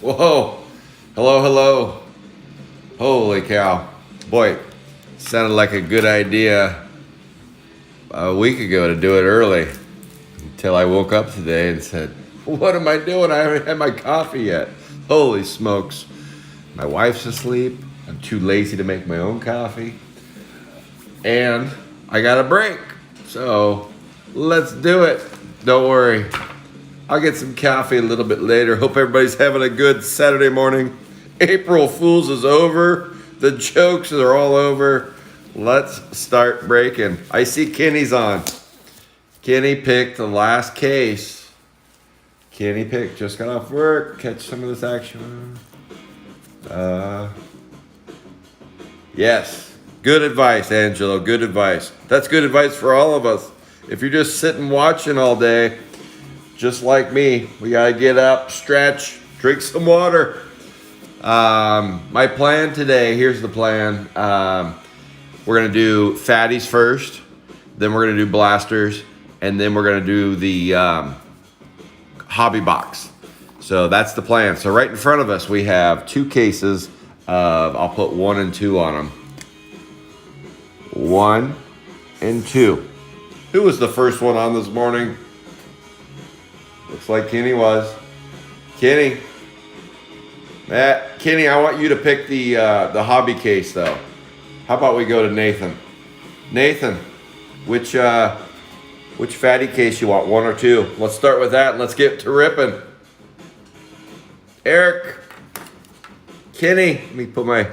Whoa. Hello, hello. Holy cow. Boy, sounded like a good idea a week ago to do it early until I woke up today and said, what am I doing? I haven't had my coffee yet. Holy smokes. My wife's asleep. I'm too lazy to make my own coffee. And I got a break. So let's do it. Don't worry. I'll get some coffee a little bit later. Hope everybody's having a good Saturday morning. April Fool's is over. The jokes are all over. Let's start breaking. I see Kenny's on. Kenny picked the last case. Kenny picked, just got off work. Catch some of this action. Yes. Good advice, Angelo. Good advice. That's good advice for all of us. If you're just sitting watching all day, just like me, we gotta get up, stretch, drink some water. My plan today, here's the plan. We're gonna do fatties first, then we're gonna do blasters, and then we're gonna do the hobby box. So that's the plan. So right in front of us, we have two cases of, I'll put 1 and 2 on them. 1 and 2. Who was the first one on this morning? Looks like Kenny was. Kenny. Kenny, I want you to pick the hobby case, though. How about we go to Nathan? Nathan, which fatty case you want, 1 or 2? Let's start with that and let's get to ripping. Eric. Kenny. Let me put my...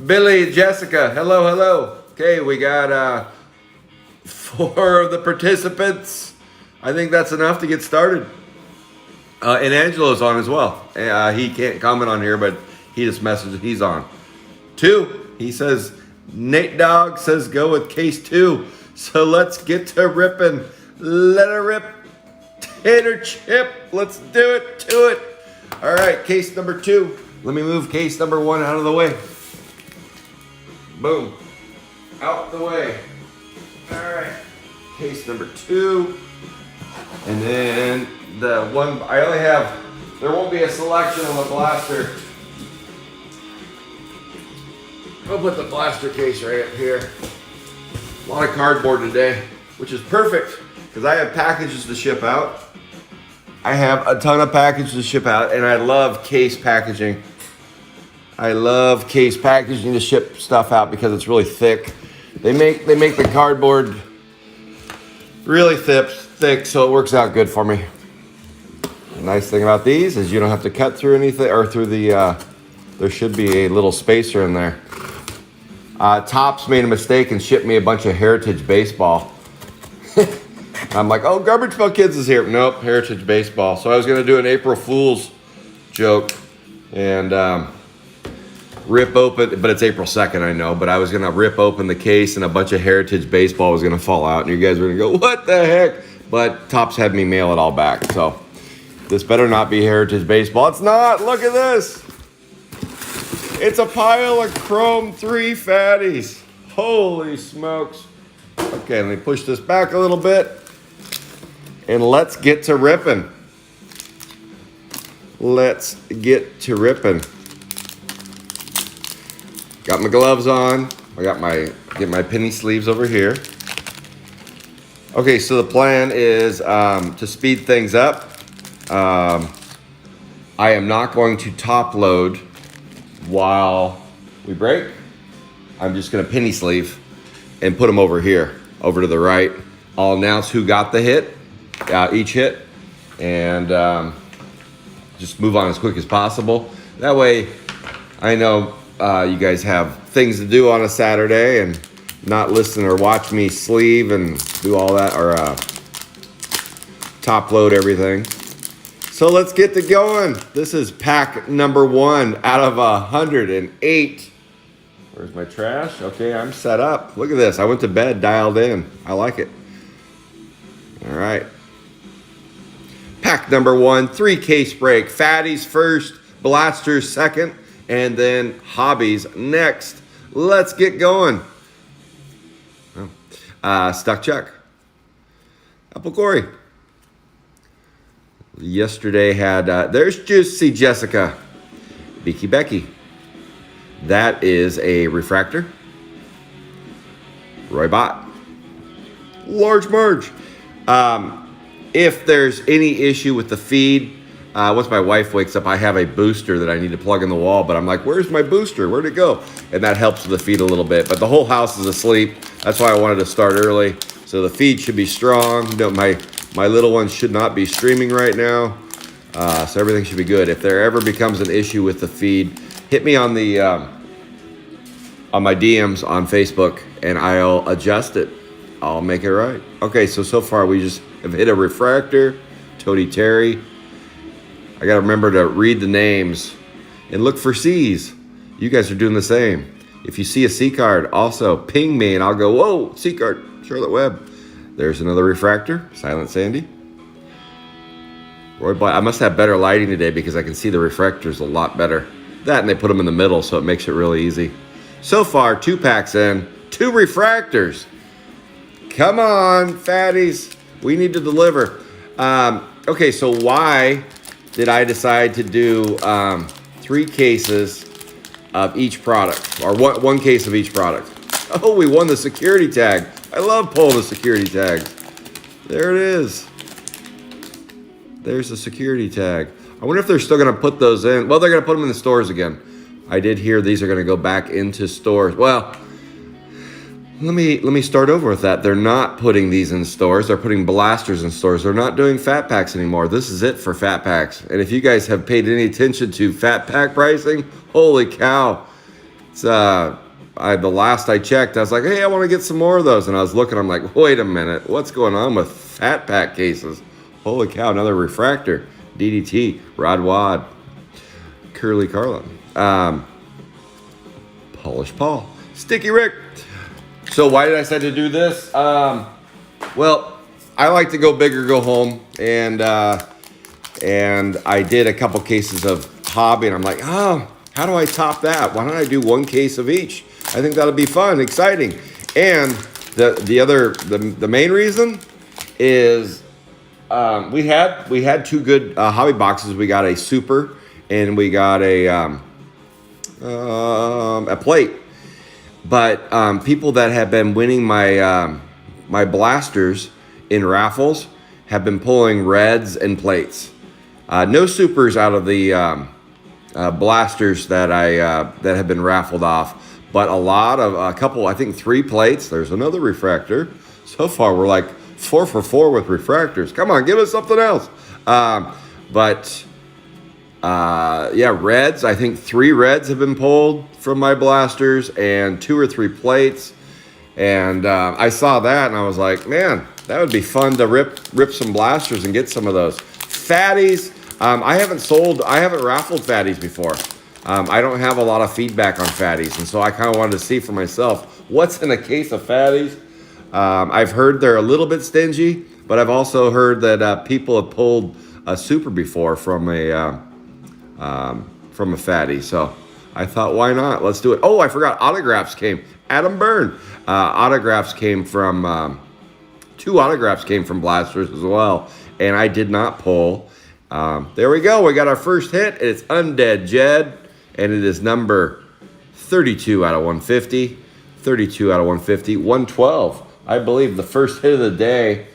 Billy, Jessica. Hello, hello. Okay, we got 4 of the participants. I think that's enough to get started. And Angelo's on as well. He can't comment on here, but he just messaged he's on. 2, he says, Nate Dogg says go with case 2. So let's get to ripping. Let her rip. Tater chip. Let's do it to it. All right, case number 2. Let me move case number 1 out of the way. Boom. Out the way. All right. Case number 2. And then the one, I only have, there won't be a selection of a blaster. I'll put the blaster case right up here. A lot of cardboard today, which is perfect because I have packages to ship out. I have a ton of packages to ship out, and I love case packaging. I love case packaging to ship stuff out because it's really thick. They make the cardboard really thick, so it works out good for me. The nice thing about these is you don't have to cut through anything or through the, there should be a little spacer in there. Topps made a mistake and shipped me a bunch of Heritage Baseball. I'm like, oh, Garbage Pail Kids is here. Nope, Heritage Baseball. So I was going to do an April Fool's joke and rip open, but it's April 2nd, I know, but I was going to rip open the case and a bunch of Heritage Baseball was going to fall out and you guys were going to go, what the heck? But Topps had me mail it all back. So this better not be Heritage Baseball. It's not. Look at this. It's a pile of Chrome 3 fatties. Holy smokes. Okay, let me push this back a little bit. And let's get to ripping. Let's get to ripping. Got my gloves on. I got get my penny sleeves over here. Okay, so the plan is to speed things up. I am not going to top load while we break. I'm just going to penny sleeve and put them over here, over to the right. I'll announce who got the hit, each hit, and just move on as quick as possible. That way, I know you guys have things to do on a Saturday and not listen or watch me sleeve and do all that or top load everything. So let's get to going. This is pack number 1 out of 108. Where's my trash? Okay, I'm set up. Look at this. I went to bed dialed in. I like it. All right. Pack number 1, 3 case break. Fatties first, blasters second, and then hobbies next. Let's get going. Stuck Chuck. Apple Corey. Yesterday had, there's Juicy Jessica. Beaky Becky. That is a refractor. Roy Bott. Large Marge. If there's any issue with the feed, once my wife wakes up, I have a booster that I need to plug in the wall, but I'm like, where's my booster? Where'd it go? And that helps with the feed a little bit, but the whole house is asleep. That's why I wanted to start early. So the feed should be strong. No, my little one should not be streaming right now. So everything should be good. If there ever becomes an issue with the feed, hit me on the on my DMs on Facebook and I'll adjust it. I'll make it right. Okay, so far we just have hit a refractor, Tony Terry. I got to remember to read the names and look for C's. You guys are doing the same. If you see a C card, also ping me and I'll go, whoa, C card, Charlotte Webb. There's another refractor, Silent Sandy. Roy Black. I must have better lighting today because I can see the refractors a lot better. That and they put them in the middle, so it makes it really easy. So far, 2 packs in, 2 refractors. Come on, fatties. We need to deliver. Okay, so why did I decide to do 3 cases of each product, or one case of each product? Oh, we won the security tag. I love pulling the security tags. There it is. There's the security tag. I wonder if they're still going to put those in. Well, they're going to put them in the stores again. I did hear these are going to go back into stores. Well, let me start over with that. They're not putting these in stores. They're putting blasters in stores. They're not doing fat packs anymore. This is it for fat packs. And if you guys have paid any attention to fat pack pricing, holy cow. It's the last I checked, I was like, hey, I want to get some more of those. And I was looking, I'm like, wait a minute. What's going on with fat pack cases? Holy cow, another refractor. DDT, Rod Wad, Curly Carlin, Polish Paul, Sticky Rick. So why did I decide to do this? Well, I like to go big or go home, and I did a couple cases of hobby, and I'm like, oh, how do I top that? Why don't I do 1 case of each? I think that'll be fun, exciting. And the main reason is we had 2 good hobby boxes. We got a super, and we got a plate. But people that have been winning my my blasters in raffles have been pulling reds and plates. No supers out of the blasters that that have been raffled off, but a couple, I think 3 plates. There's another refractor. So far, we're like 4 for 4 with refractors. Come on, give us something else. Yeah, reds. I think 3 reds have been pulled from my blasters and 2 or 3 plates. And I saw that and I was like, man, that would be fun to rip some blasters and get some of those. Fatties. I haven't raffled fatties before. I don't have a lot of feedback on fatties. And so I kind of wanted to see for myself what's in a case of fatties. I've heard they're a little bit stingy, but I've also heard that people have pulled a super before from a fatty. So I thought, why not? Let's do it. Oh, I forgot autographs came. Adam Byrne. Autographs came from 2 autographs came from blasters as well, and I did not pull. There we go. We got our first hit. It's Undead Jed, and it is number 32 out of 150. 32 out of 150. 112. I believe the first hit of the day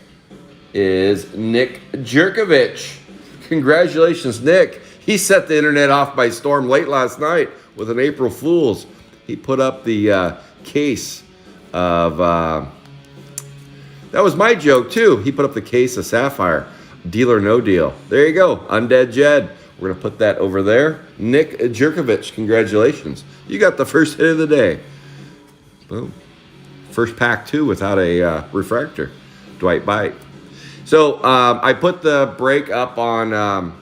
is Nick Jerkovich. Congratulations, Nick. He set the internet off by storm late last night with an April Fool's. He put up the case of... that was my joke, too. He put up the case of Sapphire. Deal or no deal. There you go. Undead Jed. We're going to put that over there. Nick Jerkovich, congratulations. You got the first hit of the day. Boom. First pack, too, without a refractor. Dwight Bite. So I put the break up on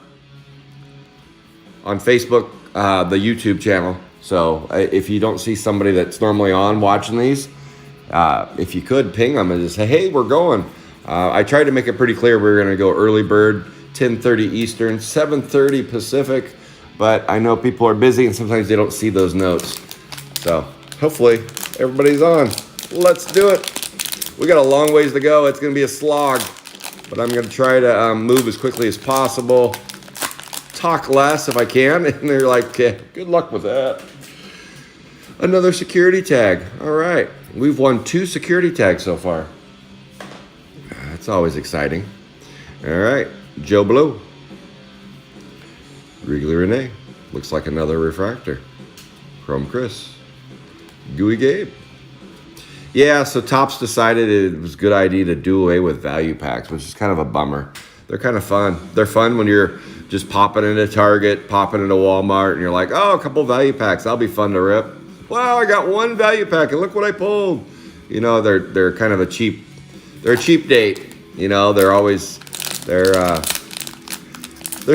Facebook, the YouTube channel. So if you don't see somebody that's normally on watching these, if you could ping them and just say, hey, we're going. I tried to make it pretty clear we were going to go early bird, 10:30 Eastern, 7:30 Pacific. But I know people are busy and sometimes they don't see those notes. So hopefully everybody's on. Let's do it. We got a long ways to go. It's going to be a slog. but I'm going to try to move as quickly as possible. Talk less if I can. And they're like, good luck with that. Another security tag. All right. We've won 2 security tags so far. That's always exciting. All right. Joe Blow. Wrigley Renee. Looks like another refractor. Chrome Chris. Gooey Gabe. Yeah, so Topps decided it was a good idea to do away with value packs, which is kind of a bummer. They're kind of fun. They're fun when you're just popping into Target, popping into Walmart, and you're like, oh, a couple value packs. That'll be fun to rip. Wow, I got 1 value pack, and look what I pulled. You know, they're kind of a cheap date. You know, they're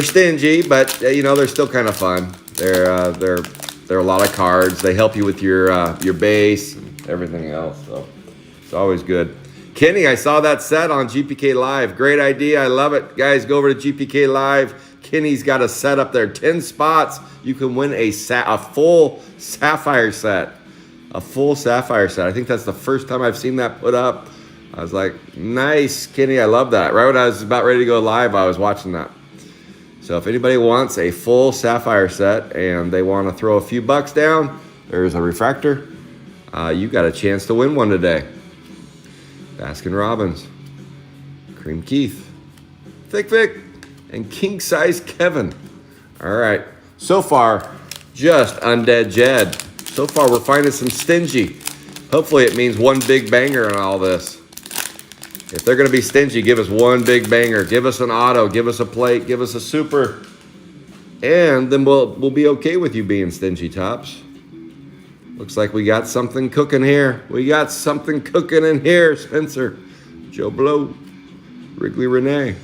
stingy, but you know, they're still kind of fun. They're a lot of cards. They help you with your base and everything else. So it's always good. Kenny, I saw that set on GPK Live. Great idea. I love it. Guys, go over to GPK Live. Kenny's got a set up there. 10 spots. You can win a full Sapphire set. A full Sapphire set. I think that's the first time I've seen that put up. I was like, nice, Kenny. I love that. Right when I was about ready to go live, I was watching that. So if anybody wants a full Sapphire set and they want to throw a few bucks down, there's a refractor. You got a chance to win one today. Baskin Robbins, Cream Keith, Thick Vic, and King Size Kevin. All right. So far, just Undead Jed. So far, we're finding some stingy. Hopefully, it means 1 big banger in all this. If they're going to be stingy, give us 1 big banger. Give us an auto. Give us a plate. Give us a super. And then we'll be okay with you being stingy, Topps. Looks like we got something cooking here. We got something cooking in here, Spencer. Joe Blow. Wrigley Renee.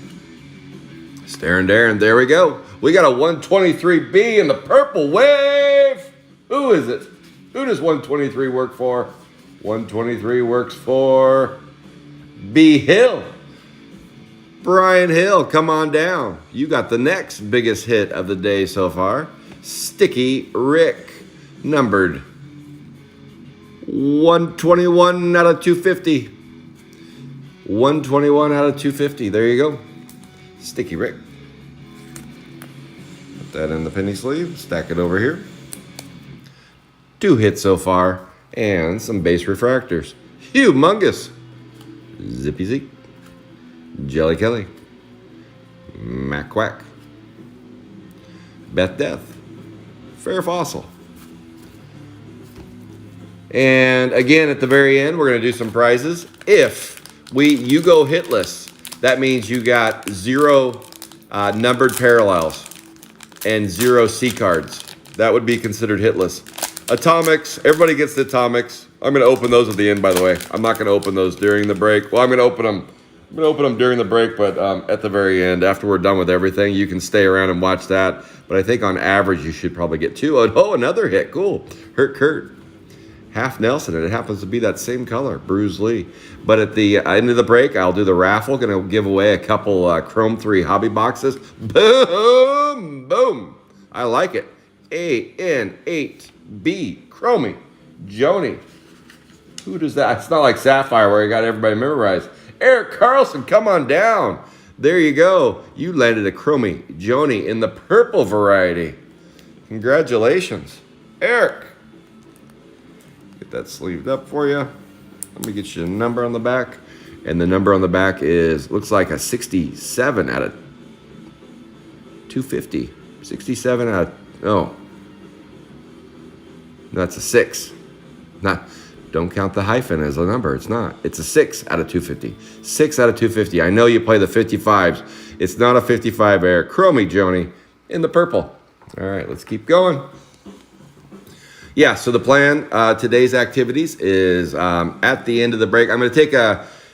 Staring Darren. There we go. We got a 123B in the purple wave. Who is it? Who does 123 work for? 123 works for B. Hill. Brian Hill, come on down. You got the next biggest hit of the day so far. Sticky Rick. Numbered 121 out of 250. 121 out of 250. There you go. Sticky Rick. Put that in the penny sleeve. Stack it over here. 2 hits so far. And some base refractors. Humongous. Zippy Zeke. Jelly Kelly. Mac Quack. Beth Death. Fair Fossil. And again, at the very end, we're going to do some prizes. If you go hitless, that means you got 0 numbered parallels and 0 C cards. That would be considered hitless. Atomics, everybody gets the atomics. I'm going to open those at the end, by the way. I'm not going to open those during the break. Well, I'm going to open them during the break, but at the very end, after we're done with everything, you can stay around and watch that. But I think on average, you should probably get 2. Oh, another hit. Cool. Hurt Kurt. Half Nelson, and it happens to be that same color, Bruce Lee. But at the end of the break, I'll do the raffle. Going to give away a couple Chrome 3 hobby boxes. Boom! Boom! I like it. AN8B. Chromie. Joni. Who does that? It's not like Sapphire where you got everybody memorized. Eric Carlson, come on down. There you go. You landed a Chromie Joni in the purple variety. Congratulations. Eric. Get that sleeved up for you. Let me get you a number on the back. And the number on the back looks like a 67 out of 250. 67 out of, no, that's a 6. Don't count the hyphen as a number. It's not. It's a 6 out of 250. 6 out of 250. I know you play the 55s. It's not a 55 Air. Chromie Joni in the purple. All right, let's keep going. Yeah, so the plan, today's activities is at the end of the break. I'm going to take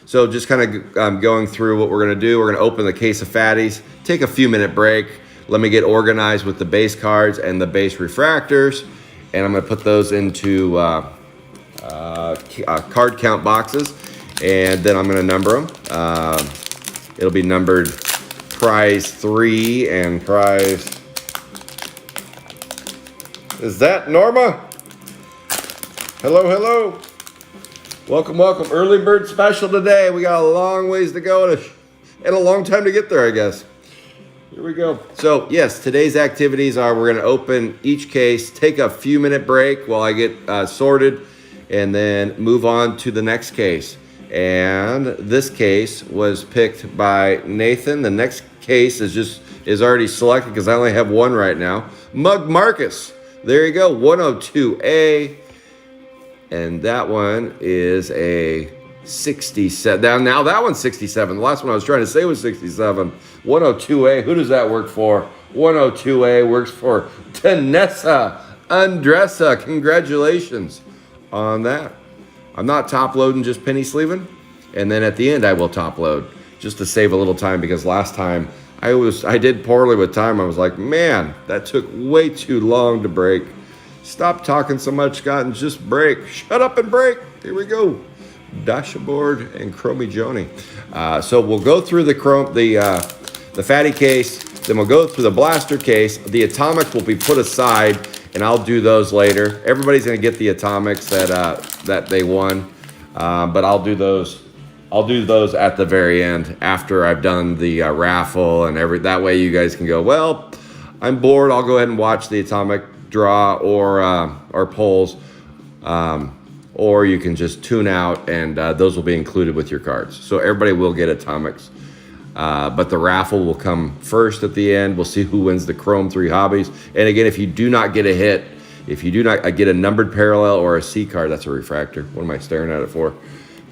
just kind of going through what we're going to do. We're going to open the case of fatties, take a few minute break. Let me get organized with the base cards and the base refractors. And I'm going to put those into card count boxes. And then I'm going to number them. It'll be numbered prize 3 and prize... Is that Norma? Hello, hello. Welcome, welcome. Early bird special today. We got a long ways to go to and a long time to get there, I guess. Here we go. So yes, today's activities are we're going to open each case, take a few minute break while I get sorted, and then move on to the next case. And this case was picked by Nathan. The next case is already selected because I only have one right now. Mug Marcus. There you go, 102A. And that one is a 67. Now that one's 67. The last one I was trying to say was 67. 102A. Who does that work for? 102A works for Tanessa Andressa. Congratulations on that. I'm not top loading, just penny sleeving. And then at the end I will top load just to save a little time, because last time I did poorly with time. I was like, man, that took way too long to break. Stop talking so much, Scott, and just break. Shut up and break. Here we go. Dashboard and Chromie Joni. So we'll go through the fatty case, then we'll go through the blaster case. The atomics will be put aside, and I'll do those later. Everybody's gonna get the atomics that they won, but I'll do those. I'll do those at the very end after I've done the raffle and that way you guys can go, well, I'm bored. I'll go ahead and watch the atomic draw or polls, or you can just tune out, and those will be included with your cards. So everybody will get atomics, but the raffle will come first at the end. We'll see who wins the Chrome 3 hobbies. And again, if you do not get a hit, if you do not get a numbered parallel or a C card, that's a refractor. What am I staring at it for?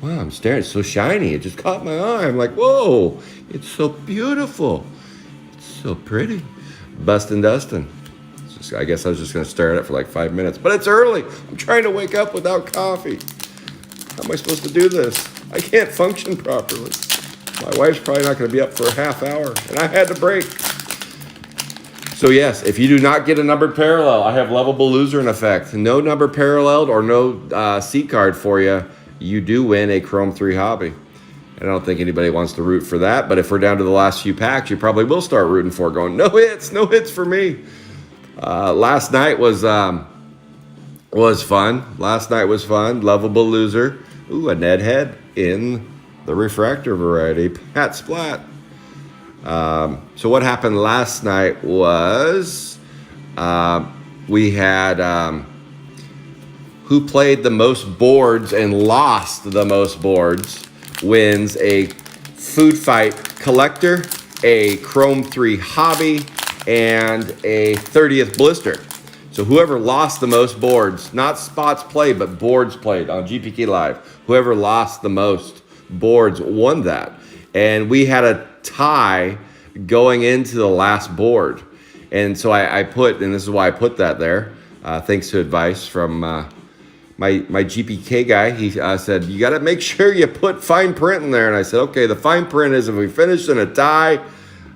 Wow, I'm staring. It's so shiny. It just caught my eye. I'm like, whoa, it's so beautiful. It's so pretty. Bustin' Dustin. I guess I was just going to stare at it for like 5 minutes. But it's early. I'm trying to wake up without coffee. How am I supposed to do this? I can't function properly. My wife's probably not going to be up for a half hour. And I had to break. So yes, if you do not get a numbered parallel, I have lovable loser in effect. No number paralleled or no C card for you. You do win a Chrome 3 hobby. And I don't think anybody wants to root for that. But if we're down to the last few packs, you probably will start rooting for it, going, no hits for me. Last night was fun. Last night was fun. Lovable loser. Ooh, a Ned Head in the refractor variety. Pat Splat. So what happened last night was we had who played the most boards and lost the most boards wins a Food Fight collector, a Chrome 3 hobby, and a 30th blister. So whoever lost the most boards, not spots played, but boards played on GPK Live, whoever lost the most boards won that. And we had a tie going into the last board. And so I put, and this is why I put that there, thanks to advice from my GPK guy. He said, you got to make sure you put fine print in there. And I said, okay, the fine print is if we finish in a tie,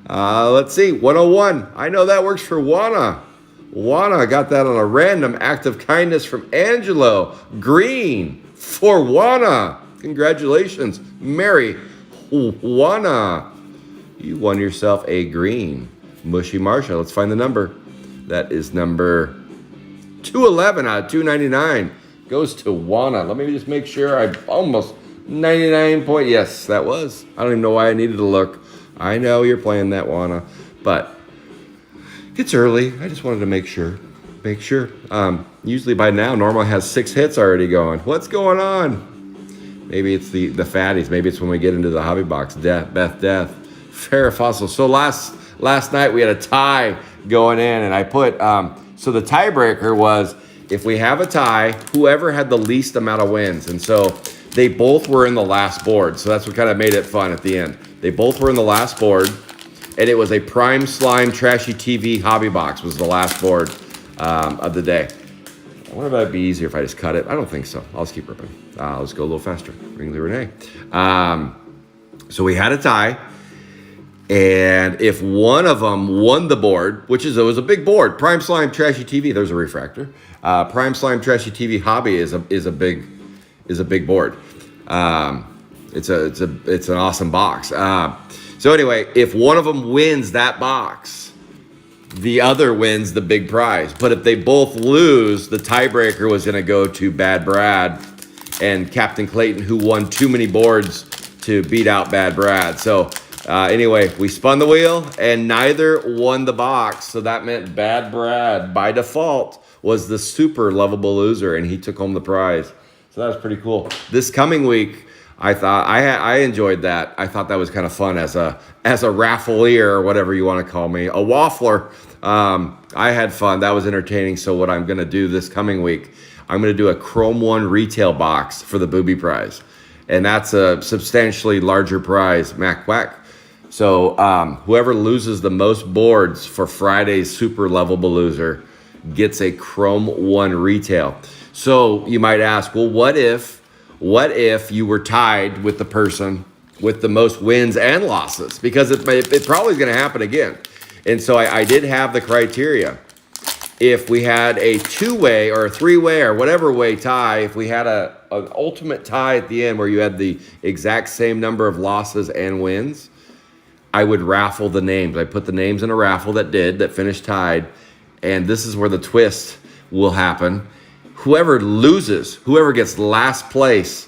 let's see, 101. I know that works for Wana. Wana got that on a random act of kindness from Angelo Green for Wana. Congratulations, Mary Wana. You won yourself a green Mushy Marsha. Let's find the number. That is number 211 out of 299. Goes to Wana. Let me just make sure. I almost 99 point. Yes, that was. I don't even know why I needed to look. I know you're playing that, Wana, but it's early. I just wanted to make sure. Usually by now, Normal has 6 hits already going. What's going on? Maybe it's the fatties. Maybe it's when we get into the hobby box. Death. Farrah Fossil. So last night we had a tie going in, and I put, so the tiebreaker was, if we have a tie, whoever had the least amount of wins. And so they both were in the last board. So that's what kind of made it fun at the end. They both were in the last board, and it was a Prime Slime Trashy TV hobby box was the last board of the day. I wonder if that'd be easier if I just cut it. I don't think so. I'll just keep ripping. Let's go a little faster. Ringley Renee. So we had a tie. And if one of them won the board, which it was a big board, Prime Slime Trashy TV, there's a refractor. Prime Slime Trashy TV hobby is a big board. It's an awesome box. So anyway, if one of them wins that box, the other wins the big prize. But if they both lose, the tiebreaker was going to go to Bad Brad and Captain Clayton, who won too many boards to beat out Bad Brad. So Anyway, we spun the wheel and neither won the box. So that meant Bad Brad, by default, was the super lovable loser, and he took home the prize. So that was pretty cool. This coming week, I thought I enjoyed that. I thought that was kind of fun as a raffleier or whatever you want to call me, a waffler. I had fun. That was entertaining. So what I'm going to do this coming week, I'm going to do a Chrome One retail box for the booby prize, and that's a substantially larger prize, Mac Quack. So whoever loses the most boards for Friday's super lovable loser gets a Chrome One retail. So you might ask, well, what if you were tied with the person with the most wins and losses? Because it probably is going to happen again. And so I did have the criteria. If we had a two-way or a three-way or whatever way tie, if we had an ultimate tie at the end where you had the exact same number of losses and wins, I would raffle the names. I put the names in a raffle that finished tied. And this is where the twist will happen. Whoever loses, whoever gets last place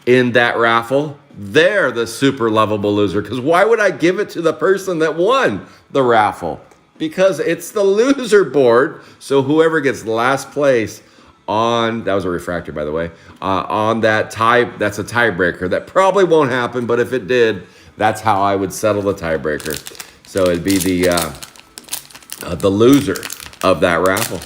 in that raffle, they're the super lovable loser. Because why would I give it to the person that won the raffle? Because it's the loser board. So whoever gets last place on, that was a refractor, by the way, on that tie, that's a tiebreaker. That probably won't happen, but if it did, that's how I would settle the tiebreaker. So it'd be the loser of that raffle.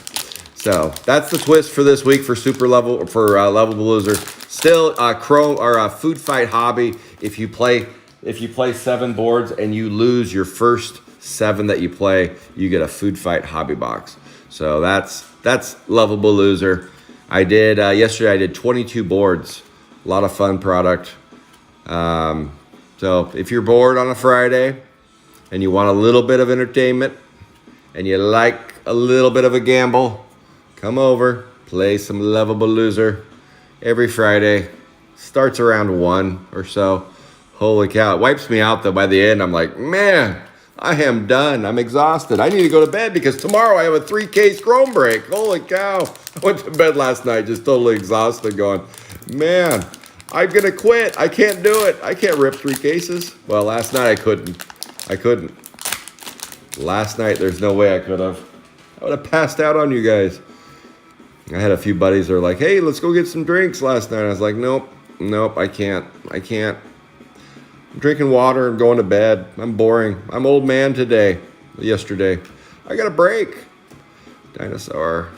So that's the twist for this week for super level for lovable loser. Still, Chrome or Food Fight Hobby. If you play 7 boards and you lose your first 7 that you play, you get a Food Fight Hobby box. So that's lovable loser. I did yesterday. I did 22 boards. A lot of fun product. So if you're bored on a Friday and you want a little bit of entertainment and you like a little bit of a gamble, come over, play some lovable loser every Friday. Starts around 1 or so. Holy cow. It wipes me out though. By the end, I'm like, man, I am done. I'm exhausted. I need to go to bed because tomorrow I have a 3-case Chrome break. Holy cow. I went to bed last night just totally exhausted going, man, I'm going to quit. I can't do it. I can't rip 3 cases. Well, last night I couldn't. Last night, there's no way I could have. I would have passed out on you guys. I had a few buddies that were like, hey, let's go get some drinks last night. I was like, nope, I can't. I'm drinking water and going to bed. I'm boring. I'm old man yesterday. I got a break. Dinosaur,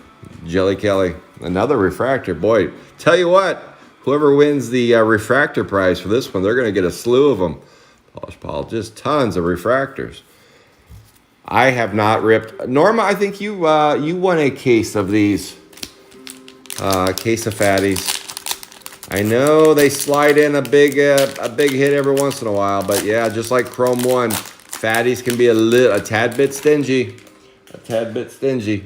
Jelly Kelly, another refractor. Boy, tell you what, whoever wins the refractor prize for this one, they're going to get a slew of them. Polish Paul, just tons of refractors. I have not ripped. Norma, I think you won a case of these. Case of fatties. I know they slide in a big hit every once in a while, but yeah, just like Chrome One, fatties can be a tad bit stingy.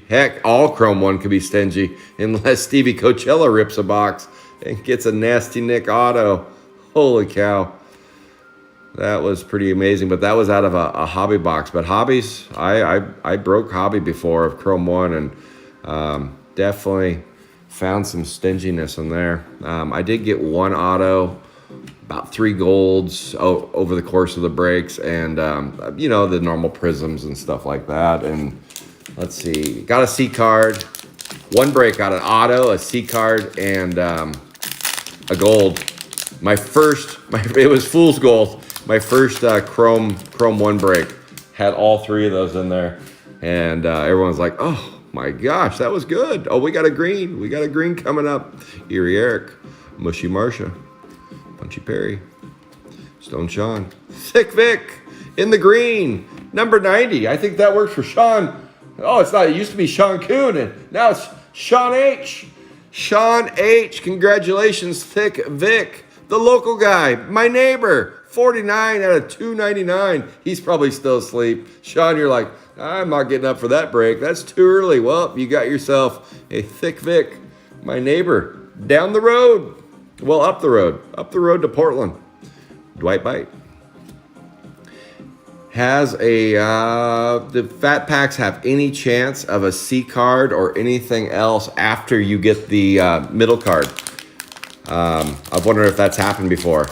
Heck, all Chrome One could be stingy unless Stevie Coachella rips a box and gets a nasty Nick auto. Holy cow. That was pretty amazing, but that was out of a hobby box. But hobbies, I broke hobby before of Chrome One and definitely found some stinginess in there. I did get 1 auto, about 3 golds over the course of the breaks, and the normal prisms and stuff like that. And let's see, got a C card. 1 break got an auto, a C card, and a gold. It was fool's gold. My first Chrome 1 break had all 3 of those in there, and everyone's like, oh my gosh, that was good. Oh, we got a green coming up. Erie Eric, Mushy Marsha, Punchy Perry, Stone Sean, Thick Vic in the green, number 90. I think that works for Sean. Oh, it's not. It used to be Sean Kuhn, and now it's Sean H. Sean H. Congratulations, Thick Vic, the local guy, my neighbor. 49 out of 299. He's probably still asleep. Sean, you're like, I'm not getting up for that break. That's too early. Well, you got yourself a Thick Vic, my neighbor, down the road. Well, up the road to Portland. Dwight Bite. Has the Fat Packs have any chance of a C card or anything else after you get the middle card? I've wondered if that's happened before,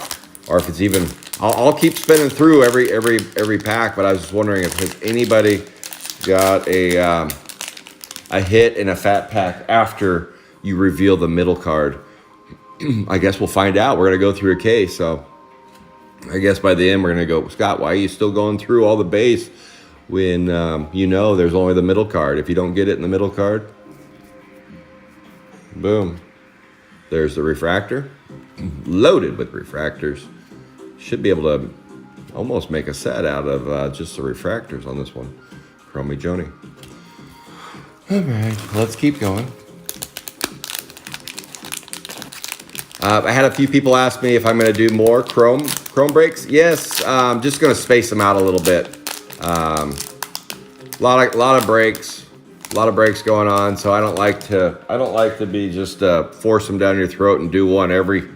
or if it's even I'll keep spinning through every pack, but I was just wondering if has anybody got a hit in a fat pack after you reveal the middle card. I guess we'll find out. We're gonna go through a case, so I guess by the end we're gonna go, Scott, why are you still going through all the base when you know there's only the middle card? If you don't get it in the middle card, boom, there's the refractor, loaded with refractors. Should be able to almost make a set out of just the refractors on this one. Chromie Joni. All right, let's keep going. I had a few people ask me if I'm going to do more chrome breaks. Yes, I'm just going to space them out a little bit. A lot of breaks going on. So I don't like to be just force them down your throat and do one every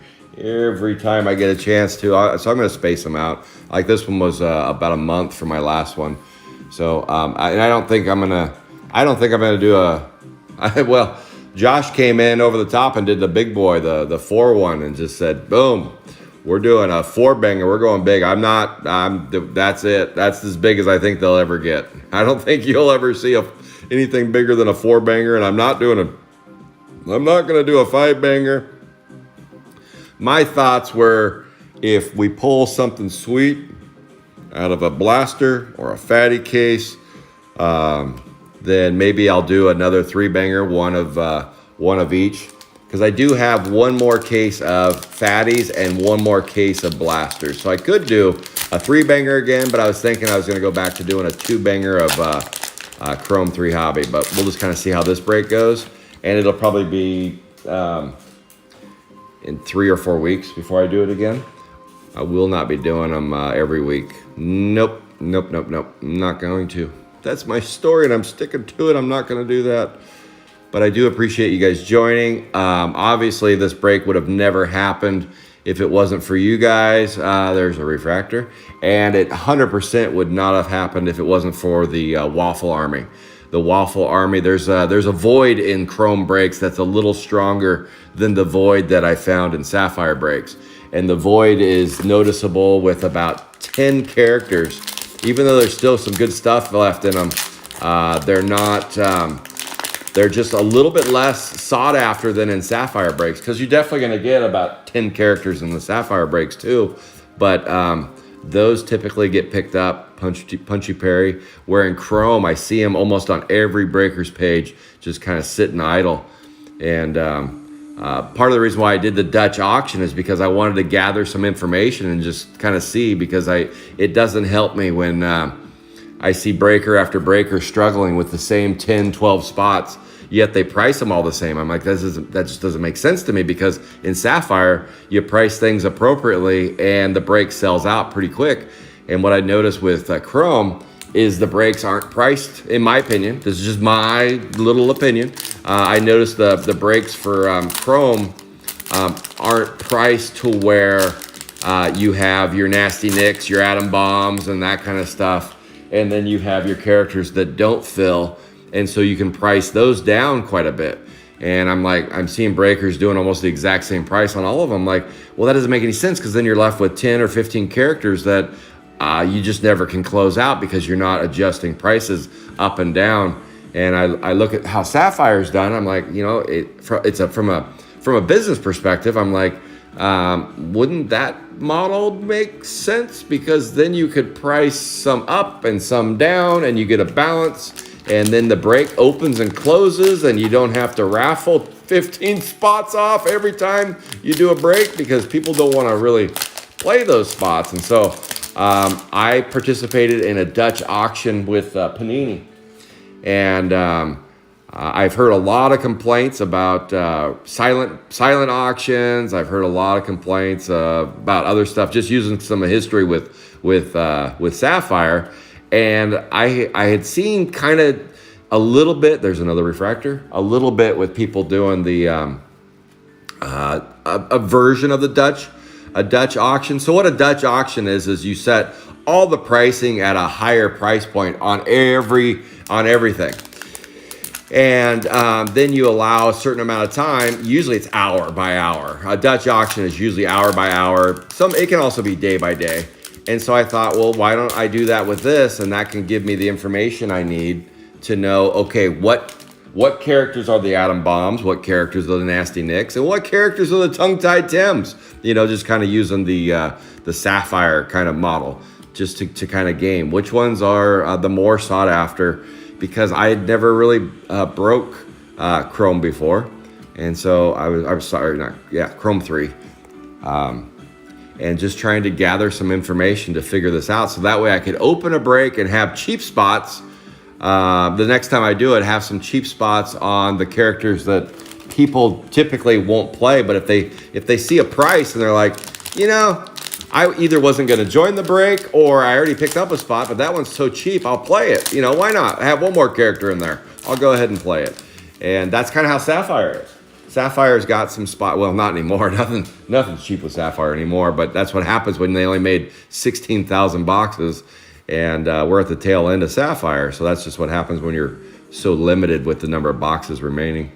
time I get a chance to. So I'm going to space them out. Like this one was about a month for my last one. So I don't think I'm gonna do well. Josh came in over the top and did the big boy, the 4-1, and just said, boom, we're doing a 4-banger. We're going big. That's it. That's as big as I think they'll ever get. I don't think you'll ever see anything bigger than a 4-banger, and I'm not going to do a 5-banger. My thoughts were, if we pull something sweet out of a blaster or a fatty case, then maybe I'll do another 3-banger, one of each, because I do have one more case of fatties and one more case of blasters. So I could do a 3-banger again, but I was thinking I was going to go back to doing a 2-banger of Chrome 3 Hobby. But we'll just kind of see how this break goes, and it'll probably be in 3 or 4 weeks before I do it again. I will not be doing them every week. Nope. I'm not going to. That's my story, and I'm sticking to it. I'm not going to do that. But I do appreciate you guys joining. Obviously, this break would have never happened if it wasn't for you guys. There's a refractor. And it 100% would not have happened if it wasn't for the Waffle Army. The Waffle Army, there's a void in Chrome breaks that's a little stronger than the void that I found in Sapphire breaks. And the void is noticeable with about 10 characters. Even though there's still some good stuff left in them, they're just a little bit less sought after than in Sapphire breaks, because you're definitely going to get about 10 characters in the Sapphire breaks too. But those typically get picked up, Punchy Perry, where in Chrome, I see them almost on every breaker's page, just kind of sitting idle. And part of the reason why I did the Dutch auction is because I wanted to gather some information and just kind of see, because it doesn't help me when I see breaker after breaker struggling with the same 10, 12 spots, yet they price them all the same. I'm like, that just doesn't make sense to me, because in Sapphire, you price things appropriately and the break sells out pretty quick. And what I noticed with Chrome is the breaks aren't priced, in my opinion. This is just my little opinion. I noticed the breaks for Chrome aren't priced to where you have your Nasty Nicks, your Atom Bombs, and that kind of stuff. And then you have your characters that don't fill. And so you can price those down quite a bit. And I'm seeing breakers doing almost the exact same price on all of them. I'm like, well, that doesn't make any sense, because then you're left with 10 or 15 characters that you just never can close out because you're not adjusting prices up and down. And I look at how Sapphire's done. I'm like, from a business perspective, I'm like, wouldn't that model make sense? Because then you could price some up and some down, and you get a balance. And then the break opens and closes, and you don't have to raffle 15 spots off every time you do a break, because people don't want to really play those spots. And so I participated in a Dutch auction with Panini. And I've heard a lot of complaints about silent auctions. I've heard a lot of complaints about other stuff, just using some history with Sapphire. And I had seen kind of a little bit, there's another refractor, a little bit with people doing the a version of a Dutch auction. So what a Dutch auction is you set all the pricing at a higher price point on everything. And then you allow a certain amount of time. Usually it's hour by hour. A Dutch auction is usually hour by hour. It can also be day by day. And so I thought, well, why don't I do that with this? And that can give me the information I need to know, okay, what characters are the Atom Bombs, what characters are the Nasty Nicks, and what characters are the Tongue-Tied Tims? Just kind of using the Sapphire kind of model, just to kind of game. Which ones are the more sought after? Because I had never really broke Chrome before. And so I was Chrome 3. And just trying to gather some information to figure this out. So that way I could open a break and have cheap spots. The next time I do it, have some cheap spots on the characters that people typically won't play. But if they see a price and they're like, I either wasn't going to join the break or I already picked up a spot, but that one's so cheap, I'll play it. Why not? I have one more character in there. I'll go ahead and play it. And that's kind of how Sapphire is. Sapphire's got some spot. Well, not anymore. Nothing's cheap with Sapphire anymore. But that's what happens when they only made 16,000 boxes, and we're at the tail end of Sapphire. So that's just what happens when you're so limited with the number of boxes remaining.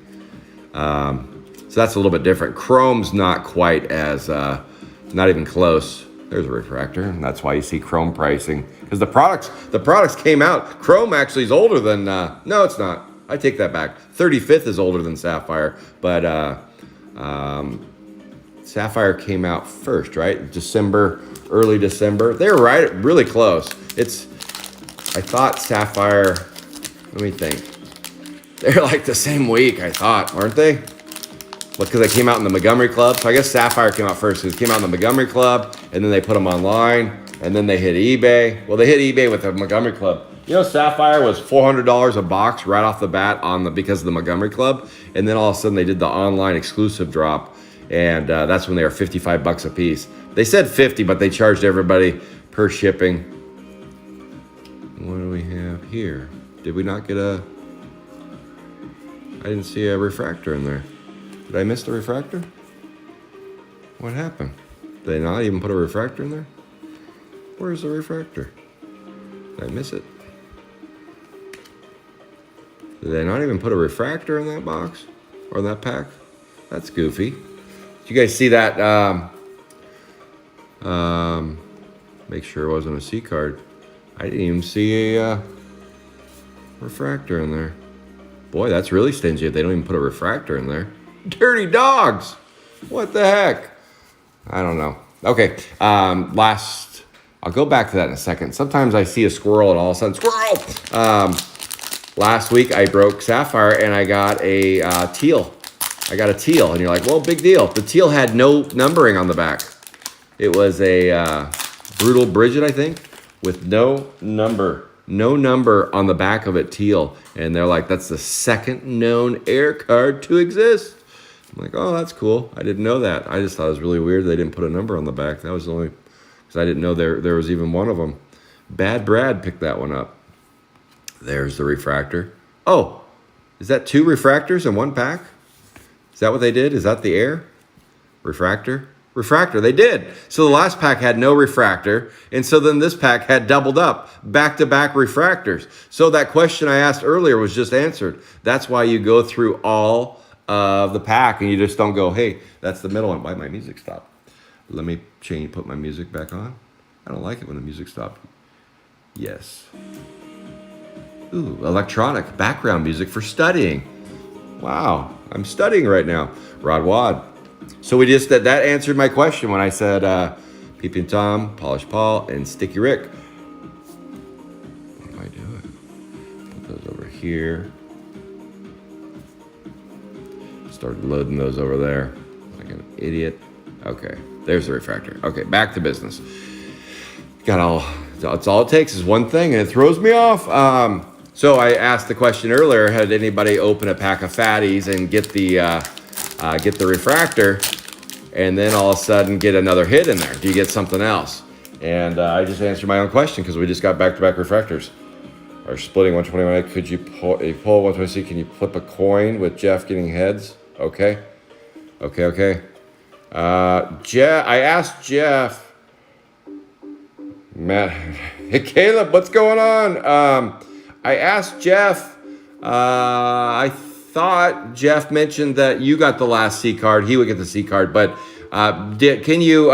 So that's a little bit different. Chrome's not quite as, not even close. There's a refractor, and that's why you see Chrome pricing, because the products came out. Chrome actually is older than. No, it's not. I take that back. 35th is older than Sapphire, but Sapphire came out first, right? Early December. They were right, really close. I thought Sapphire. Let me think. They're like the same week, I thought, weren't they? Well, because they came out in the Montgomery Club. So I guess Sapphire came out first because it came out in the Montgomery Club, and then they put them online, and then they hit eBay. Well, they hit eBay with the Montgomery Club. Sapphire was $400 a box right off the bat because of the Montgomery Club, and then all of a sudden they did the online exclusive drop, and that's when they were $55 a piece. They said 50, but they charged everybody per shipping. What do we have here? Did we not get I didn't see a refractor in there. Did I miss the refractor? What happened? Did they not even put a refractor in there? Where's the refractor? Did I miss it? Did they not even put a refractor in that box? Or that pack? That's goofy. Did you guys see that? Make sure it wasn't a C card. I didn't even see a refractor in there. Boy, that's really stingy if they don't even put a refractor in there. Dirty dogs! What the heck? I don't know. Okay, I'll go back to that in a second. Sometimes I see a squirrel and all of a sudden, squirrel! Last week I broke Sapphire and I got a teal. I got a teal, and you're like, well, big deal. The teal had no numbering on the back. It was a Brutal Bridget, I think, with no number on the back of it, teal. And they're like, that's the second known air card to exist. I'm like, oh, that's cool. I didn't know that. I just thought it was really weird they didn't put a number on the back. That was the only, because I didn't know there was even one of them. Bad Brad picked that one up. There's the refractor. Oh, is that 2 refractors in one pack? Is that what they did? Is that the air? Refractor? Refractor, they did. So the last pack had no refractor, and so then this pack had doubled up, back-to-back refractors. So that question I asked earlier was just answered. That's why you go through all of the pack, and you just don't go, hey, that's the middle one. Why my music stopped? Let me put my music back on. I don't like it when the music stopped. Yes. Ooh, electronic background music for studying. Wow, I'm studying right now. Rod Wad. So we just, that answered my question when I said Peeping Tom, Polish Paul, and Sticky Rick. What am I doing? Put those over here. Started loading those over there like an idiot. Okay, there's the refractor. Okay, back to business. That's all it takes is one thing, and it throws me off. So I asked the question earlier: had anybody open a pack of fatties and get the refractor, and then all of a sudden get another hit in there? Do you get something else? And I just answered my own question because we just got back-to-back refractors. Are splitting 121. Could you pull 120? Can you flip a coin with Jeff getting heads? Okay. I asked Jeff. Matt, hey Caleb, what's going on? I asked Jeff I thought Jeff mentioned that you got the last C card. He would get the C card, but can you,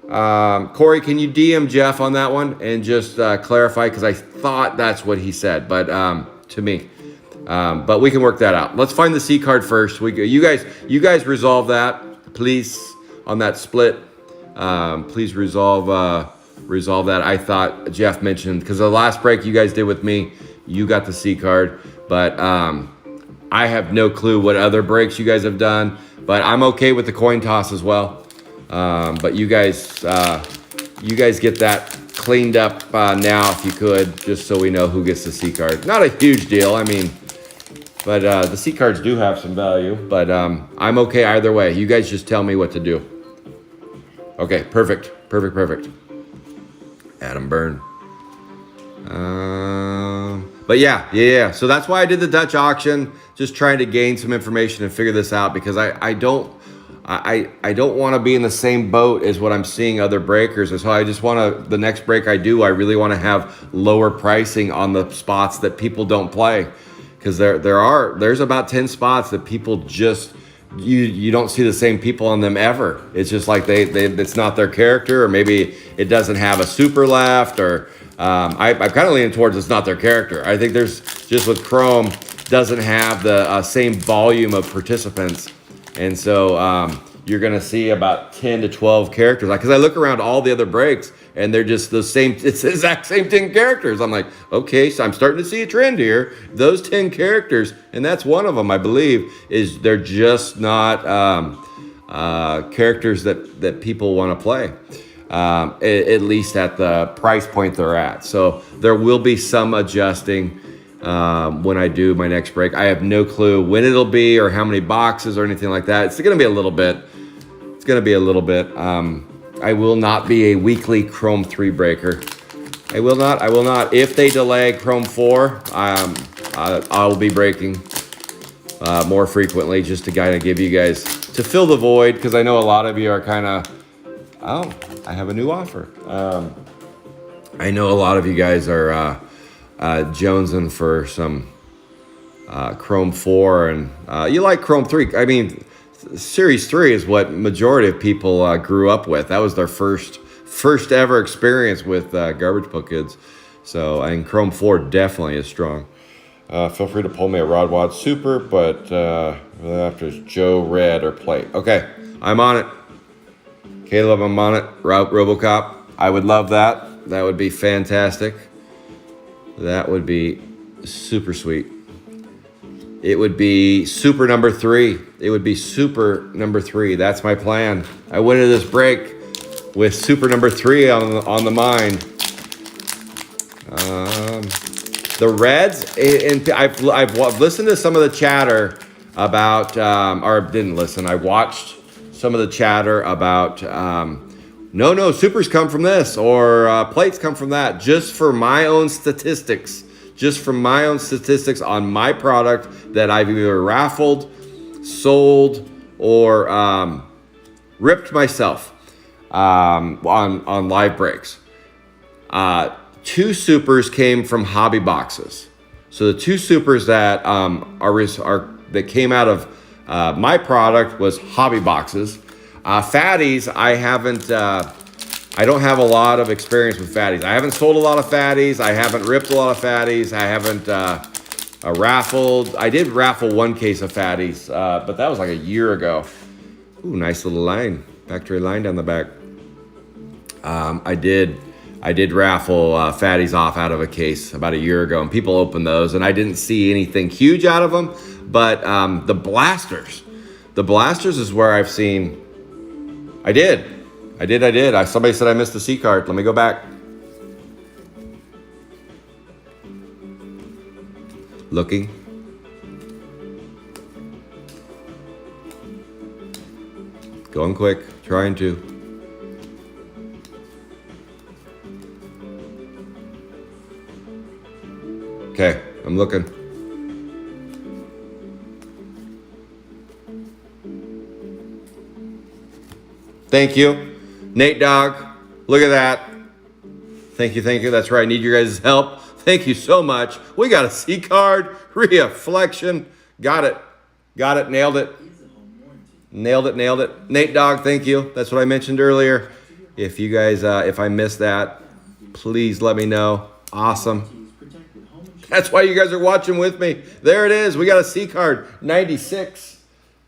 Corey, can you DM Jeff on that one and just clarify? Because I thought that's what he said, but to me. But we can work that out. Let's find the C card first. You guys resolve that, please, on that split. Please resolve that. I thought Jeff mentioned, because the last break you guys did with me, you got the C card, but I have no clue what other breaks you guys have done, but I'm okay with the coin toss as well. But you guys get that cleaned up now if you could, just so we know who gets the C card. Not a huge deal, I mean, but the C cards do have some value, but I'm okay either way. You guys just tell me what to do. Okay, perfect. Adam Byrne. But yeah. So that's why I did the Dutch auction, just trying to gain some information and figure this out, because I don't want to be in the same boat as what I'm seeing other breakers. And so I just want to, the next break I do, I really want to have lower pricing on the spots that people don't play, because there's about 10 spots that people just, you don't see the same people on them ever. It's just like it's not their character, or maybe it doesn't have a super left, or I'm kind of leaning towards it's not their character. I think there's, just with Chrome, doesn't have the same volume of participants. And so you're going to see about 10 to 12 characters. Because I look around all the other breaks, and they're just the same, it's the exact same 10 characters. I'm like, okay, so I'm starting to see a trend here. Those 10 characters, and that's one of them, I believe, is they're just not characters that people want to play. At least at the price point they're at. So there will be some adjusting when I do my next break. I have no clue when it'll be or how many boxes or anything like that. It's going to be a little bit. I will not be a weekly Chrome 3 breaker. I will not. If they delay Chrome 4, I will be breaking more frequently, just to kind of give you guys, to fill the void, because I know a lot of you are kind of, oh, I have a new offer. I know a lot of you guys are jonesing for some Chrome 4, and you like Chrome 3. I mean, Series 3 is what majority of people grew up with. That was their first ever experience with Garbage Pail Kids. So, and Chrome 4 definitely is strong. Feel free to pull me a Rod Wad Super, but after Joe Red or Plate. Okay, I'm on it. Caleb, I'm on it. RoboCop. I would love that. That would be fantastic. That would be super sweet. It would be super number 3. It would be super number 3. That's my plan. I went into this break with super number 3 on the mind. The Reds, and I've listened to some of the chatter about, or didn't listen. I watched some of the chatter about, no, supers come from this, or plates come from that, just for my own statistics. Just from my own statistics on my product that I've either raffled, sold, or ripped myself on live breaks. 2 supers came from hobby boxes. So the 2 supers that that came out of my product was hobby boxes. Fatties, I don't have a lot of experience with fatties. I haven't sold a lot of fatties. I haven't ripped a lot of fatties. I haven't raffled. I did raffle 1 case of fatties, but that was like a year ago. Ooh, nice little line, factory line down the back. I did raffle fatties off out of a case about a year ago, and people opened those, and I didn't see anything huge out of them. But the blasters is where I've seen. I did. Somebody said I missed the C card. Let me go back. Looking. Going quick. Trying to. Okay, I'm looking. Thank you. Nate Dog, look at that. Thank you. That's right. I need your guys' help. thank you so much. We got a C card, reflection. Got it. Nailed it. Nailed it. Nate Dog, thank you. That's what I mentioned earlier. If you guys, if I missed that, please let me know. Awesome. That's why you guys are watching with me. There it is. We got a C card. 96.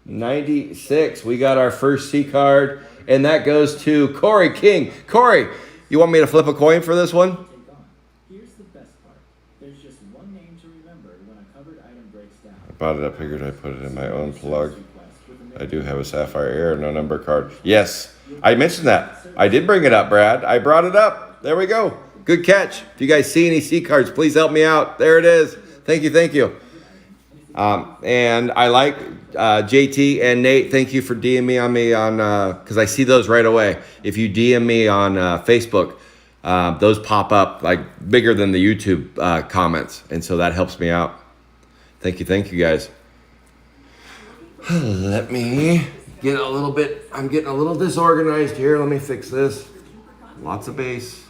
We got our first C card. And that goes to Corey King. Corey, you want me to flip a coin for this one? Here's the best part. There's just one name to remember when a covered item breaks down. I bought it. I figured I'd put it in my own plug. I do have a Sapphire Air, no number card. Yes, I mentioned that. I did bring it up, Brad. I brought it up. There we go. Good catch. If you guys see any C cards, please help me out. There it is. Thank you. And I like JT and Nate. Thank you for DMing me on because I see those right away. If you DM me on Facebook, those pop up like bigger than the YouTube comments, and so that helps me out. Thank you guys. Let me get a little bit. I'm getting a little disorganized here. Let me fix this. Lots of bass.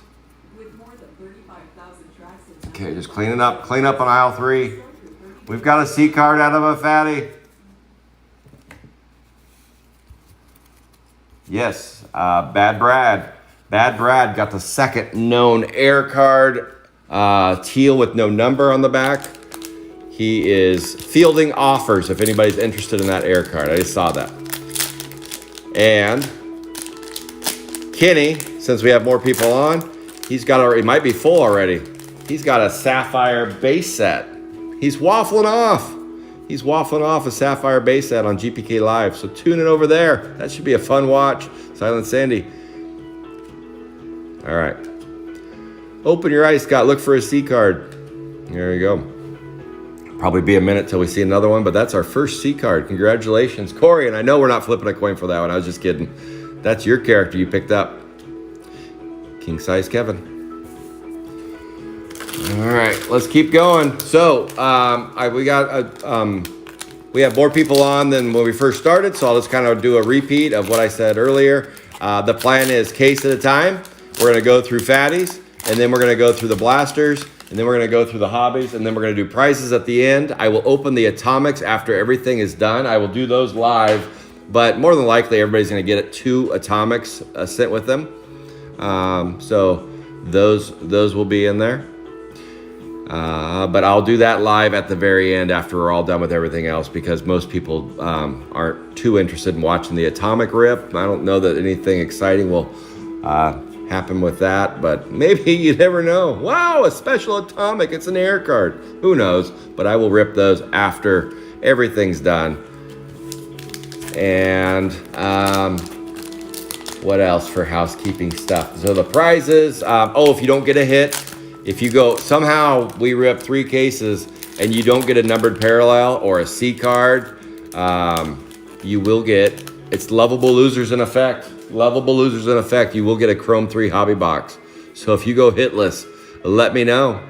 Okay, just clean it up. Clean up on aisle 3. We've got a C card out of a fatty. Yes, Bad Brad. Bad Brad got the second known air card. Teal with no number on the back. He is fielding offers if anybody's interested in that air card. I just saw that. And Kenny, since we have more people on, he's got it might be full already. He's got a Sapphire base set. He's waffling off a Sapphire base set on GPK Live. So tune in over there. That should be a fun watch. Silent Sandy. All right. Open your eyes, Scott. Look for a C card. There you go. Probably be a minute till we see another one, but that's our first C card. Congratulations, Corey. And I know we're not flipping a coin for that one. I was just kidding. That's your character you picked up. King Size Kevin. All right, let's keep going. So we have more people on than when we first started, so I'll just kind of do a repeat of what I said earlier. The plan is case at a time. We're gonna go through fatties, and then we're gonna go through the blasters, and then we're gonna go through the hobbies, and then we're gonna do prizes at the end. I will open the atomics after everything is done. I will do those live, but more than likely everybody's gonna get 2 atomics sent with them. So those will be in there. But I'll do that live at the very end after we're all done with everything else, because most people aren't too interested in watching the atomic rip. I don't know that anything exciting will happen with that, but maybe you never know. Wow, a special atomic. It's an air card. Who knows? But I will rip those after everything's done. And what else for housekeeping stuff? So the prizes. If you don't get a hit, if you go, somehow we rip 3 cases and you don't get a numbered parallel or a C card, you will get, it's lovable losers in effect. Lovable losers in effect. You will get a Chrome 3 hobby box. So if you go hitless, let me know,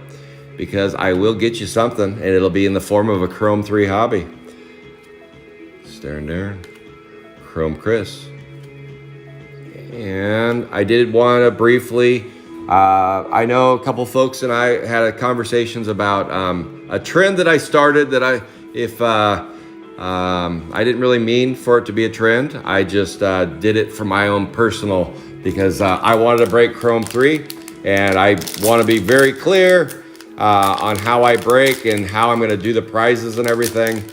because I will get you something, and it'll be in the form of a Chrome 3 hobby. Staring Darren. Chrome Chris. And I did want to briefly, I know a couple folks and I had conversations about a trend that I started that I didn't really mean for it to be a trend. I just did it for my own personal, because I wanted to break Chrome 3, and I want to be very clear on how I break and how I'm going to do the prizes and everything.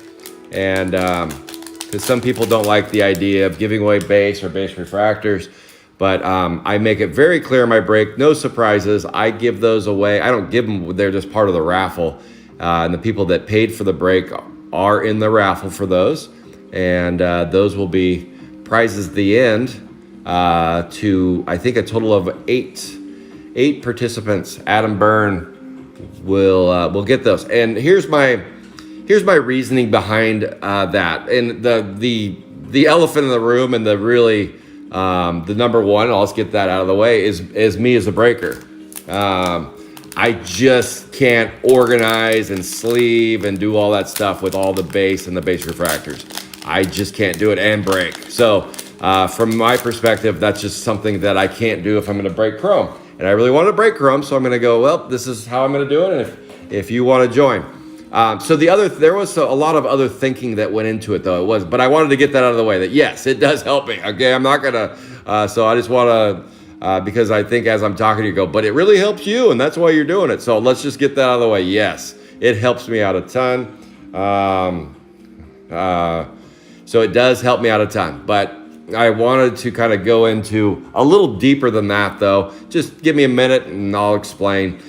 And because some people don't like the idea of giving away base or base refractors. But I make it very clear in my break, no surprises. I give those away. I don't give them, they're just part of the raffle. And the people that paid for the break are in the raffle for those. And those will be prizes at the end to, I think, a total of eight participants. Adam Byrne will get those. And here's my reasoning behind that. And the elephant in the room, and the really, the number one, I'll just get that out of the way, is me as a breaker. I just can't organize and sleeve and do all that stuff with all the base and the base refractors. I just can't do it and break. So from my perspective, that's just something that I can't do if I'm going to break Chrome. and I really wanted to break chrome, so I'm going to go, well, this is how I'm going to do it, and if you want to join. So there was a lot of other thinking that went into it, though. But I wanted to get that out of the way, that yes, it does help me. Okay, I'm not going to, so I just want to, because I think as I'm talking to you, go, but it really helps you, and that's why you're doing it. So let's just get that out of the way. Yes, it helps me out a ton. So it does help me out a ton, but I wanted to kind of go into a little deeper than that, though. Just give me a minute and I'll explain.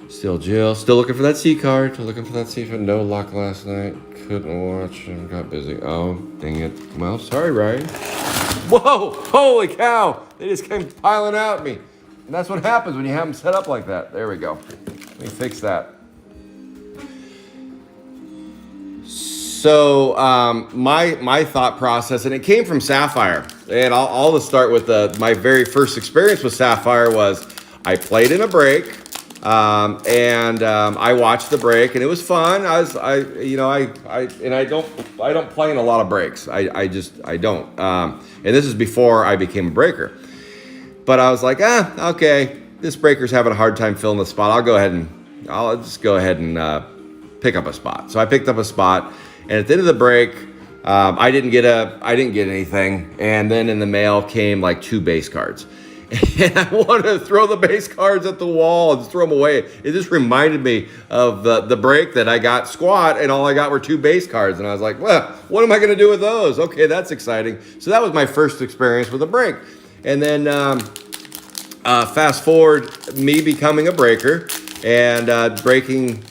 Still Jill, still looking for that C card. Looking for that C card. No luck last night. Couldn't watch and got busy. Oh, dang it. Well, sorry, Ryan. Whoa, holy cow. They just came piling out at me. And that's what happens when you have them set up like that. There we go. Let me fix that. So my thought process, and it came from Sapphire, and I'll just start with my very first experience with Sapphire was I played in a break, and I watched the break, and it was fun. I don't play in a lot of breaks. I don't. And this is before I became a breaker. But I was like, okay, this breaker's having a hard time filling the spot. I'll just go ahead and pick up a spot. So I picked up a spot. And at the end of the break, I didn't get anything. And then in the mail came like 2 base cards. And I wanted to throw the base cards at the wall and just throw them away. It just reminded me of the break that I got squat, and all I got were 2 base cards. And I was like, well, what am I going to do with those? Okay, that's exciting. So that was my first experience with a break. And then fast forward, me becoming a breaker and breaking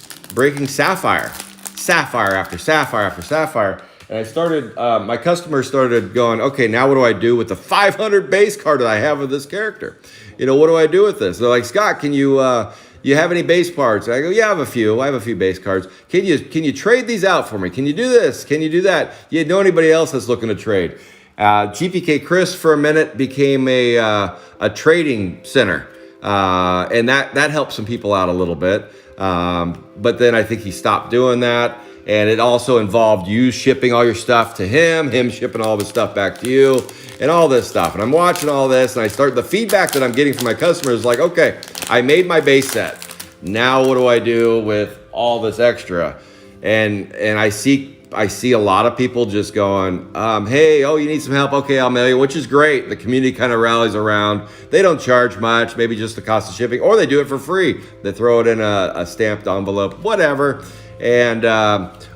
Sapphire. Sapphire after Sapphire after Sapphire. And I started, my customers started going, okay, now what do I do with the 500 base card that I have of this character? What do I do with this? They're like, Scott, can you have any base parts? I go, yeah, I have a few base cards. Can you trade these out for me? Can you do this? Can you do that? You know anybody else that's looking to trade? GPK Chris for a minute became a trading center. And that helped some people out a little bit. But then I think he stopped doing that. And it also involved you shipping all your stuff to him shipping all of his stuff back to you, and all this stuff. And I'm watching all this, and the feedback that I'm getting from my customers is like, okay, I made my base set. Now what do I do with all this extra? And I see a lot of people just going, hey, you need some help? Okay, I'll mail you, which is great. The community kind of rallies around. They don't charge much, maybe just the cost of shipping, or they do it for free. They throw it in a stamped envelope, whatever. And,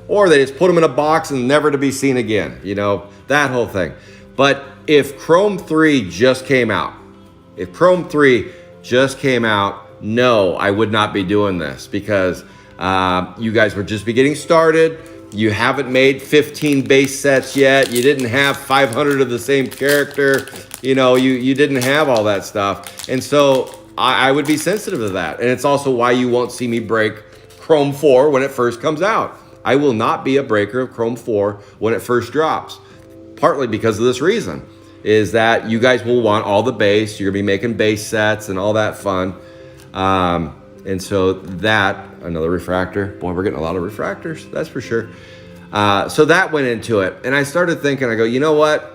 or they just put them in a box and never to be seen again, that whole thing. But if Chrome 3 just came out, no, I would not be doing this, because you guys would just be getting started. You haven't made 15 base sets yet. You didn't have 500 of the same character. You didn't have all that stuff. And so I would be sensitive to that. And it's also why you won't see me break Chrome 4 when it first comes out. I will not be a breaker of Chrome 4 when it first drops. Partly because of this reason, is that you guys will want all the base. You're gonna be making base sets and all that fun. And so another refractor. Boy, we're getting a lot of refractors, that's for sure. So that went into it. And I started thinking, I go, you know what?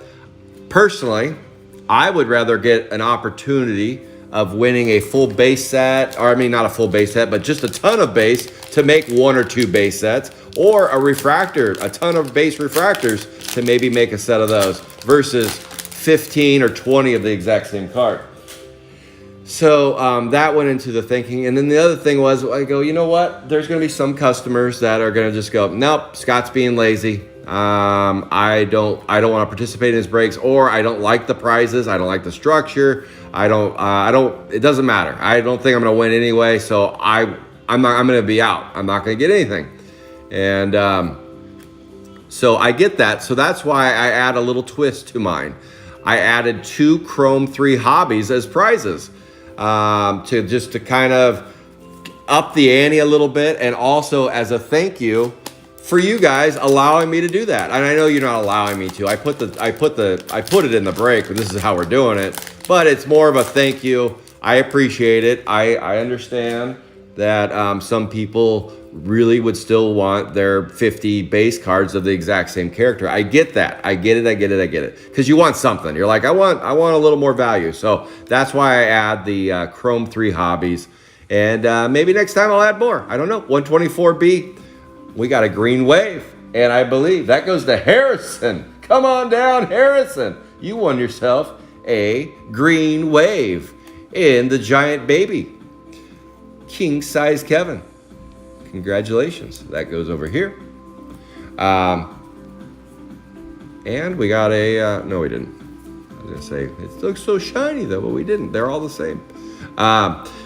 Personally, I would rather get an opportunity of winning a full base set, or not a full base set, but just a ton of base to make 1 or 2 base sets, or a ton of base refractors to maybe make a set of those, versus 15 or 20 of the exact same card. So that went into the thinking. And then the other thing was, I go, you know what? There's going to be some customers that are going to just go, nope, Scott's being lazy. I don't want to participate in his breaks, or I don't like the prizes. I don't like the structure. It doesn't matter. I don't think I'm going to win anyway. So I'm going to be out. I'm not going to get anything. And so I get that. So that's why I add a little twist to mine. I added 2 Chrome 3 hobbies as prizes, to kind of up the ante a little bit, and also as a thank you for you guys allowing me to do that. And I know you're not allowing me to. I put it in the break, but this is how we're doing it. But it's more of a thank you. I appreciate it. I understand that some people really would still want their 50 base cards of the exact same character. I get that. I get it. Because you want something. You're like, I want a little more value. So that's why I add the Chrome 3 hobbies. And maybe next time I'll add more. I don't know. 124B. We got a green wave. And I believe that goes to Harrison. Come on down, Harrison. You won yourself a green wave in the Giant Baby. King size Kevin. Congratulations. That goes over here. And we got a, no, we didn't. I was going to say, it looks so shiny though, but we didn't. They're all the same.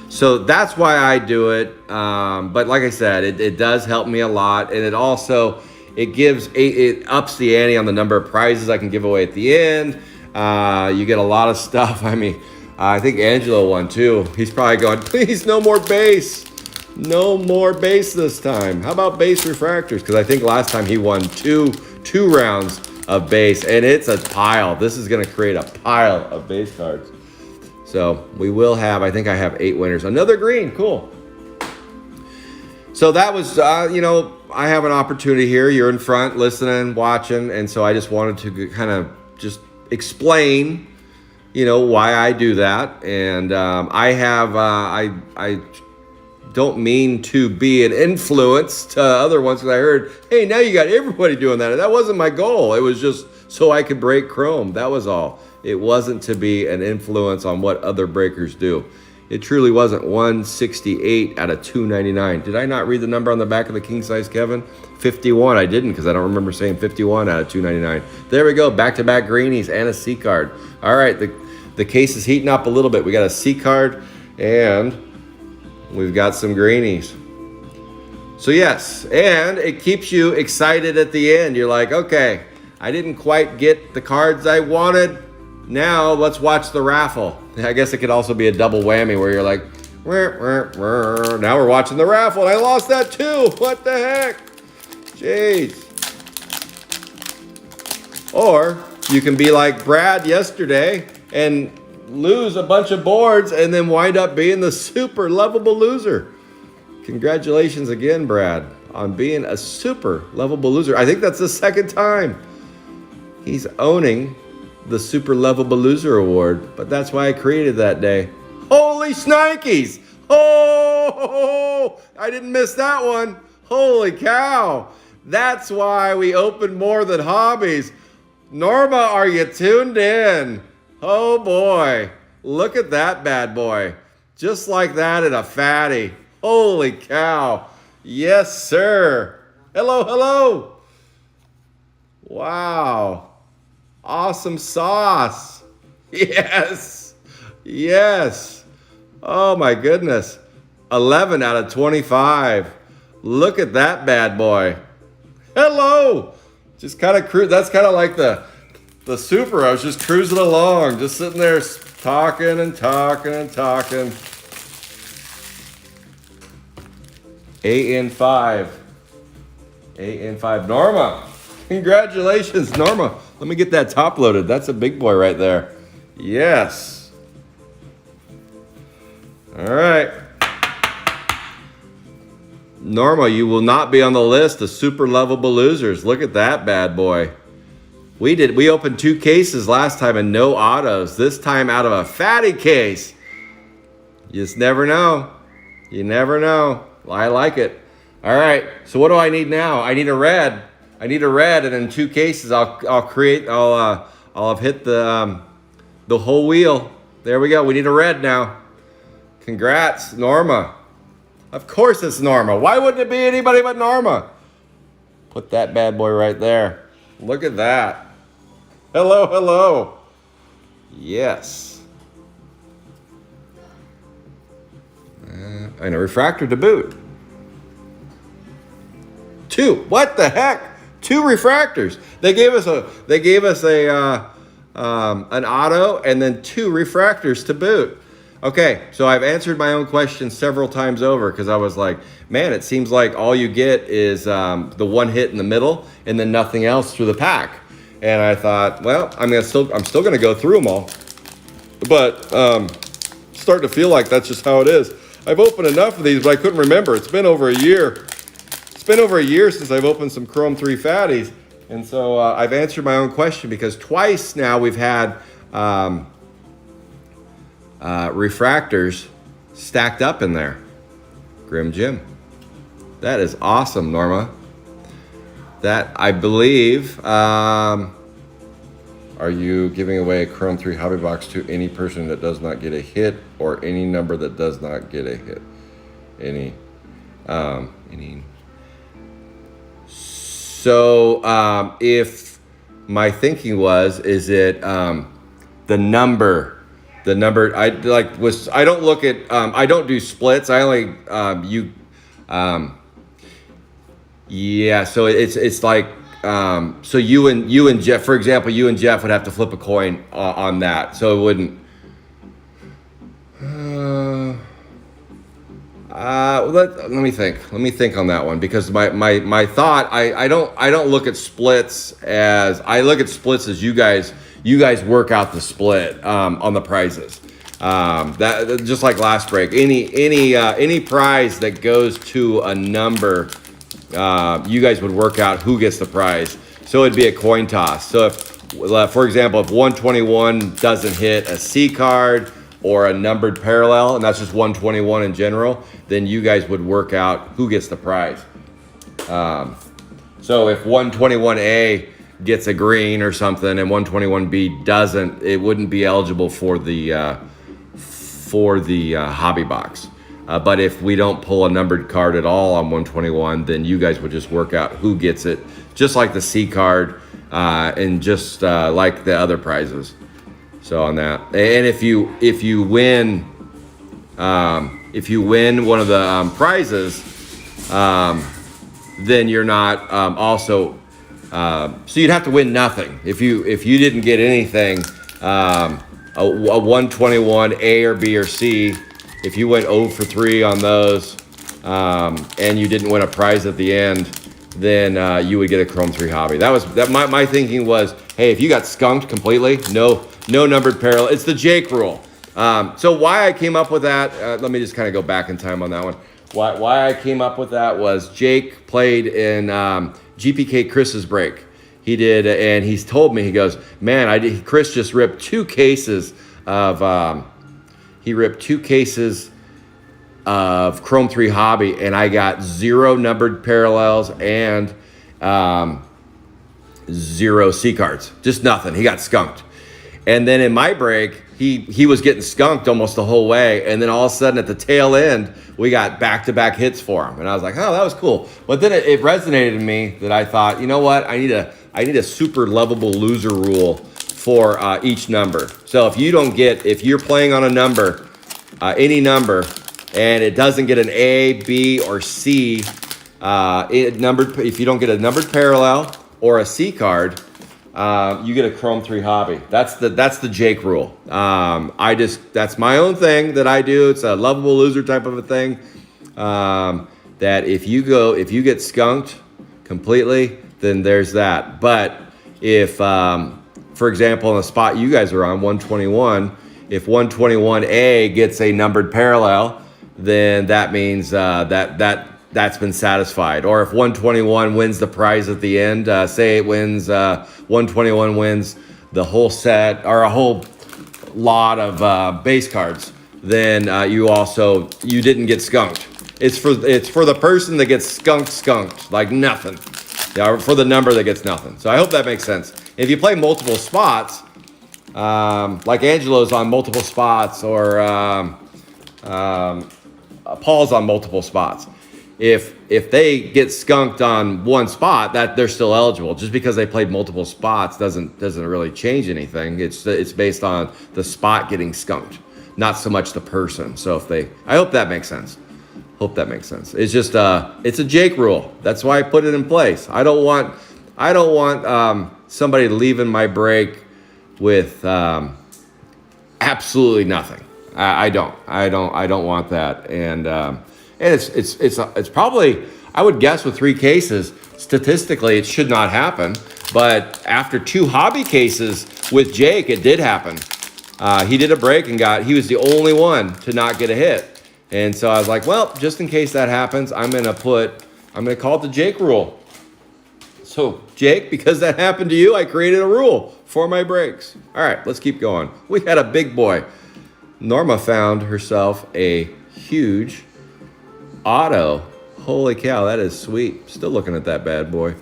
So that's why I do it. But like I said, it does help me a lot. And it also, it ups the ante on the number of prizes I can give away at the end. You get a lot of stuff. I mean, I think Angelo won too. He's probably going, please, no more base. No more base this time. How about base refractors? Because I think last time he won two rounds of base, and it's a pile. This is going to create a pile of base cards. So we will have, I think I have 8 winners. Another green, cool. So that was, I have an opportunity here. You're in front, listening, watching, and so I just wanted to kind of just explain, why I do that. And I don't mean to be an influence to other ones, because I heard, hey, now you got everybody doing that. And that wasn't my goal. It was just so I could break Chrome. That was all. It wasn't to be an influence on what other breakers do. It truly wasn't. 168 out of 299. Did I not read the number on the back of the king size Kevin? 51. I didn't, because I don't remember saying 51 out of 299. There we go. Back-to-back greenies and a C card. All right, the case is heating up a little bit. We got a C card and we've got some greenies. So yes, and it keeps you excited at the end. You're like, okay, I didn't quite get the cards I wanted. Now let's watch the raffle. I guess it could also be a double whammy where you're like, now we're watching the raffle and I lost that too. What the heck? Jeez. Or you can be like Brad yesterday and lose a bunch of boards and then wind up being the super lovable loser. Congratulations again, Brad, on being a super lovable loser. I think that's the second time he's owning the super lovable loser award, but that's why I created that day. Holy shnikes! Oh, I didn't miss that one. Holy cow. That's why we opened more than hobbies. Norma, are you tuned in? Oh boy, look at that bad boy. Just like that in a fatty. Holy cow. Yes, sir. Hello. Wow. Awesome sauce. Yes. Oh my goodness. 11 out of 25. Look at that bad boy. Hello. Just kind of that's kind of like the super. I was just cruising along, just sitting there talking and talking. 8 and 5. Norma. Congratulations, Norma. Let me get that top loaded. That's a big boy right there. Yes. All right. Norma, you will not be on the list of super lovable losers. Look at that bad boy. We opened 2 cases last time and no autos. This time out of a fatty case. You just never know. You never know. Well, I like it. All right. So what do I need now? I need a red. And in 2 cases I'll have hit the whole wheel. There we go. We need a red now. Congrats, Norma. Of course it's Norma. Why wouldn't it be anybody but Norma? Put that bad boy right there. Look at that. Hello. Yes. And a refractor to boot. 2. What the heck? 2 refractors. They gave us an auto and then 2 refractors to boot. Okay, so I've answered my own question several times over because I was like, man, it seems like all you get is the one hit in the middle and then nothing else through the pack. And I thought, well, I'm still going to go through them all, but starting to feel like that's just how it is. I've opened enough of these, but I couldn't remember. It's been over a year. It's been over a year since I've opened some Chrome 3 fatties. And so I've answered my own question because twice now we've had refractors stacked up in there. Grim Jim. That is awesome, Norma. That, I believe, are you giving away a Chrome 3 hobby box to any person that does not get a hit or any number that does not get a hit? Any. So, if my thinking is it the number, I don't look at, I don't do splits. I only, yeah, so it's like, so you and Jeff, for example, you and Jeff would have to flip a coin on that. So it wouldn't, let me think on that one, because my thought, I don't look at splits as, I look at splits as you guys work out the split on the prizes. That just like last break, any prize that goes to a number, you guys would work out who gets the prize. So it'd be a coin toss. So if, for example, if 121 doesn't hit a C card or a numbered parallel, and that's just 121 in general, then you guys would work out who gets the prize. So if 121A gets a green or something and 121B doesn't, it wouldn't be eligible for the hobby box. But if we don't pull a numbered card at all on 121, then you guys would just work out who gets it, just like the C card, and just like the other prizes. So on that, and if you win one of the prizes, then you're not also. So you'd have to win nothing if you didn't get anything. A 121 A or B or C. If you went 0 for 3 on those, and you didn't win a prize at the end, then you would get a Chrome 3 hobby. My thinking was, hey, if you got skunked completely, no numbered parallel. It's the Jake rule. So why I came up with that, let me just kind of go back in time on that one. Why I came up with that was Jake played in GPK Chris's break. He did, and he's told me, he goes, man, Chris just ripped 2 cases of, Chrome 3 hobby, and I got 0 numbered parallels and 0 C cards. Just nothing. He got skunked. And then in my break, he was getting skunked almost the whole way, and then all of a sudden at the tail end, we got back-to-back hits for him. And I was like, oh, that was cool. But then it resonated in me that I thought, you know what? I need a super lovable loser rule for each number. So if you're playing on a number, any number, and it doesn't get an A, B, or C, if you don't get a numbered parallel or a C card, you get a Chrome 3 hobby. That's the Jake rule. That's my own thing that I do. It's a lovable loser type of a thing. That if you get skunked completely, then there's that. But if, for example, in the spot you guys are on, 121, if 121A gets a numbered parallel, then that means that's been satisfied. Or if 121 wins the prize at the end, say it wins, 121 wins the whole set or a whole lot of base cards, then you didn't get skunked. It's for the person that gets skunked like nothing. Yeah, for the number that gets nothing. So I hope that makes sense. If you play multiple spots, like Angelo's on multiple spots, or Paul's on multiple spots. If they get skunked on one spot, that they're still eligible. Just because they played multiple spots doesn't really change anything. It's based on the spot getting skunked, not so much the person. So I hope that makes sense. It's just it's a Jake rule. That's why I put it in place. I don't want somebody leaving my break with absolutely nothing. I don't want that. And it's probably, I would guess with 3 cases, statistically it should not happen. But after 2 hobby cases with Jake, it did happen. He did a break and he was the only one to not get a hit. And so I was like, well, just in case that happens, I'm gonna call it the Jake rule. So Jake, because that happened to you, I created a rule for my brakes. All right, let's keep going. We had a big boy. Norma found herself a huge auto. Holy cow, that is sweet. Still looking at that bad boy.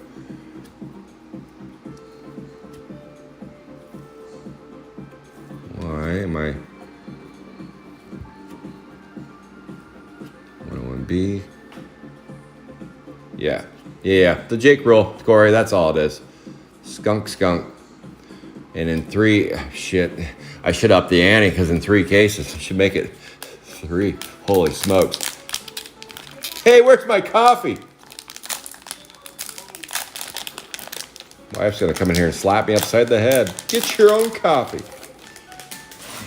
Why am I 101B? Yeah. The Jake rule, Corey, that's all it is. Skunk. And in 3, shit, I should up the ante because in 3 cases, I should make it 3. Holy smokes. Hey, where's my coffee? My wife's gonna come in here and slap me upside the head. Get your own coffee.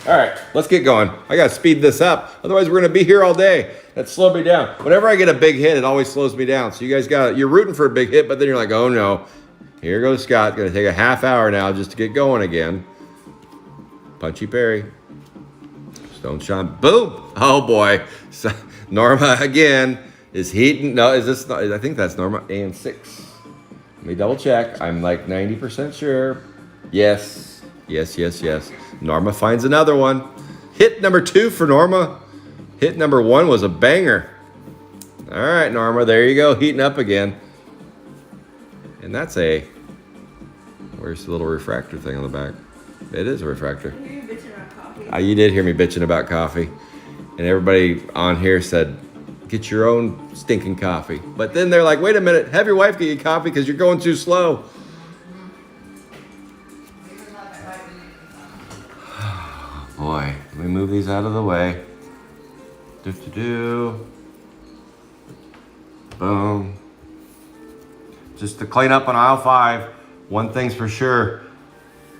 All right, let's get going. I gotta speed this up. Otherwise, we're gonna be here all day. That slowed me down. Whenever I get a big hit, it always slows me down. So you guys you're rooting for a big hit, but then you're like, oh no. Here goes Scott. Gonna take a half hour now just to get going again. Punchy Perry. Stone Sean. Boom. Oh boy. So, Norma again is heating. No, is this? I think that's Norma. And 6. Let me double check. I'm like 90% sure. Yes. Norma finds another one. Hit number 2 for Norma. Hit number 1 was a banger. All right, Norma, there you go, heating up again. And that's where's the little refractor thing on the back? It is a refractor. I hear you bitching about coffee. You did hear me bitching about coffee. And everybody on here said, get your own stinking coffee. But then they're like, wait a minute, have your wife get you coffee because you're going too slow. Boy, let me move these out of the way. Boom. Just to clean up on aisle 5, one thing's for sure,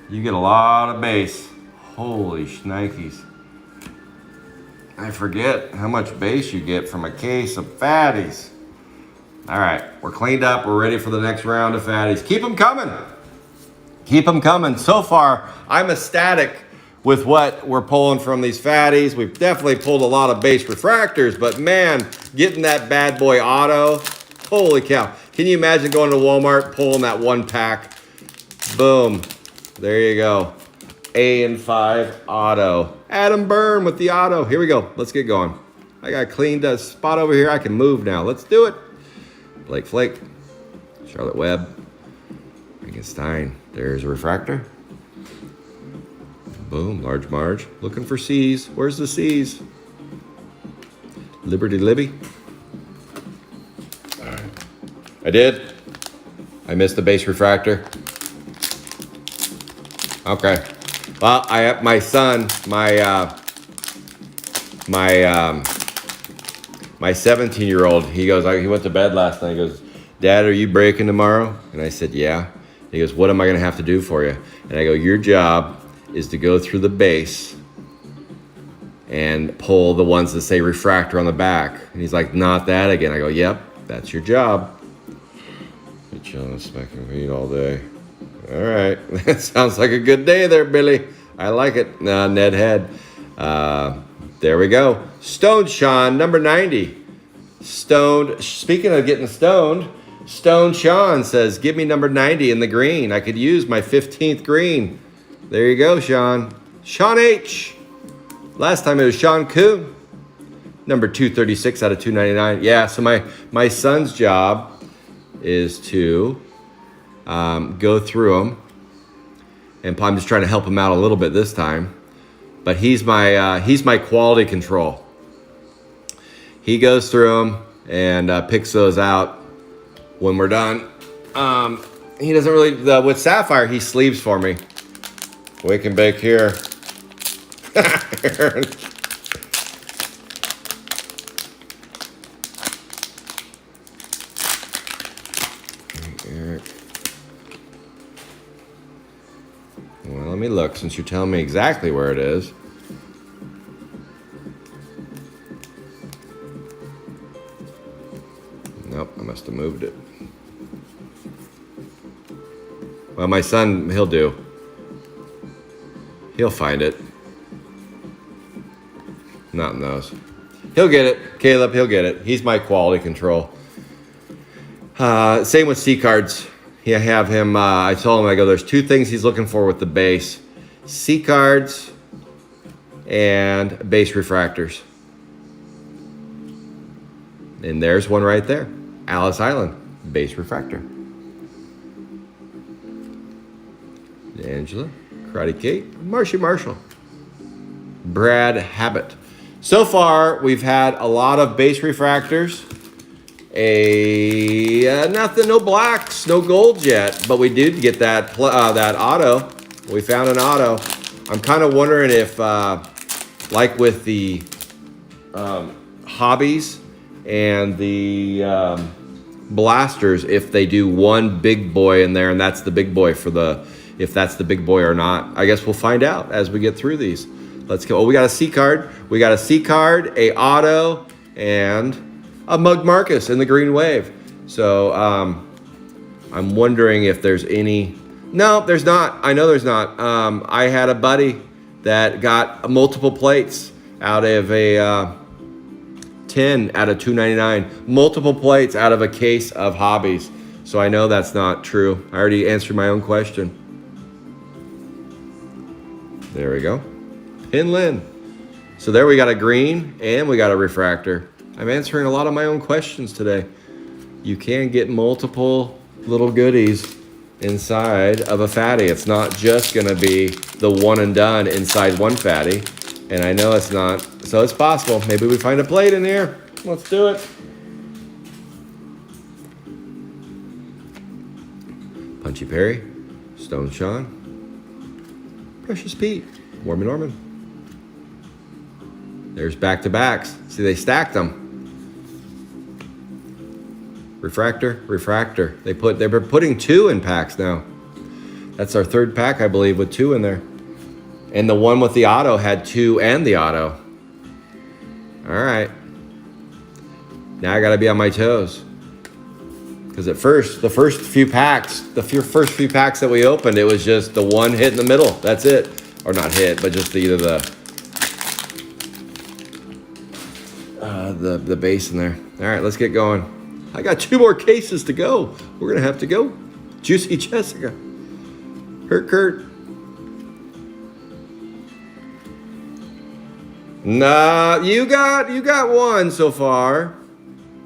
you get a lot of bass. Holy shnikes. I forget how much bass you get from a case of fatties. All right, we're cleaned up. We're ready for the next round of fatties. Keep them coming. Keep them coming. So far, I'm ecstatic with what we're pulling from these fatties. We've definitely pulled a lot of base refractors, but man, getting that bad boy auto, holy cow. Can you imagine going to Walmart, pulling that 1 pack? Boom, there you go. A&5 auto. Adam Byrne with the auto. Here we go, let's get going. I got a cleaned spot over here. I can move now, let's do it. Blake Flake, Charlotte Webb, Stein. There's a refractor. Boom, Large Marge. Looking for C's. Where's the C's? Liberty Libby. All right. I did. I missed the base refractor. Okay. Well, I have my son, my 17-year-old, he went to bed last night. He goes, Dad, are you breaking tomorrow? And I said, yeah. He goes, what am I going to have to do for you? And I go, your job is to go through the base and pull the ones that say refractor on the back. And he's like, not that again. I go, yep, that's your job. Be chilling, smacking feet all day. All right, that sounds like a good day there, Billy. I like it. Ned Head. There we go. Stoned Sean, number 90. Stoned. Speaking of getting stoned, Stone Sean says, give me number 90 in the green. I could use my 15th green. There you go, Sean. Sean H. Last time it was Sean Kuhn. Number 236 out of 299. Yeah, so my son's job is to go through them. And I'm just trying to help him out a little bit this time. But he's my quality control. He goes through them and picks those out when we're done. He doesn't really, with Sapphire, he sleeves for me. Wake and bake here. Eric. Well, let me look since you're telling me exactly where it is. Nope, I must have moved it. Well, my son, he'll find it. Not in those. He'll get it, Caleb. He'll get it. He's my quality control. Same with C cards. I have him. I told him, I go, there's two things he's looking for with the base: C cards and base refractors. And there's one right there. Alice Island, base refractor. Angela, Karate Kate, Marshy Marshall, Brad Habit. So far, we've had a lot of base refractors. Nothing, no blacks, no golds yet, but we did get that auto. We found an auto. I'm kind of wondering if, like with the hobbies and the blasters, if they do one big boy in there, and that's the big boy if that's the big boy or not. I guess we'll find out as we get through these. Let's go. Oh, we got a C card. We got a C card, a auto, and a Mug Marcus in the green wave. So I'm wondering if there's any. No, there's not. I know there's not. I had a buddy that got multiple plates out of a 10 out of 299. Multiple plates out of a case of hobbies. So I know that's not true. I already answered my own question. There we go. Pinlin. So there we got a green and we got a refractor. I'm answering a lot of my own questions today. You can get multiple little goodies inside of a fatty. It's not just going to be the one and done inside one fatty. And I know it's not. So it's possible. Maybe we find a plate in here. Let's do it. Punchy Perry. Stone Sean. Precious Pete. Warmy Norman. There's back-to-backs. See, they stacked them. Refractor, refractor. They're putting two in packs now. That's our third pack, I believe, with two in there. And the one with the auto had two and the auto. All right. Now I got to be on my toes. Because at first, the first few packs that we opened, it was just the one hit in the middle. That's it. Or not hit, but just either the base in there. All right, let's get going. I got two more cases to go. We're going to have to go. Juicy Jessica. Hurt Kurt. Nah, you got one so far.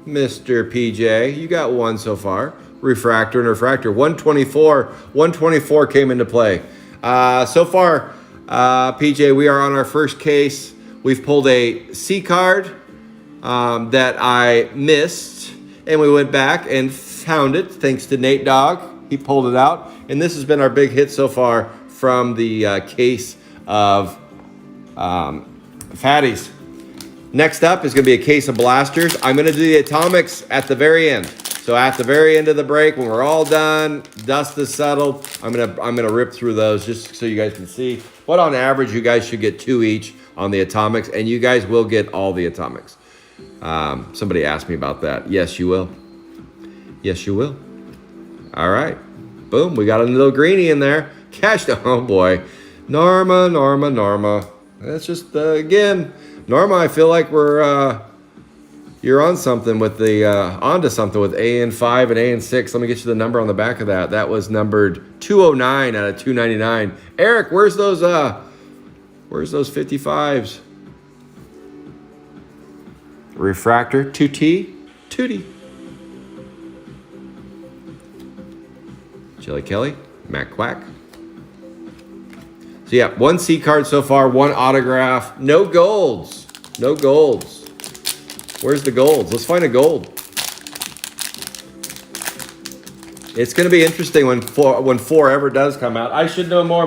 Mr. PJ, you got one so far. Refractor and refractor. 124 came into play. So far, PJ, we are on our first case. We've pulled a C card that I missed, and we went back and found it thanks to Nate Dogg. He pulled it out, and this has been our big hit so far from the case of fatties. Next up is going to be a case of blasters. I'm going to do the atomics at the very end. So at the very end of the break, when we're all done, dust is settled, I'm gonna rip through those just so you guys can see. But on average, you guys should get two each on the atomics, and you guys will get all the atomics. Somebody asked me about that. Yes, you will. Yes, you will. All right. Boom. We got a little greenie in there. Cashed. Oh boy. Norma. That's just again. Norma, I feel like you're on something with onto something with AN5 and AN6. Let me get you the number on the back of that. That was numbered 209 out of 299. Eric, where's those 55s? Refractor, 2T, 2D. Jelly Kelly, Matt Quack. So yeah, one C card so far, one autograph. No golds. No golds. Where's the golds? Let's find a gold. It's going to be interesting when four ever does come out. I should know more.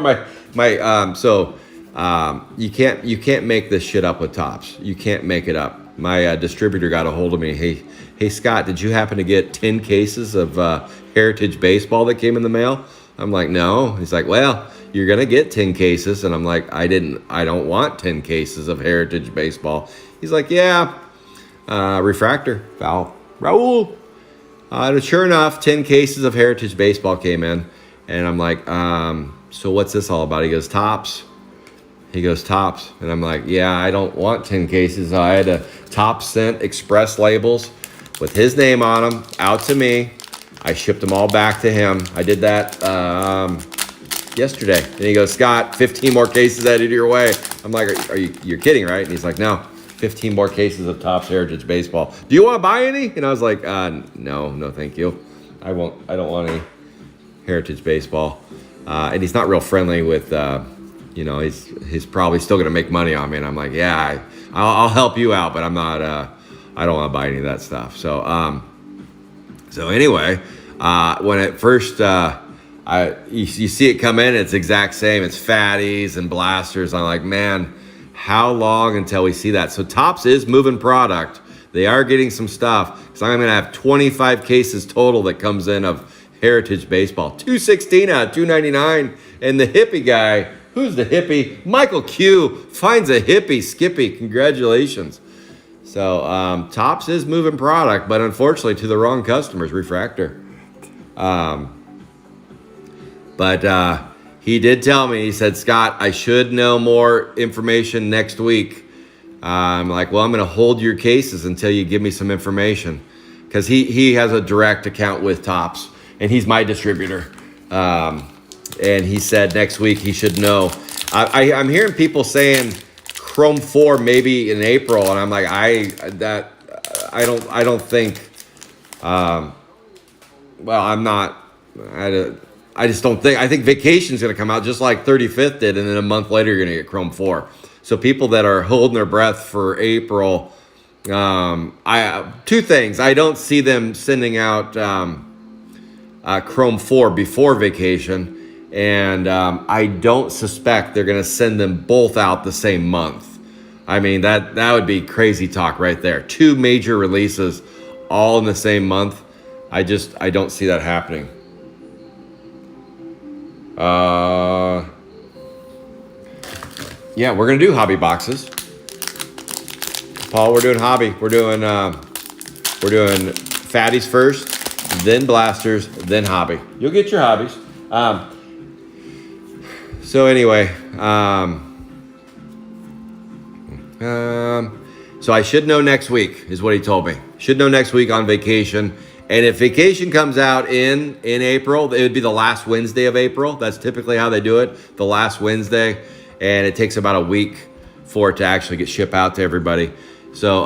You can't make this shit up with Topps. You can't make it up. My distributor got a hold of me. Hey Scott, did you happen to get 10 cases of Heritage Baseball that came in the mail? I'm like, no. He's like, well, you're going to get 10 cases. And I'm like, I don't want 10 cases of Heritage Baseball. He's like, yeah, refractor, Raul. Sure enough, 10 cases of Heritage Baseball came in. And I'm like, so what's this all about? He goes, Topps. He goes, Tops. And I'm like, yeah, I don't want 10 cases. I had a Tops sent express labels with his name on them out to me. I shipped them all back to him. I did that yesterday. And he goes, Scott, 15 more cases headed your way. I'm like, you're kidding, right? And he's like, no, 15 more cases of Topps Heritage Baseball. Do you want to buy any? And I was like, no, thank you. I don't want any Heritage Baseball. And he's not real friendly with, he's probably still going to make money on me. And I'm like, yeah, I'll help you out, but I'm not, I don't want to buy any of that stuff. So anyway, when it first, you see it come in, it's exact same. It's fatties and blasters. I'm like, man, how long until we see that? So Topps is moving product. They are getting some stuff. So I'm going to have 25 cases total that comes in of Heritage Baseball. 216 out of 299. And the hippie guy, who's the hippie? Michael Q finds a hippie. Skippy, congratulations. So Topps is moving product, but unfortunately to the wrong customers, Refractor. But he did tell me, he said, Scott, I should know more information next week. I'm like, well, I'm going to hold your cases until you give me some information. Because he has a direct account with Topps, and he's my distributor. And he said next week he should know. I'm hearing people saying Chrome 4 maybe in April, and I'm like, I don't think. I'm not. I just don't think. I think Vacation's going to come out just like 35th did, and then a month later you're going to get Chrome 4. So people that are holding their breath for April, two things. I don't see them sending out Chrome 4 before Vacation. And I don't suspect they're going to send them both out the same month. I mean, that would be crazy talk right there. 2 major releases all in the same month. I don't see that happening. Yeah, we're going to do hobby boxes. Paul, we're doing hobby. We're doing fatties first, then blasters, then hobby. You'll get your hobbies. So anyway, so I should know next week is what he told me. Should know next week on Vacation. And if Vacation comes out in April, it would be the last Wednesday of April. That's typically how they do it, the last Wednesday. And it takes about a week for it to actually get shipped out to everybody. So,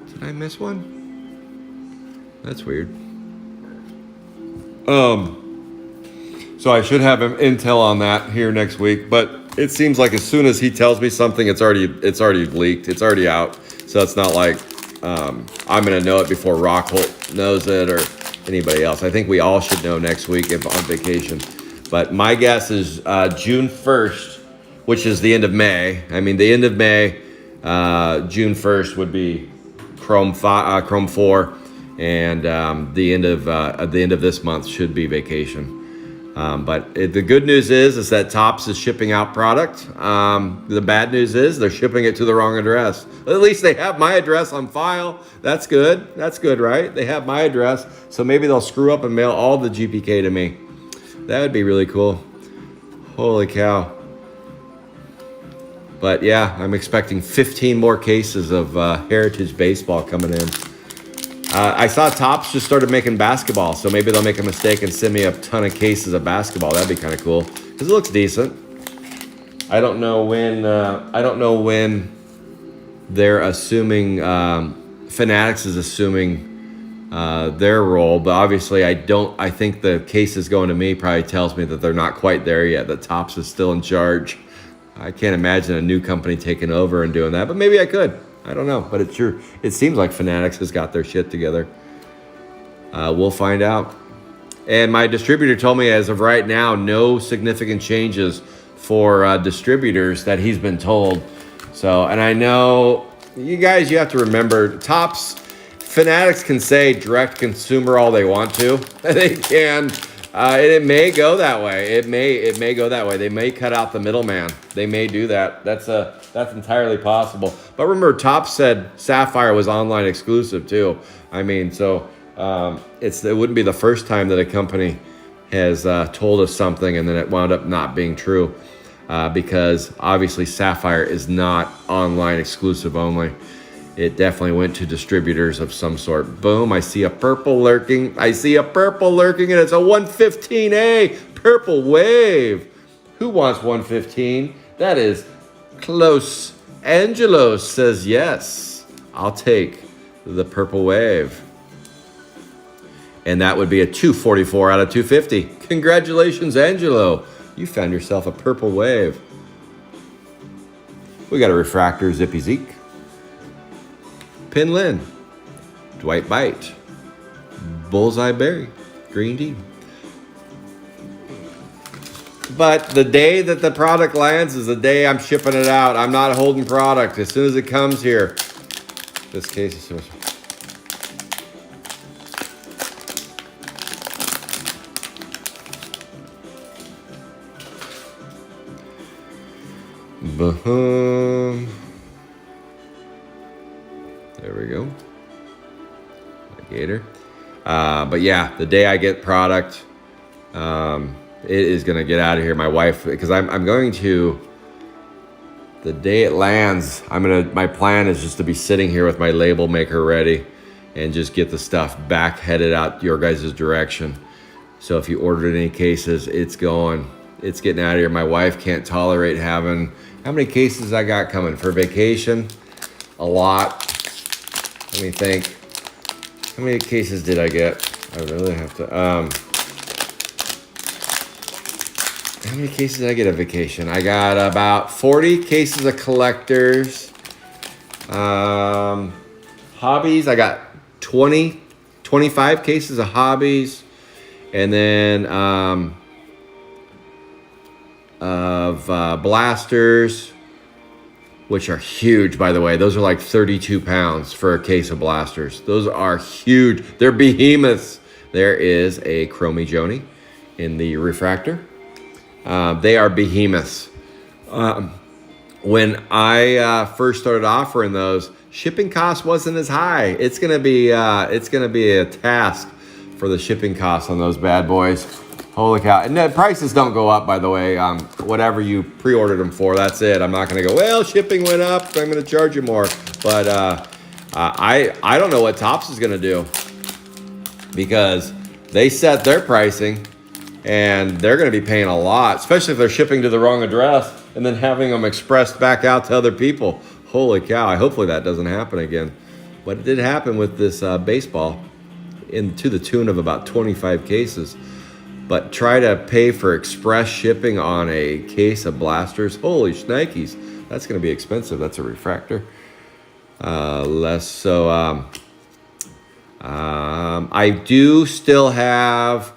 did I miss one? That's weird. So I should have intel on that here next week, but it seems like as soon as he tells me something, it's already leaked. It's already out. So it's not like I'm going to know it before Rockholt knows it or anybody else. I think we all should know next week if on Vacation. But my guess is June 1st, which is the end of May. I mean, the end of May, June 1st would be Chrome 4, and the end of this month should be Vacation. But the good news is that Topps is shipping out product. The bad news is they're shipping it to the wrong address. At least they have my address on file. That's good. That's good, right? They have my address. So maybe they'll screw up and mail all the GPK to me. That would be really cool. Holy cow. But yeah, I'm expecting 15 more cases of Heritage Baseball coming in. I saw Topps just started making basketball, so maybe they'll make a mistake and send me a ton of cases of basketball. That'd be kind of cool because it looks decent. I don't know when they're assuming Fanatics is assuming their role, but obviously I think the cases going to me probably tells me that they're not quite there yet. That Topps is still in charge. I can't imagine a new company taking over and doing that, but maybe I could. I don't know, but it seems like Fanatics has got their shit together. We'll find out. And my distributor told me as of right now, no significant changes for distributors that he's been told. So, and I know you guys, you have to remember, Topps, Fanatics can say direct consumer all they want to. They can. And it may go that way. It may go that way. They may cut out the middleman. They may do that. That's entirely possible. But remember, Topps said Sapphire was online exclusive too. I mean, so it wouldn't be the first time that a company has told us something and then it wound up not being true. because obviously Sapphire is not online exclusive only. It definitely went to distributors of some sort. Boom, I see a purple lurking. I see a purple lurking, and it's a 115A Purple Wave. Who wants 115? That is close. Angelo says yes. I'll take the Purple Wave. And that would be a 244 out of 250. Congratulations, Angelo. You found yourself a Purple Wave. We got a refractor, Zippy Zeke. Pin Lin, Dwight Bite, Bullseye Berry, Green D. But the day that the product lands is the day I'm shipping it out. I'm not holding product. As soon as it comes here, this case is so much. Boom. There we go. Gator. But yeah, the day I get product, it is gonna get out of here. My wife, because I'm going to, the day it lands, my plan is just to be sitting here with my label maker ready and just get the stuff back headed out your guys' direction. So if you ordered any cases, it's going. It's getting out of here. My wife can't tolerate having, how many cases I got coming for vacation? A lot. Let me think. How many cases did I get? I really have to. How many cases did I get on vacation? I got about 40 cases of collectors. Hobbies, I got 25 cases of hobbies. And then of blasters, which are huge, by the way. Those are like 32 pounds for a case of blasters. Those are huge. They're behemoths. There is a Chromie Joni in the refractor. They are behemoths. When I first started offering those, shipping cost wasn't as high. It's gonna be a task for the shipping costs on those bad boys. Holy cow. And the prices don't go up, by the way. Whatever you pre-ordered them for, that's it. I'm not going to go, well, shipping went up, so I'm going to charge you more. But I don't know what Topps is going to do, because they set their pricing, and they're going to be paying a lot, especially if they're shipping to the wrong address and then having them expressed back out to other people. Holy cow. Hopefully that doesn't happen again. But it did happen with this baseball, to the tune of about 25 cases. But try to pay for express shipping on a case of blasters. Holy shnikes. That's going to be expensive. That's a refractor. Less so. I do still have,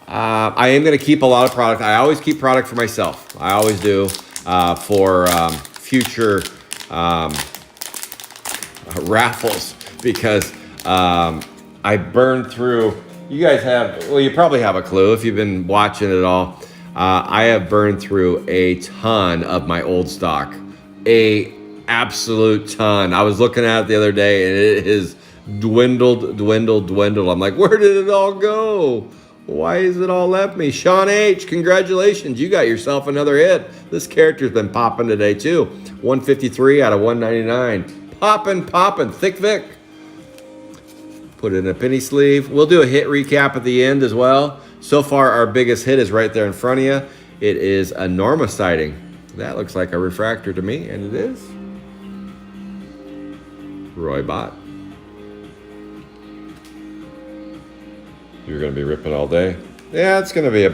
I am going to keep a lot of product. I always keep product for myself. I always do, for future raffles, because I burned through. You guys have, well, you probably have a clue if you've been watching it all. I have burned through a ton of my old stock. A absolute ton. I was looking at it the other day, and it has dwindled. I'm like, where did it all go? Why is it all left me? Sean H., congratulations. You got yourself another hit. This character's been popping today, too. 153 out of 199. Popping. Thick Vic. Put it in a penny sleeve. We'll do a hit recap at the end as well. So far, our biggest hit is right there in front of you. It is a Norma sighting. That looks like a refractor to me, and it is. Roy Bott. You're going to be ripping all day? Yeah, it's going to be a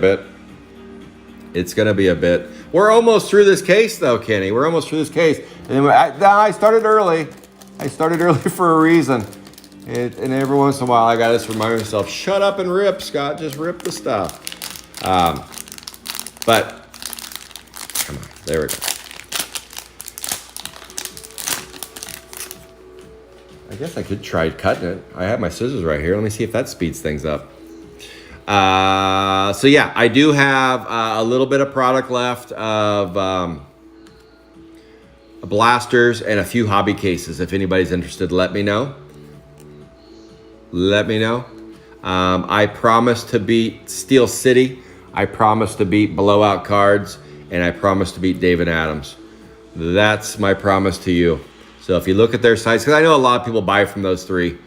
bit. We're almost through this case, though, Kenny. We're almost through this case. And I started early. For a reason. And every once in a while, I got to just remind myself, shut up and rip, Scott. Just rip the stuff. But, come on. There we go. I guess I could try cutting it. I have my scissors right here. Let me see if that speeds things up. So, yeah, I do have a little bit of product left of blasters and a few hobby cases. If anybody's interested, let me know. I promised to beat Steel City. I promised to beat Blowout Cards. and I promise to beat David Adams. That's my promise to you. So if you look at their sites, because I know a lot of people buy from those three.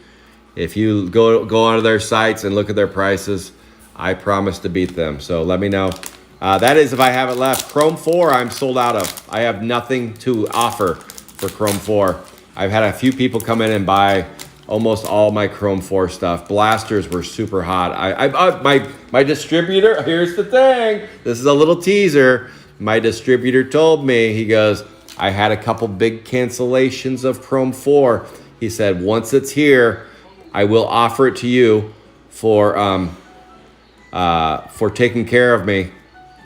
If you go onto their sites and look at their prices, I promise to beat them. So let me know. That is if I have it left. Chrome 4, I'm sold out of. I have nothing to offer for Chrome 4. I've had a few people come in and buy almost all my Chrome 4 stuff. Blasters were super hot. My distributor, here's the thing. This is a little teaser. My distributor told me, he goes, I had a couple big cancellations of Chrome 4. He said, once it's here, I will offer it to you for taking care of me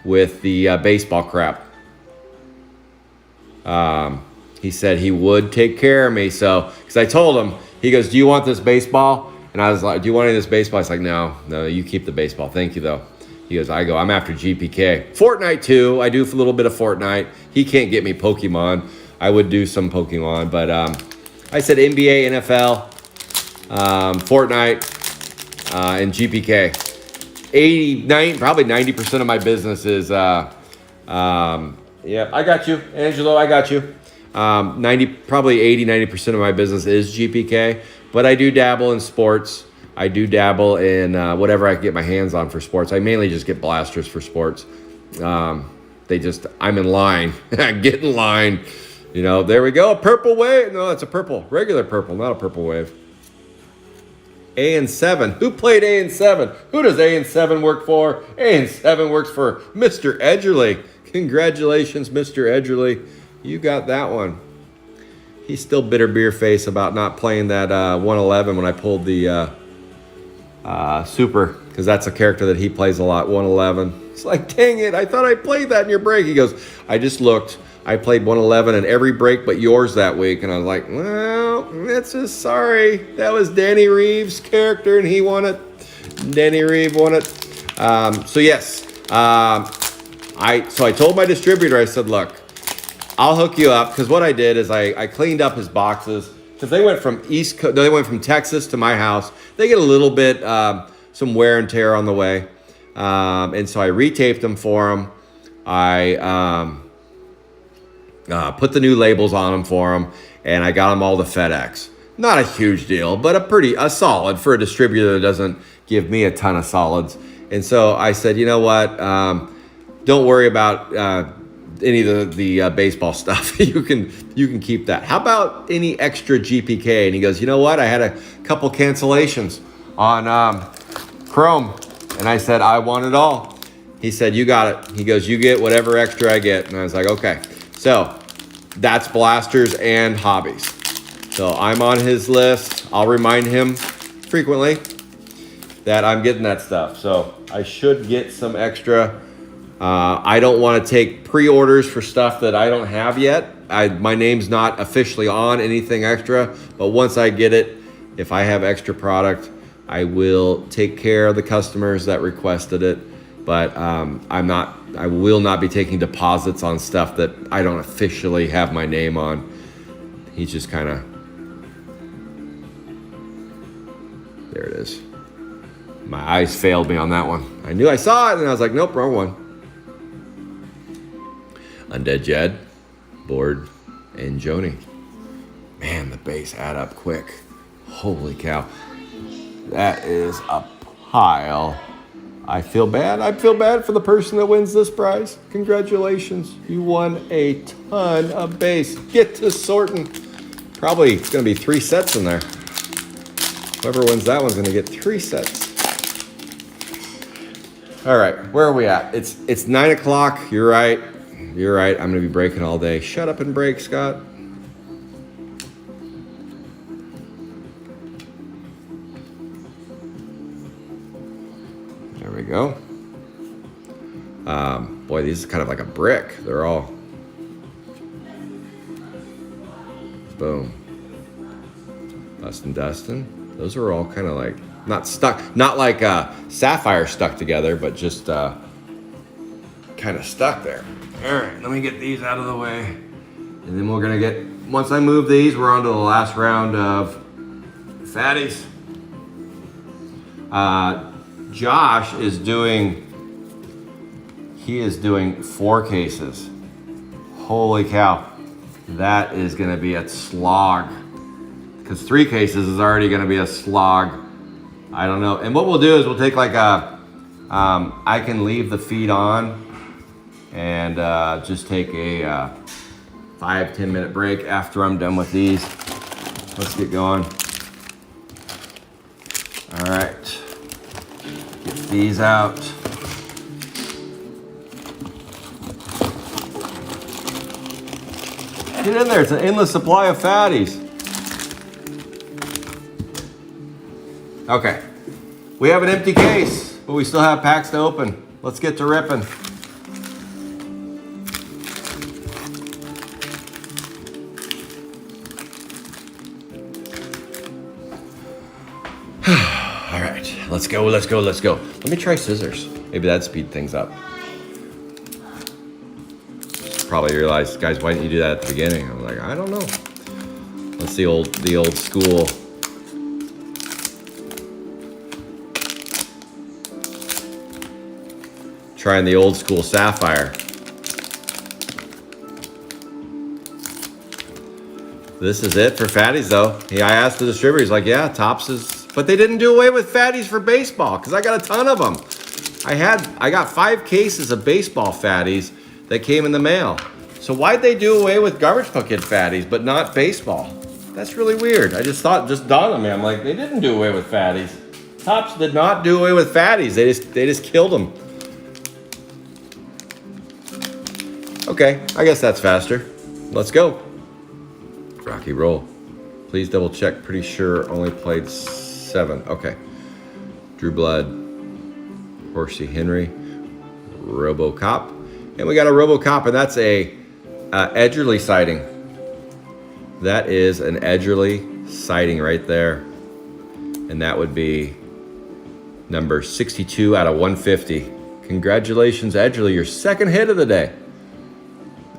with the baseball crap. He said he would take care of me. So, because I told him, he goes, do you want this baseball? And I was like, do you want any of this baseball? I was like, no, you keep the baseball. Thank you, though. He goes, I'm after GPK. Fortnite, too. I do a little bit of Fortnite. He can't get me Pokemon. I would do some Pokemon. But I said NBA, NFL, Fortnite, and GPK. 89, probably 90% of my business is, yeah, I got you, Angelo, I got you. Probably 80, 90% of my business is GPK, but I do dabble in sports. I do dabble in whatever I can get my hands on for sports. I mainly just get blasters for sports. I'm in line. Get in line. You know, there we go. Purple wave. No, it's a purple. Regular purple, not a purple wave. AN7. Who played AN7? Who does AN7 work for? AN7 works for Mr. Edgerly. Congratulations, Mr. Edgerly. You got that one. He's still bitter beer face about not playing that 111 when I pulled the Super, because that's a character that he plays a lot, 111. It's like, dang it, I thought I played that in your break. He goes, I just looked. I played 111 in every break but yours that week. And I was like, well, that's just sorry. That was Danny Reeves' character, and he won it. Danny Reeves won it. So yes, I told my distributor, I said, look, I'll hook you up, because what I did is I cleaned up his boxes, because they went from they went from Texas to my house. They get a little bit some wear and tear on the way, and so I retaped them for him. I put the new labels on them for him, and I got them all to FedEx. Not a huge deal, but a solid for a distributor that doesn't give me a ton of solids. And so I said, you know what? Don't worry about any of the baseball stuff. You can keep that. How about any extra GPK? And he goes, you know what? I had a couple cancellations on Chrome, and I said, I want it all. He said, you got it. He goes, you get whatever extra I get. And I was like, okay. So that's blasters and hobbies. So I'm on his list. I'll remind him frequently that I'm getting that stuff. So I should get some extra. I don't want to take pre-orders for stuff that I don't have yet. My name's not officially on anything extra, but once I get it, if I have extra product, I will take care of the customers that requested it. But I will not be taking deposits on stuff that I don't officially have my name on. He's just kind of, there it is. My eyes failed me on that one. I knew I saw it, and I was like, nope, wrong one. Undead Jed, Board, and Joni. Man, the base add up quick. Holy cow. That is a pile. I feel bad. I feel bad for the person that wins this prize. Congratulations. You won a ton of base. Get to sorting. Probably it's going to be 3 sets in there. Whoever wins that one's going to get 3 sets. All right, where are we at? It's 9 o'clock. You're right. You're right. I'm going to be breaking all day. Shut up and break, Scott. There we go. Boy, these are kind of like a brick. They're all. Boom. Dustin. Those are all kind of like not stuck. Not like sapphire stuck together, but just kind of stuck there. All right, let me get these out of the way. And then we're going to get, once I move these, we're on to the last round of fatties. Josh is doing He is doing 4 cases. Holy cow. That is gonna be a slog. Because 3 cases is already gonna be a slog. I don't know. And what we'll do is we'll take like a, I can leave the feed on and just take a 5-10 minute break after I'm done with these. Let's get going. All right, get these out. Get in there, it's an endless supply of fatties. Okay, we have an empty case, but we still have packs to open. Let's get to ripping. All right, let's go. Let me try scissors. Maybe that'd speed things up. Probably realized, guys, why didn't you do that at the beginning? I'm like, I don't know. Let's the old school. Trying the old school sapphire. This is it for fatties though. I asked the distributor, he's like, yeah, Tops is, but they didn't do away with fatties for baseball because I got a ton of them. I got 5 cases of baseball fatties that came in the mail. So why'd they do away with Garbage Pail Kid fatties but not baseball? That's really weird. I just dawned on me. I'm like, they didn't do away with fatties. Tops did not do away with fatties. They just killed them. Okay, I guess that's faster. Let's go. Rocky roll. Please double check. Pretty sure only played 7. Okay. Drew Blood, Horsey Henry, RoboCop, and we got a RoboCop, and that's a Edgerly sighting. That is an Edgerly sighting right there, and that would be number 62 out of 150. Congratulations, Edgerly, your 2nd hit of the day.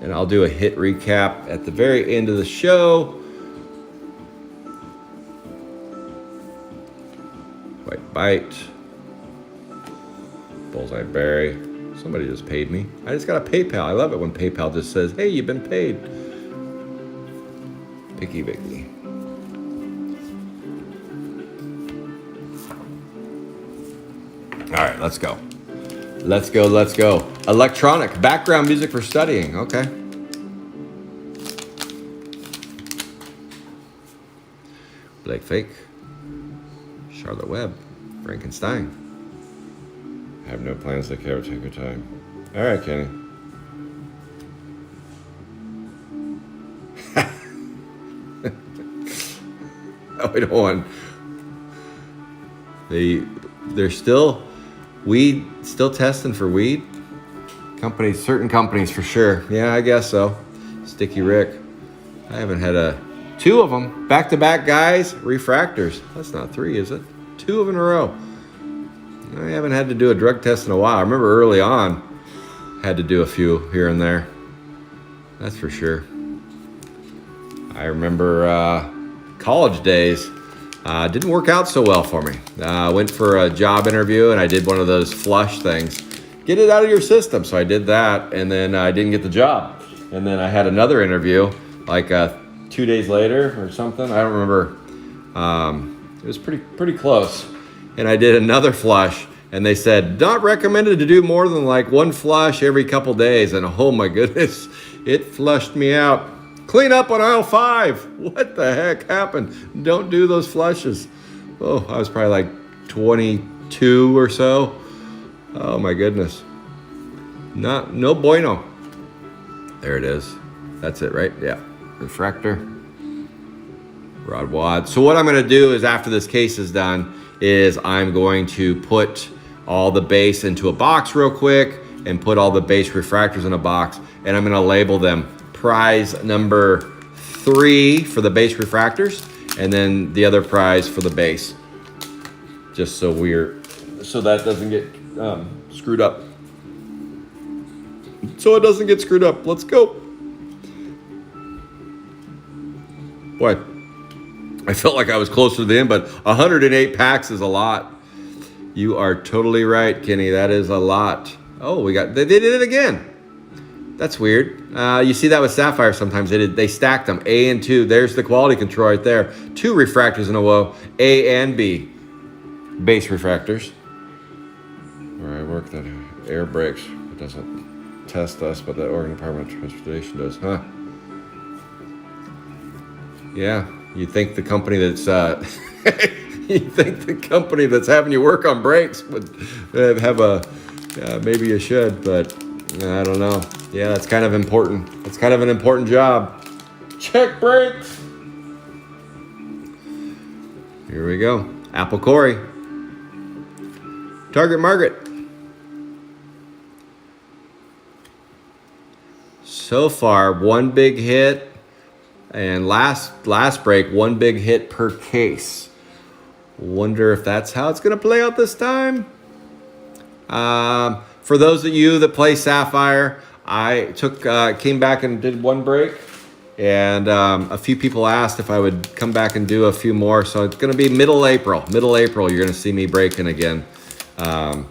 And I'll do a hit recap at the very end of the show. White Bite. Bullseye Berry. Somebody just paid me. I just got a PayPal. I love it when PayPal just says, hey, you've been paid. Picky Vicky. All right, let's go. Let's go. Electronic, background music for studying. Okay. Blake Fake. Charlotte Webb. Frankenstein. I have no plans to care. Take your time. All right, Kenny. Oh, we don't want. They're still weed. Still testing for weed. Companies, certain companies for sure. Yeah, I guess so. Sticky Rick. I haven't had 2 of them back-to-back guys. Refractors. That's not 3, is it? 2 of them in a row. I haven't had to do a drug test in a while. I remember early on, had to do a few here and there. That's for sure. I remember college days. Didn't work out so well for me. I went for a job interview and I did one of those flush things. Get it out of your system. So I did that and then I didn't get the job. And then I had another interview like 2 days later or something. I don't remember. It was pretty close. And I did another flush and they said, not recommended to do more than like 1 flush every couple days. And oh my goodness, it flushed me out. Clean up on aisle 5. What the heck happened? Don't do those flushes. Oh, I was probably like 22 or so. Oh my goodness. No bueno. There it is. That's it, right? Yeah. Refractor. Rod wad. So what I'm going to do is after this case is done is I'm going to put all the base into a box real quick and put all the base refractors in a box and I'm going to label them prize number 3 for the base refractors and then the other prize for the base. Just so that doesn't get screwed up. So it doesn't get screwed up. Let's go. Boy, I felt like I was closer to the end, but 108 packs is a lot. You are totally right, Kenny. That is a lot. Oh, they did it again. That's weird. You see that with Sapphire sometimes. They stacked them, A and 2. There's the quality control right there. 2 refractors in a row, A and B. Base refractors. Where I work that air brakes. It doesn't test us, but the Oregon Department of Transportation does, huh? Yeah, you think the company that's having you work on brakes would have a maybe you should, but I don't know. Yeah, that's kind of important. It's kind of an important job. Check brakes. Here we go. Apple Corey. Target Margaret. So far, 1 big hit, and last break, 1 big hit per case. Wonder if that's how it's going to play out this time. For those of you that play Sapphire, I came back and did 1 break, and a few people asked if I would come back and do a few more. So it's going to be middle April. Middle April, you're going to see me breaking again, and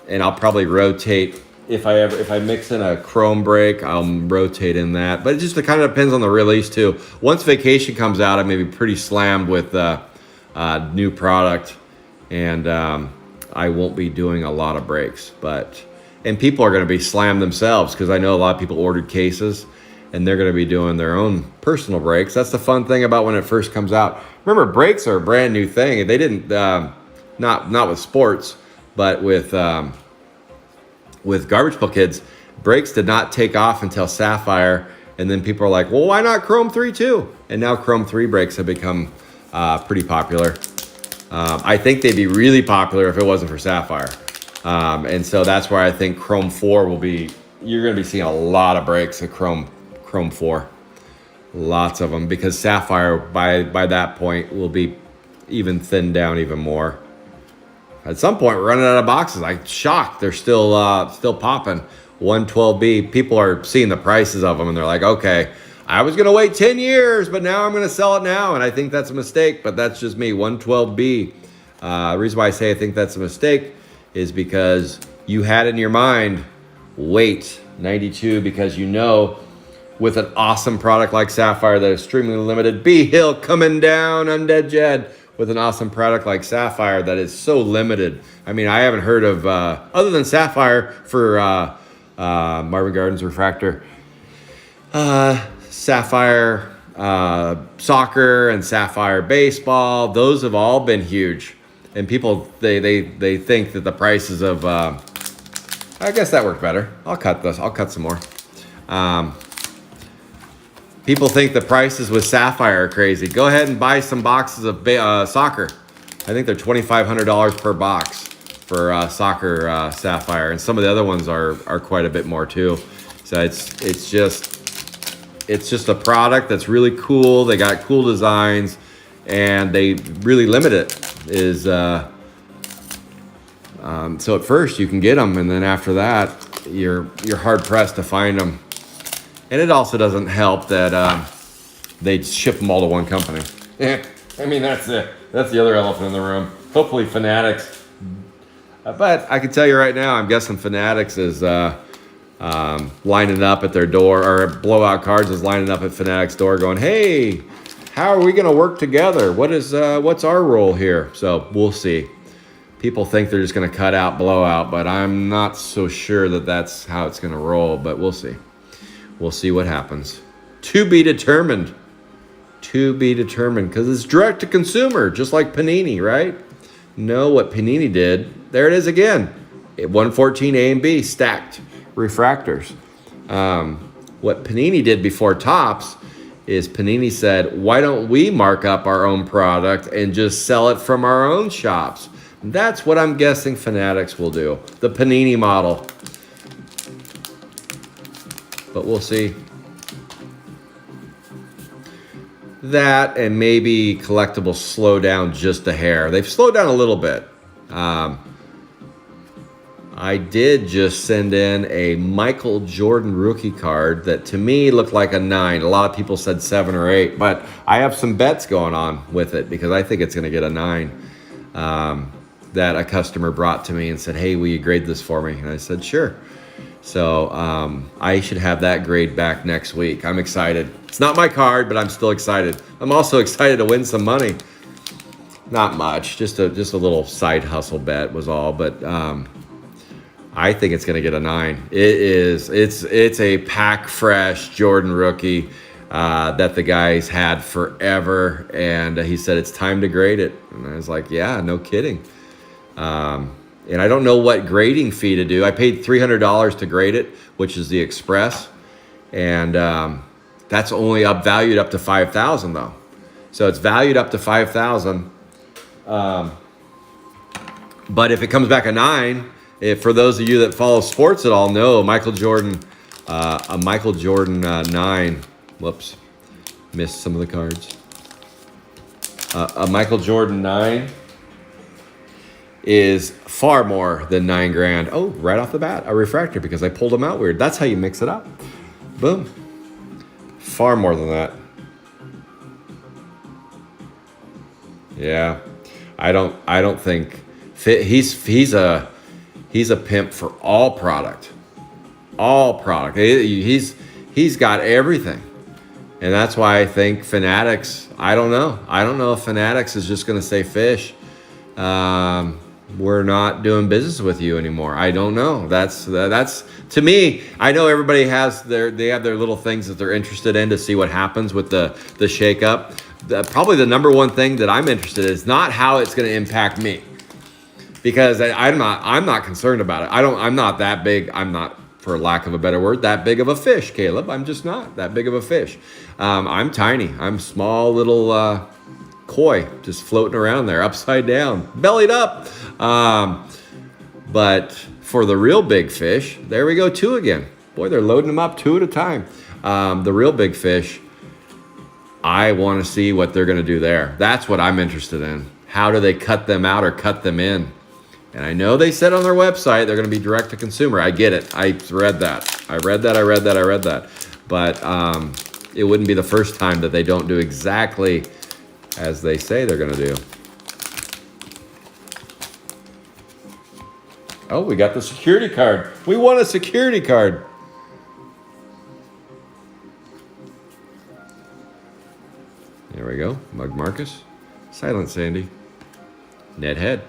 I'll probably rotate. If I mix in a chrome brake, I'll rotate in that. But it just kind of depends on the release too. Once Vacation comes out, I may be pretty slammed with new product, and I won't be doing a lot of brakes. And people are going to be slammed themselves, because I know a lot of people ordered cases, and they're going to be doing their own personal brakes. That's the fun thing about when it first comes out. Remember, brakes are a brand new thing. They didn't not with sports, but with Garbage Pail Kids, brakes did not take off until Sapphire, and then people are like, well, why not Chrome 3 too? And now Chrome 3 brakes have become pretty popular. I think they'd be really popular if it wasn't for Sapphire. And so that's why I think Chrome 4 you're going to be seeing a lot of brakes at Chrome 4. Lots of them, because Sapphire by that point will be even thinned down even more. At some point, we're running out of boxes. I'm shocked. They're still popping. 112B. People are seeing the prices of them, and they're like, okay, I was going to wait 10 years, but now I'm going to sell it now. And I think that's a mistake, but that's just me. 112B. The reason why I say I think that's a mistake is because you had in your mind, wait 92, because you know with an awesome product like Sapphire that is extremely limited, B Hill coming down, Undead Jed, with an awesome product like Sapphire that is so limited. I mean, I haven't heard of, other than Sapphire for Marvin Gardens Refractor, Sapphire Soccer and Sapphire Baseball, those have all been huge. And people, they think that the prices of, I guess that worked better. I'll cut some more. People think the prices with Sapphire are crazy. Go ahead and buy some boxes of soccer. I think they're $2,500 per box for soccer Sapphire, and some of the other ones are quite a bit more too. So it's just a product that's really cool. They got cool designs, and they really limit it. So at first you can get them, and then after that you're hard pressed to find them. And it also doesn't help that they ship them all to one company. I mean, that's the other elephant in the room. Hopefully Fanatics. But I can tell you right now, I'm guessing Fanatics is lining up at their door, or Blowout Cards is lining up at Fanatics' door going, hey, how are we going to work together? What's our role here? So we'll see. People think they're just going to cut out Blowout, but I'm not so sure that that's how it's going to roll, but we'll see. We'll see what happens. To be determined. To be determined, because it's direct to consumer, just like Panini, right? Know what Panini did. There it is again. 114 A and B stacked refractors. What Panini did before Topps is Panini said, why don't we mark up our own product and just sell it from our own shops? That's what I'm guessing Fanatics will do. The Panini model. But we'll see. That, and maybe collectibles slow down just a hair. They've slowed down a little bit. I did just send in a Michael Jordan rookie card that to me looked like a 9. A lot of people said 7 or 8, but I have some bets going on with it because I think it's going to get a 9. that a customer brought to me and said, hey, will you grade this for me? And I said, sure. So I should have that grade back next week. I'm excited. It's not my card, but I'm still excited. I'm also excited to win some money. Not much, just a little side hustle bet was all, but I think it's going to get a 9. It's a pack fresh Jordan rookie that the guys had forever, and he said it's time to grade it. And I was like, yeah, no kidding. And I don't know what grading fee to do. I paid $300 to grade it, which is the express, and that's only valued up to $5,000 though. So it's valued up to $5,000. But if it comes back a 9, for those of you that follow sports at all, know Michael Jordan, a Michael Jordan 9. Whoops, missed some of the cards. A Michael Jordan 9 is far more than $9,000. Oh, right off the bat, a refractor because I pulled them out weird. That's how you mix it up. Boom. Far more than that. Yeah, I don't think he's a pimp for all product. All product. He's got everything. And that's why I think Fanatics, I don't know if Fanatics is just going to say, Fish, we're not doing business with you anymore. I don't know. That's to me, I know everybody has they have their little things that they're interested in to see what happens with the shakeup. Probably the number one thing that I'm interested in is not how it's going to impact me. Because I'm not concerned about it. I'm not that big. I'm not, for lack of a better word, that big of a fish, Caleb. I'm just not that big of a fish. I'm tiny. I'm small little koi, just floating around there, upside down, bellied up. But for the real big fish, there we go, 2 again. Boy, they're loading them up 2 at a time. The real big fish, I want to see what they're going to do there. That's what I'm interested in. How do they cut them out or cut them in? And I know they said on their website they're going to be direct to consumer. I get it. I read that. But it wouldn't be the first time that they don't do exactly as they say they're going to do. Oh, we got the security card. We won a security card. There we go. Mug Marcus. Silent Sandy. Ned Head.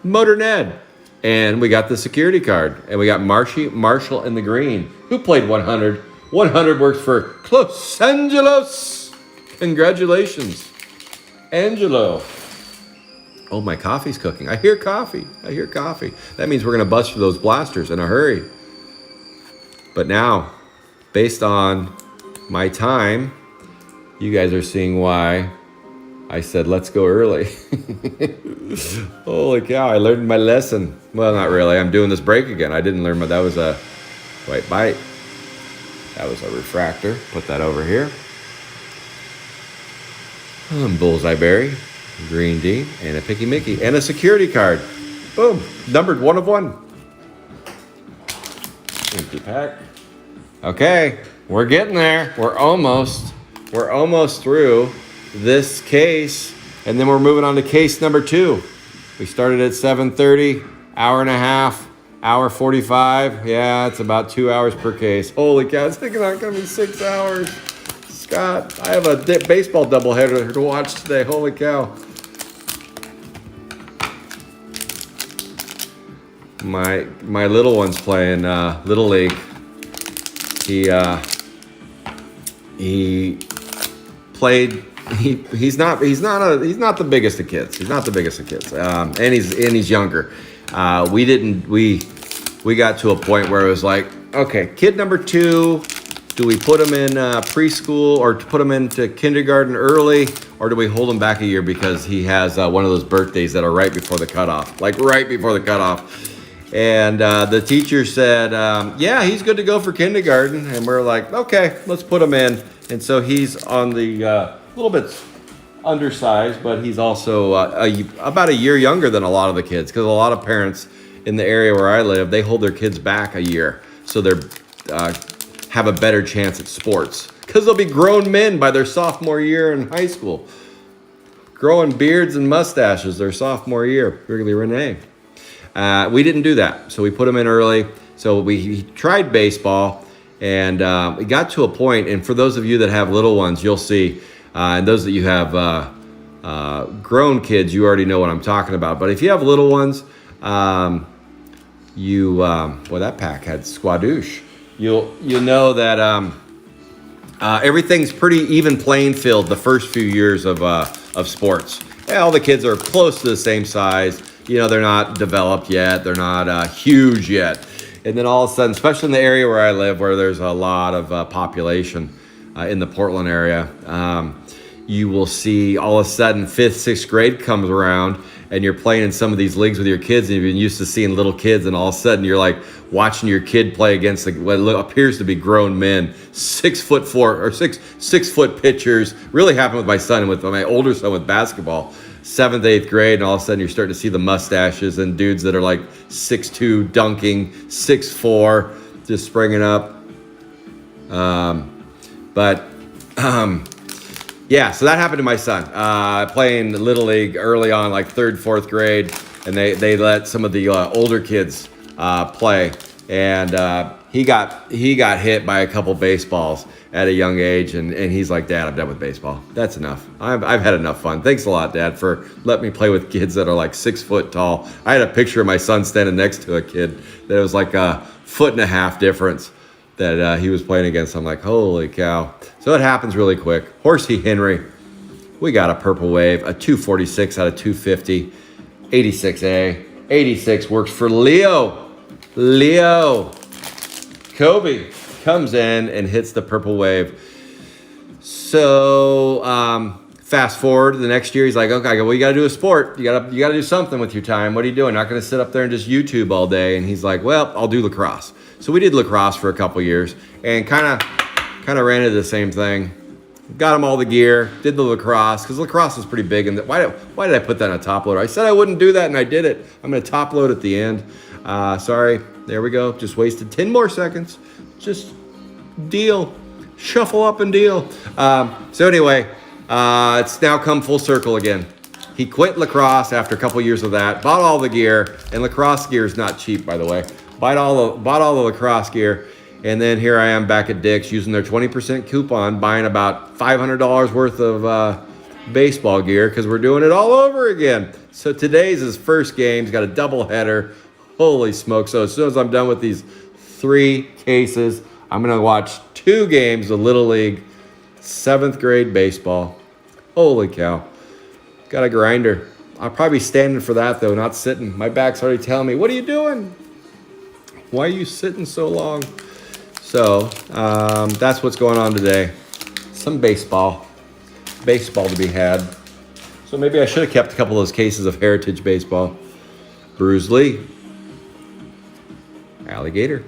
Motor Ned. And we got the security card. And we got Marshall in the green. Who played 100? 100 works for Los Angeles. Congratulations, Angelo. Oh, my coffee's cooking. I hear coffee. That means we're going to bust through those blasters in a hurry. But now, based on my time, you guys are seeing why I said, let's go early. Holy cow, I learned my lesson. Well, not really. I'm doing this break again. I didn't learn that was a white bite. That was a refractor. Put that over here. Bullseye Berry, Green D, and a Picky Mickey, and a security card. Boom. Numbered 1 of 1. Empty pack. Okay, we're getting there. We're almost through this case, and then we're moving on to case number 2. We started at 7:30, hour and a half, hour 45. Yeah, it's about 2 hours per case. Holy cow, it's thinking not gonna be 6 hours. Scott, I have a baseball doubleheader to watch today. Holy cow. My little one's playing Little League. He played. He's not the biggest of kids. And he's younger. We got to a point where it was like, okay, kid number 2, do we put him in preschool or put him into kindergarten early, or do we hold him back a year because he has one of those birthdays that are right before the cutoff, And the teacher said, yeah, he's good to go for kindergarten. And we're like, okay, let's put him in. And so he's on the little bit undersized, but he's also about a year younger than a lot of the kids, because a lot of parents in the area where I live, they hold their kids back a year so they're have a better chance at sports, because they'll be grown men by their sophomore year in high school. growing beards and mustaches their sophomore year, Wrigley Renee. We didn't do that, so we put them in early. So he tried baseball, and it got to a point, and for those of you that have little ones, you'll see, and those that you have grown kids, you already know what I'm talking about. But if you have little ones, well, that pack had squadouche. You'll know that everything's pretty even playing field the first few years of sports. Yeah, all the kids are close to the same size. You know, they're not developed yet. They're not huge yet. And then all of a sudden, especially in the area where I live, where there's a lot of population in the Portland area, you will see all of a sudden 5th, 6th grade comes around and you're playing in some of these leagues with your kids and you've been used to seeing little kids, and all of a sudden you're like watching your kid play against what appears to be grown men, 6'4" or 6 foot pitchers. Really happened with my son and with my older son with basketball. 7th, 8th grade, and all of a sudden you're starting to see the mustaches and dudes that are like 6'2", dunking, 6'4", just springing up. Yeah, so that happened to my son. Playing Little League early on, like 3rd, 4th grade, and they let some of the older kids play, and he got hit by a couple baseballs at a young age, and he's like, "Dad, I'm done with baseball. That's enough. I've had enough fun. Thanks a lot, Dad, for letting me play with kids that are like 6 foot tall." I had a picture of my son standing next to a kid that was like a 1.5 foot difference that he was playing against. I'm like, holy cow. So it happens really quick. Horsey Henry, we got a Purple Wave, a 246 out of 250, 86A. 86 works for Leo. Kobe comes in and hits the Purple Wave. So fast forward to the next year, he's like, okay, I go, well, you got to do a sport. You got to do something with your time. What are you doing? Not going to sit up there and just YouTube all day. And he's like, well, I'll do lacrosse. So we did lacrosse for a couple years and kind of ran into the same thing. Got him all the gear, did the lacrosse, because lacrosse is pretty big. And why did I put that on a top loader? I said I wouldn't do that, and I did it. I'm going to top load at the end. Sorry. There we go. Just wasted 10 more seconds. Just deal. Shuffle up and deal. So anyway, it's now come full circle again. He quit lacrosse after a couple years of that, bought all the gear, and lacrosse gear is not cheap, by the way. Bought all the lacrosse gear, and then here I am back at Dick's using their 20% coupon, buying about $500 worth of baseball gear because we're doing it all over again. So today's his first game. He's got a doubleheader. Holy smoke. So as soon as I'm done with these 3 cases, I'm going to watch 2 games of Little League 7th grade baseball. Holy cow. Got a grinder. I'll probably be standing for that, though, not sitting. My back's already telling me, what are you doing? Why are you sitting so long? So that's what's going on today. Some baseball to be had. So maybe I should have kept a couple of those cases of Heritage baseball. Bruce Lee. Alligator.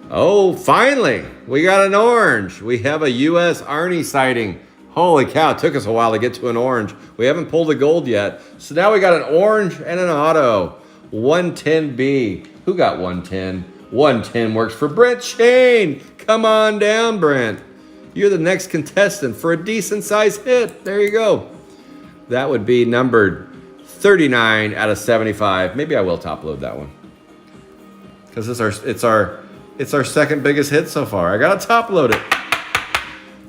Oh, finally, we got an orange. We have a U.S. Arnie sighting. Holy cow, it took us a while to get to an orange. We haven't pulled a gold yet. So now we got an orange and an auto. 110B. Who got 110? 110 works for Brent Shane. Come on down, Brent. You're the next contestant for a decent sized hit. There you go. That would be numbered 39 out of 75. Maybe I will top load that one, because it's our second biggest hit so far. I gotta top load it.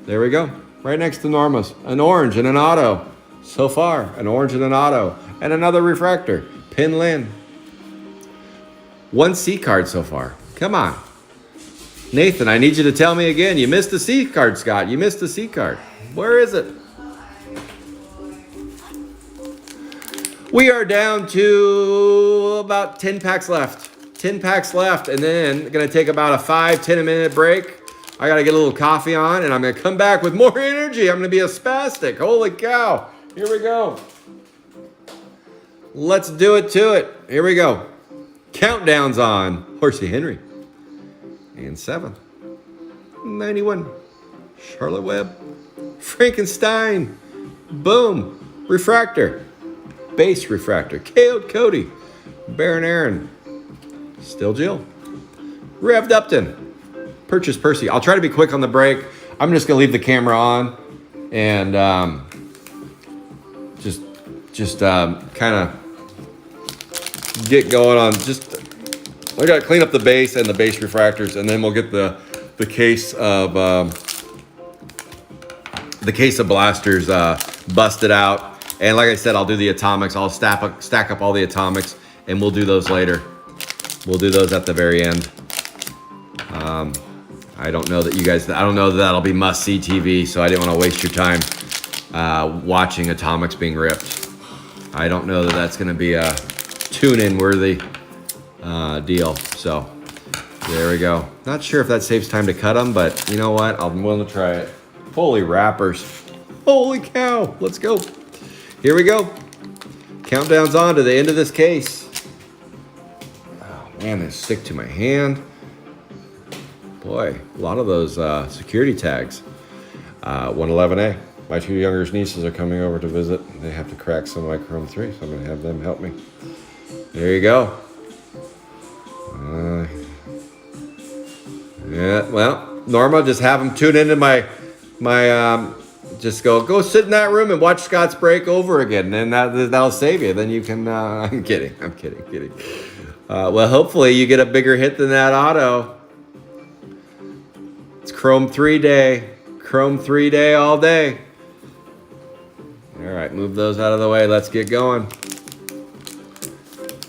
There we go. Right next to Norma's. An orange and an auto. So far, an orange and an auto. And another refractor. Pin Lin. 1 C card so far. Come on. Nathan, I need you to tell me again. You missed a C card, Scott. You missed a C card. Where is it? We are down to about 10 packs left. 10 packs left, and then going to take about a 5-10 minute break. I got to get a little coffee on, and I'm going to come back with more energy. I'm going to be a spastic. Holy cow. Here we go. Let's do it to it. Here we go. Countdown's on. Horsey Henry. And 7. 91. Charlotte Webb. Frankenstein. Boom. Refractor. Base refractor. KO'd Cody. Baron Aaron. Still Jill. Rev'd Upton. Purchase Percy. I'll try to be quick on the break. I'm just gonna leave the camera on and just kind of get going on. I gotta clean up the base and the base refractors, and then we'll get the case of blasters busted out. And like I said, I'll do the atomics. I'll stack up all the atomics, and we'll do those later. We'll do those at the very end. I don't know that that'll be must-see TV, so I didn't want to waste your time watching atomics being ripped. I don't know that that's going to be a tune-in worthy deal. So there we go. Not sure if that saves time to cut them, but you know what? I'm willing to try it. Holy wrappers. Holy cow. Let's go. Here we go. Countdown's on to the end of this case. Oh man, they stick to my hand. Boy, a lot of those security tags. 111A. My 2 younger nieces are coming over to visit. They have to crack some of my Chrome 3, so I'm going to have them help me. There you go. Yeah, well, Norma, just have them tune into my just go sit in that room and watch Scott's break over again, and that'll save you. Then you can, I'm kidding. Well, hopefully you get a bigger hit than that auto. It's Chrome 3 day. Chrome 3 day all day. All right, move those out of the way. Let's get going.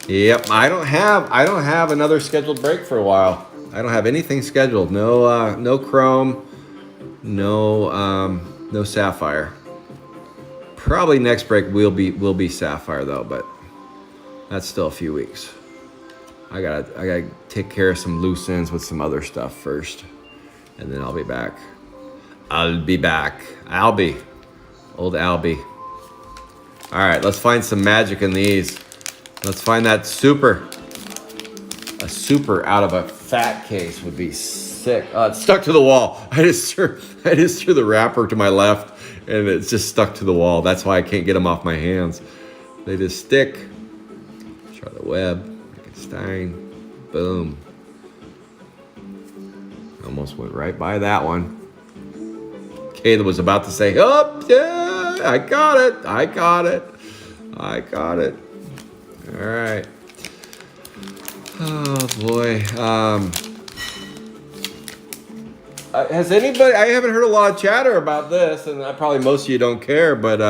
Yep, I don't have another scheduled break for a while. I don't have anything scheduled. No Chrome, no Sapphire. Probably next break will be Sapphire though, but that's still a few weeks. I gotta take care of some loose ends with some other stuff first, and then I'll be back. Albie, old Albie. All right, let's find some magic in these. Let's find that super. A super out of a fat case would be sick. It's stuck to the wall. I just threw the wrapper to my left, and it's just stuck to the wall. That's why I can't get them off my hands. They just stick. Try the web. Frankenstein. Boom. Almost went right by that one. Kayla was about to say, "Oh, yeah, I got it. All right. Oh boy. Has anybody? I haven't heard a lot of chatter about this, and probably most of you don't care. But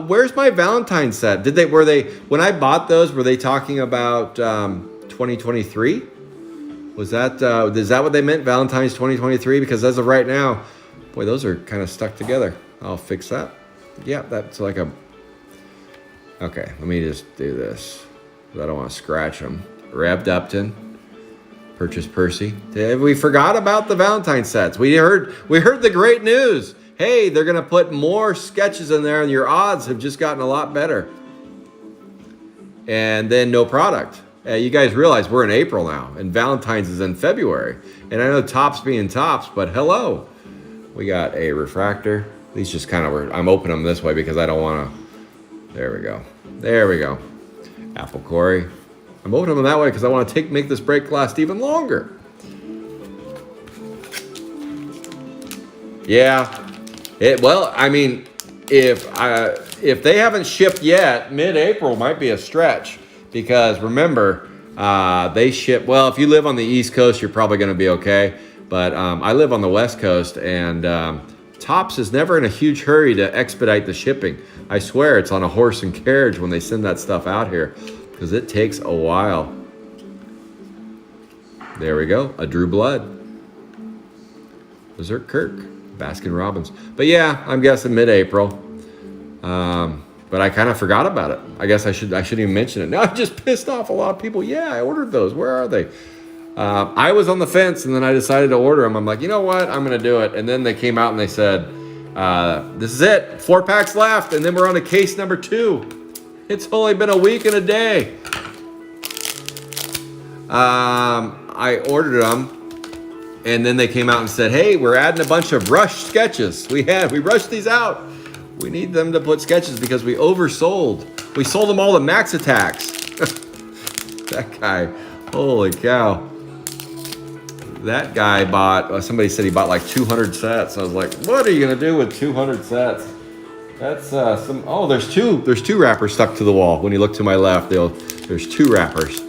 where's my Valentine set? When I bought those? Were they talking about 2023? Is that what they meant? Valentine's 2023? Because as of right now, boy, those are kind of stuck together. I'll fix that. Yeah, that's like a. Okay, let me just do this. I don't want to scratch them. Revved Upton, Purchase Percy. We forgot about the Valentine sets. We heard the great news. Hey, they're gonna put more sketches in there, and your odds have just gotten a lot better. And then no product. You guys realize we're in April now, and Valentine's is in February. And I know Tops being Tops, but hello, we got a refractor. These just kind of I'm opening them this way because I don't want to. There we go. Apple Corey. I'm opening them that way because I want to make this break last even longer. Yeah. If they haven't shipped yet, mid-April might be a stretch because remember, they ship. Well, if you live on the East Coast, you're probably going to be okay. But I live on the West Coast, and Tops is never in a huge hurry to expedite the shipping. I swear it's on a horse and carriage when they send that stuff out here because it takes a while. There we go. A Drew Blood. Berserk Kirk. Baskin Robbins. But yeah, I'm guessing mid-April. But I kind of forgot about it. I guess I shouldn't even mention it. Now I've just pissed off a lot of people. Yeah, I ordered those. Where are they? I was on the fence, and then I decided to order them. I'm like, you know what? I'm going to do it. And then they came out and they said, this is it. 4 packs left, and then we're on to case number 2. It's only been a week and a day. I ordered them, and then they came out and said, hey, we're adding a bunch of rushed sketches. We rushed these out. We need them to put sketches because we oversold. We sold them all to Max Attacks. That guy, holy cow. That guy bought, somebody said he bought like 200 sets. I was like, what are you gonna do with 200 sets? That's there's two wrappers stuck to the wall. When you look to my left, there's two wrappers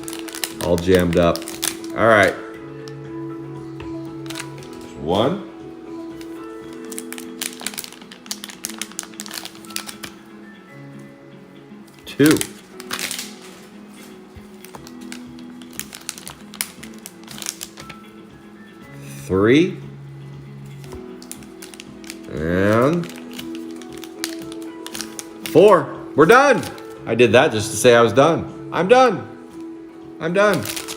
all jammed up. All right. One. Two. Three. And 4. We're done. I did that just to say I was done. I'm done.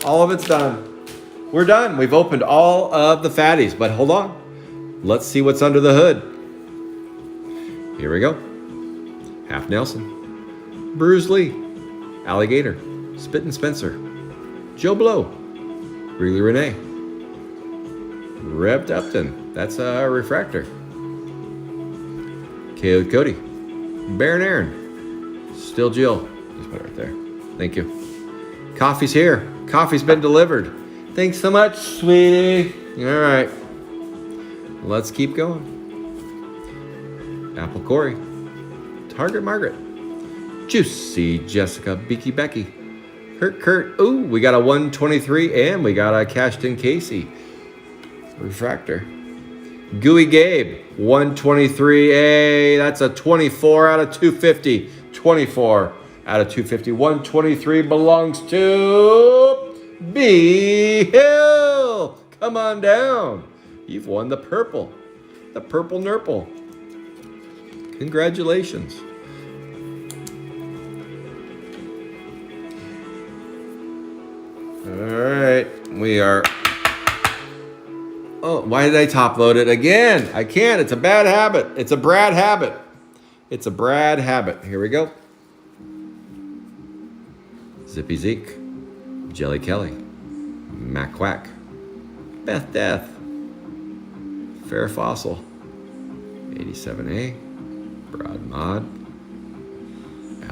All of it's done. We're done. We've opened all of the fatties, but hold on. Let's see what's under the hood. Here we go. Half Nelson, Bruce Lee, Alligator, Spit and Spencer, Joe Blow, Greeley Renee, Reb Upton. That's a refractor. Caleb Cody, Baron Aaron, Still Jill. Just put it right there. Thank you. Coffee's here. Coffee's been delivered. Thanks so much, sweetie. All right. Let's keep going. Apple Corey, Target Margaret, Juicy Jessica, Beaky Becky, Hurt Kurt. Ooh, we got a 123 and we got a cashed in Casey. Refractor. Gooey Gabe, 123A. That's a 24 out of 250. 24 out of 250. 123 belongs to B Hill. Come on down. You've won the purple. The purple nurple. Congratulations. All right. We are... Oh, why did I top load it again? I can't. It's a bad habit. It's a Brad habit. It's a Brad habit. Here we go. Zippy Zeke, Jelly Kelly, Mac Quack, Beth Death, Fair Fossil, 87A, Broad Mod,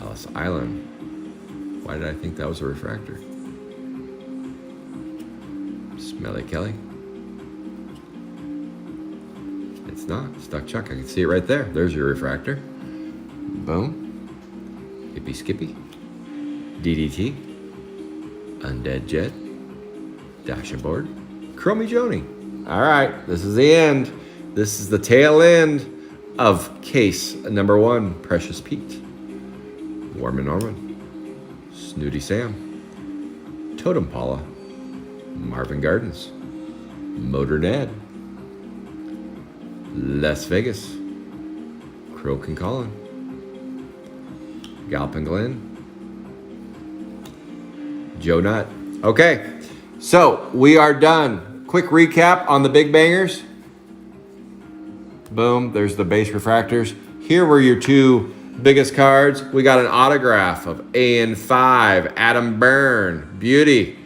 Alice Island. Why did I think that was a refractor? Smelly Kelly. It's not. Stuck Chuck. I can see it right there. There's your refractor. Boom. Hippy Skippy. DDT. Undead Jet. Dashing Board. Chromie Joni. All right. This is the end. This is the tail end of case number 1. Precious Pete. Warman Norman. Snooty Sam. Totem Paula. Marvin Gardens. Motor Ned. Las Vegas, Croak and Colin, Galpin Glen, Joe Nutt. Okay, so we are done. Quick recap on the big bangers. Boom, there's the base refractors. Here were your 2 biggest cards. We got an autograph of AN5, Adam Byrne, beauty.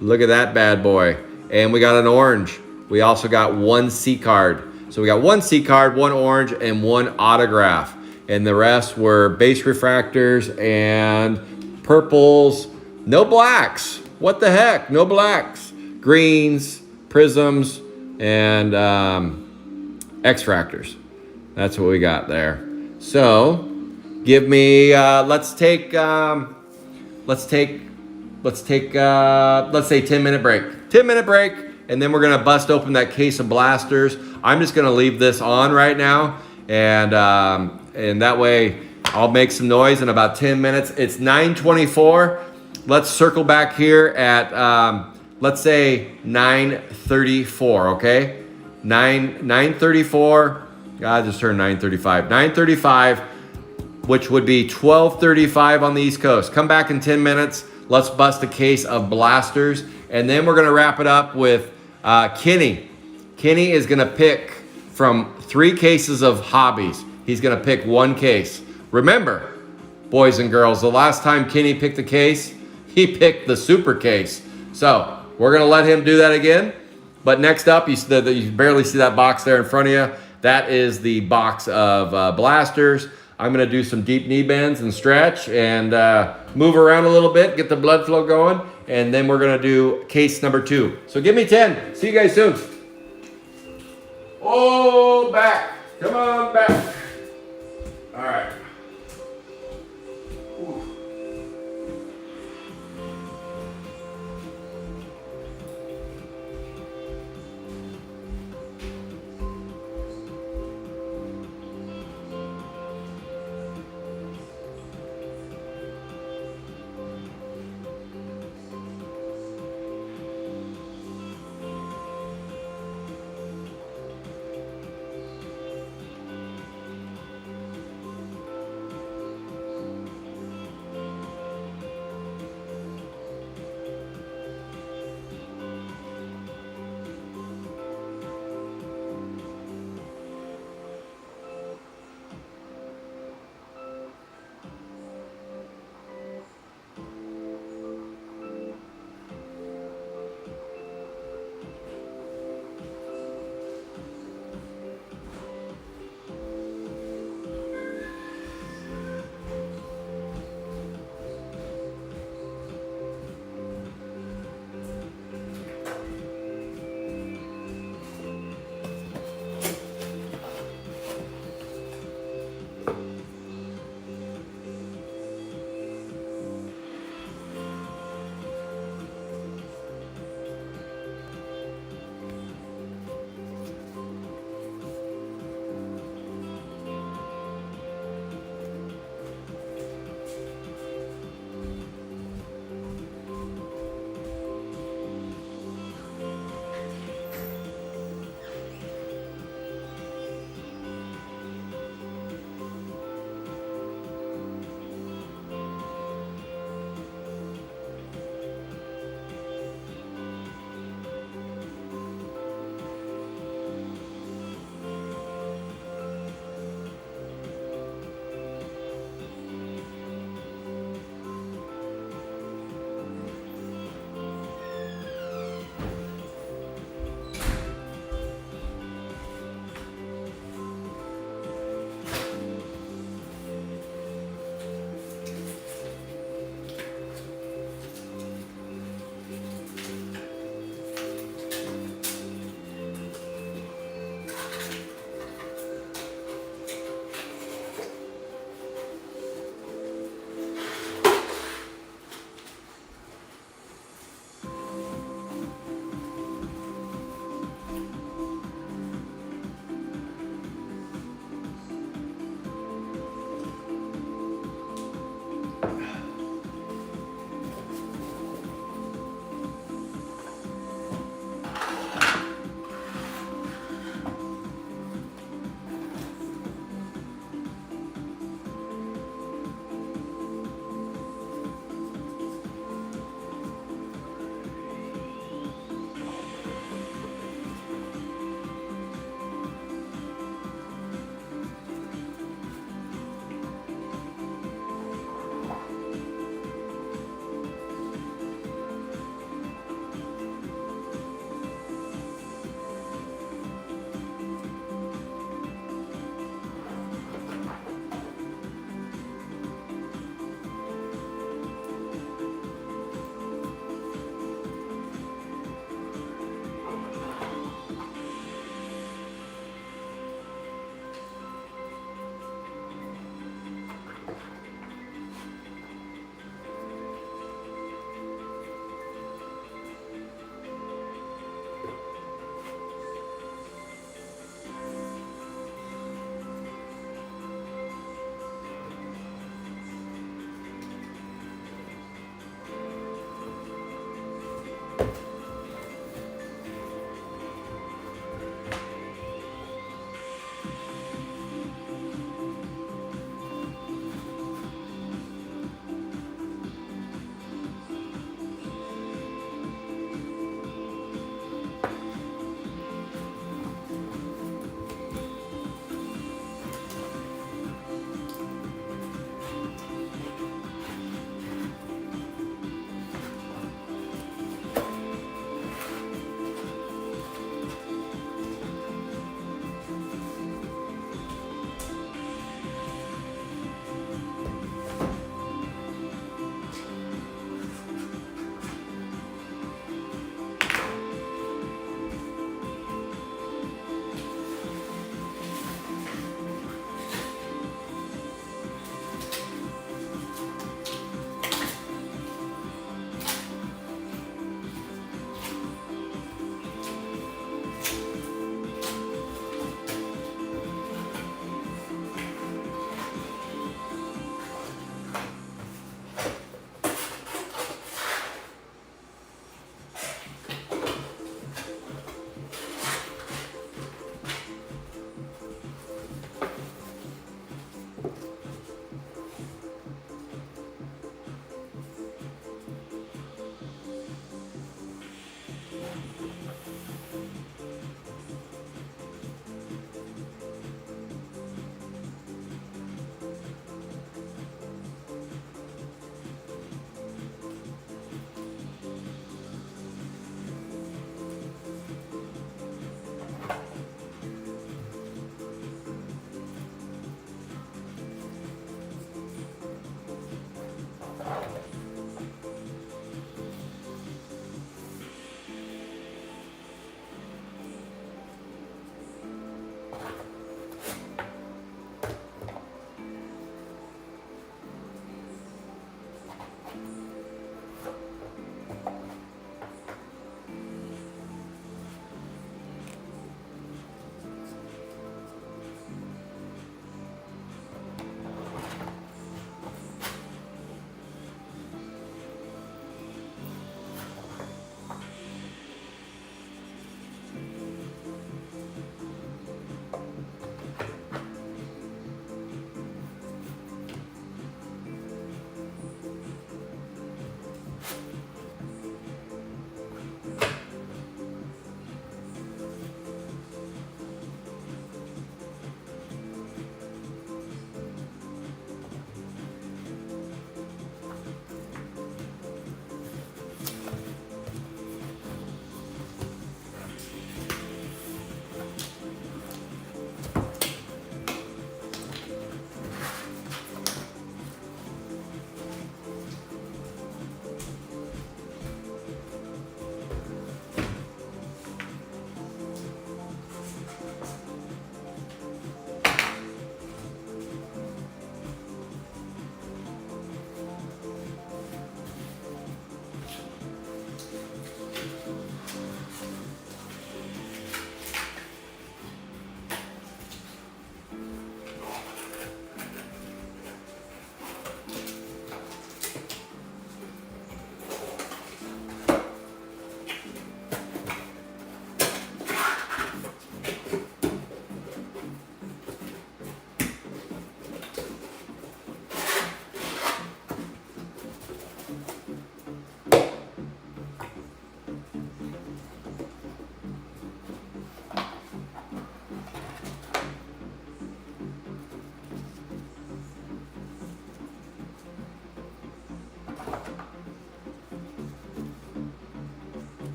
Look at that bad boy. And we got an orange. We also got 1 C card. So we got 1 C card, 1 orange, and 1 autograph. And the rest were base refractors and purples. No blacks. What the heck? No blacks. Greens, prisms, and X-fractors. That's what we got there. So give me, let's say 10-minute break. 10-minute break. And then we're going to bust open that case of blasters. I'm just going to leave this on right now. And that way I'll make some noise in about 10 minutes. It's 9:24. Let's circle back here at, let's say 9:34, okay? 9:34. I just turned 9:35. 9:35, which would be 12:35 on the East Coast. Come back in 10 minutes. Let's bust a case of blasters. And then we're going to wrap it up with Kenny. Kenny is going to pick from 3 cases of hobbies. He's going to pick 1 case. Remember, boys and girls, the last time Kenny picked a case, he picked the super case. So we're going to let him do that again. But next up, you barely see that box there in front of you. That is the box of blasters. I'm going to do some deep knee bends and stretch and move around a little bit, get the blood flow going. and then we're gonna do case number 2. So give me 10. See you guys soon. Oh, back. Come on back. All right. Ooh.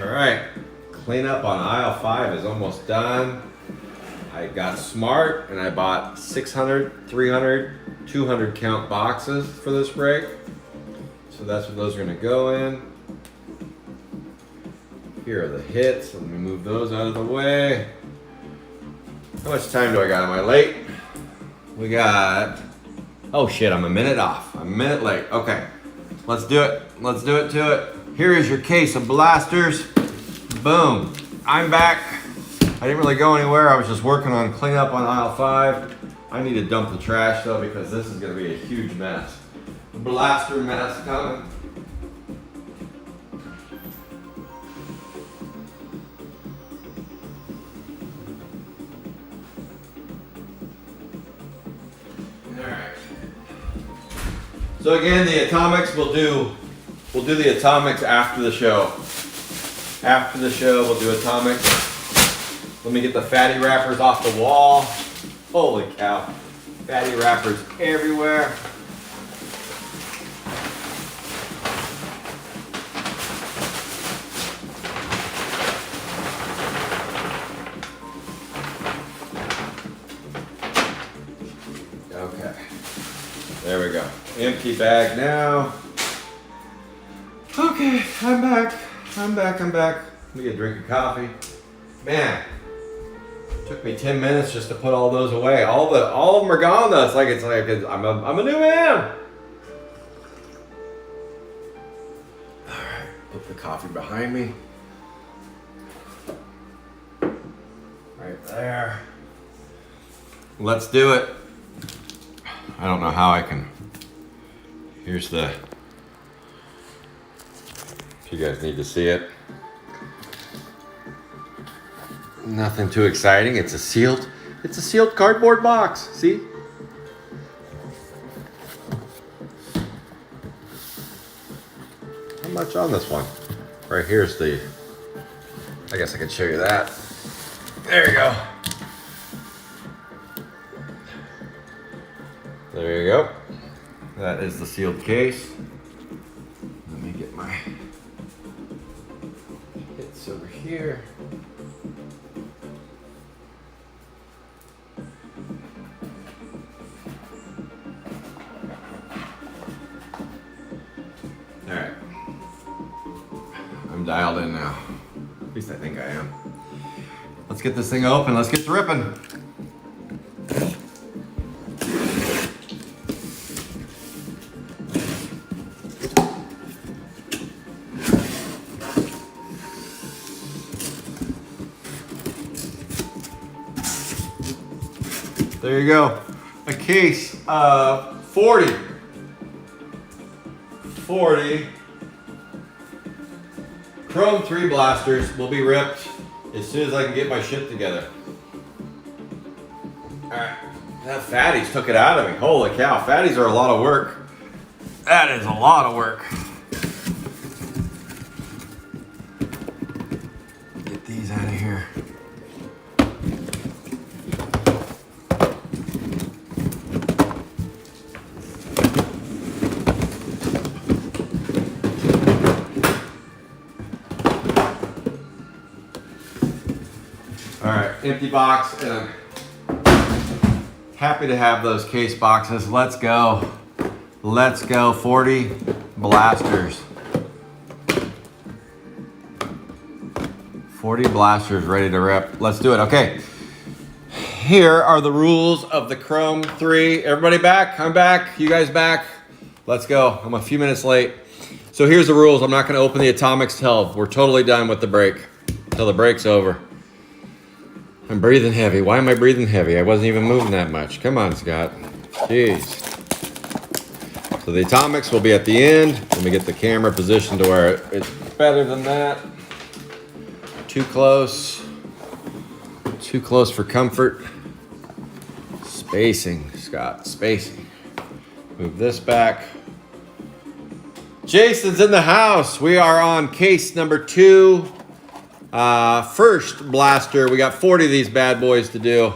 All right, cleanup on aisle 5 is almost done. I got smart and I bought 600, 300, 200 count boxes for this brake. So that's what those are gonna go in. Here are the hits. Let me move those out of the way. How much time do I got? Am I late? We got, oh shit, I'm a minute off. I'm a minute late. Okay, let's do it. Let's do it to it. Here is your case of blasters. Boom, I'm back. I didn't really go anywhere. I was just working on cleanup on aisle 5. I need to dump the trash though because this is gonna be a huge mess. Blaster mess coming. Alright. So again, the atomics we'll do the atomics after the show. After the show, we'll do atomics. Let me get the fatty wrappers off the wall. Holy cow. Fatty wrappers everywhere. Okay. There we go. Empty bag now. Okay, I'm back. I'm back. Let me get a drink of coffee. Man, took me 10 minutes just to put all those away. All of them are gone though. It's like I'm a new man. All right, put the coffee behind me. Right there. Let's do it. I don't know how I can. Here's the. If you guys need to see it. Nothing too exciting. It's a sealed cardboard box. See? How much on this one? Right here's the. I guess I can show you that. There you go. There you go. That is the sealed case. Let me get my hits over here. All right. I'm dialed in now. At least I think I am. Let's get this thing open. Let's get to ripping. There you go. A case of 40 Chrome 3 blasters will be ripped as soon as I can get my shit together. Alright. That fatties took it out of me. Holy cow, fatties are a lot of work. That is a lot of work. Get these out of here. Alright, empty box, and I'm happy to have those case boxes. Let's go. Let's go. 40 blasters. 40 blasters ready to rip. Let's do it. Okay. Here are the rules of the Chrome 3. Everybody back? I'm back. You guys back? Let's go. I'm a few minutes late. So here's the rules. I'm not going to open the atomics till we're totally done with the brake. Till the brake's over. I'm breathing heavy. Why am I breathing heavy? I wasn't even moving that much. Come on, Scott. Jeez. So the atomics will be at the end. Let me get the camera positioned to where it's better than that. Too close. Too close for comfort. Spacing, Scott. Spacing. Move this back. Jason's in the house. We are on case number 2. First blaster. We got 40 of these bad boys to do.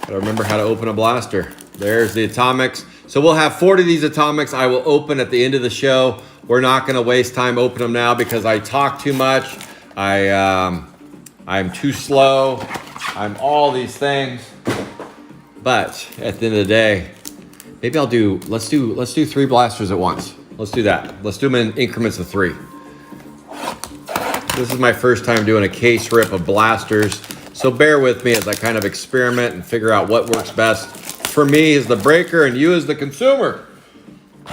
Gotta remember how to open a blaster. There's the atomics. So we'll have 40 of these atomics I will open at the end of the show. we're not going to waste time opening them now because I talk too much. I'm too slow. I'm all these things. But at the end of the day, maybe let's do 3 blasters at once. Let's do that. Let's do them in increments of 3. This is my first time doing a case rip of blasters. So bear with me as I kind of experiment and figure out what works best for me as the breaker and you as the consumer.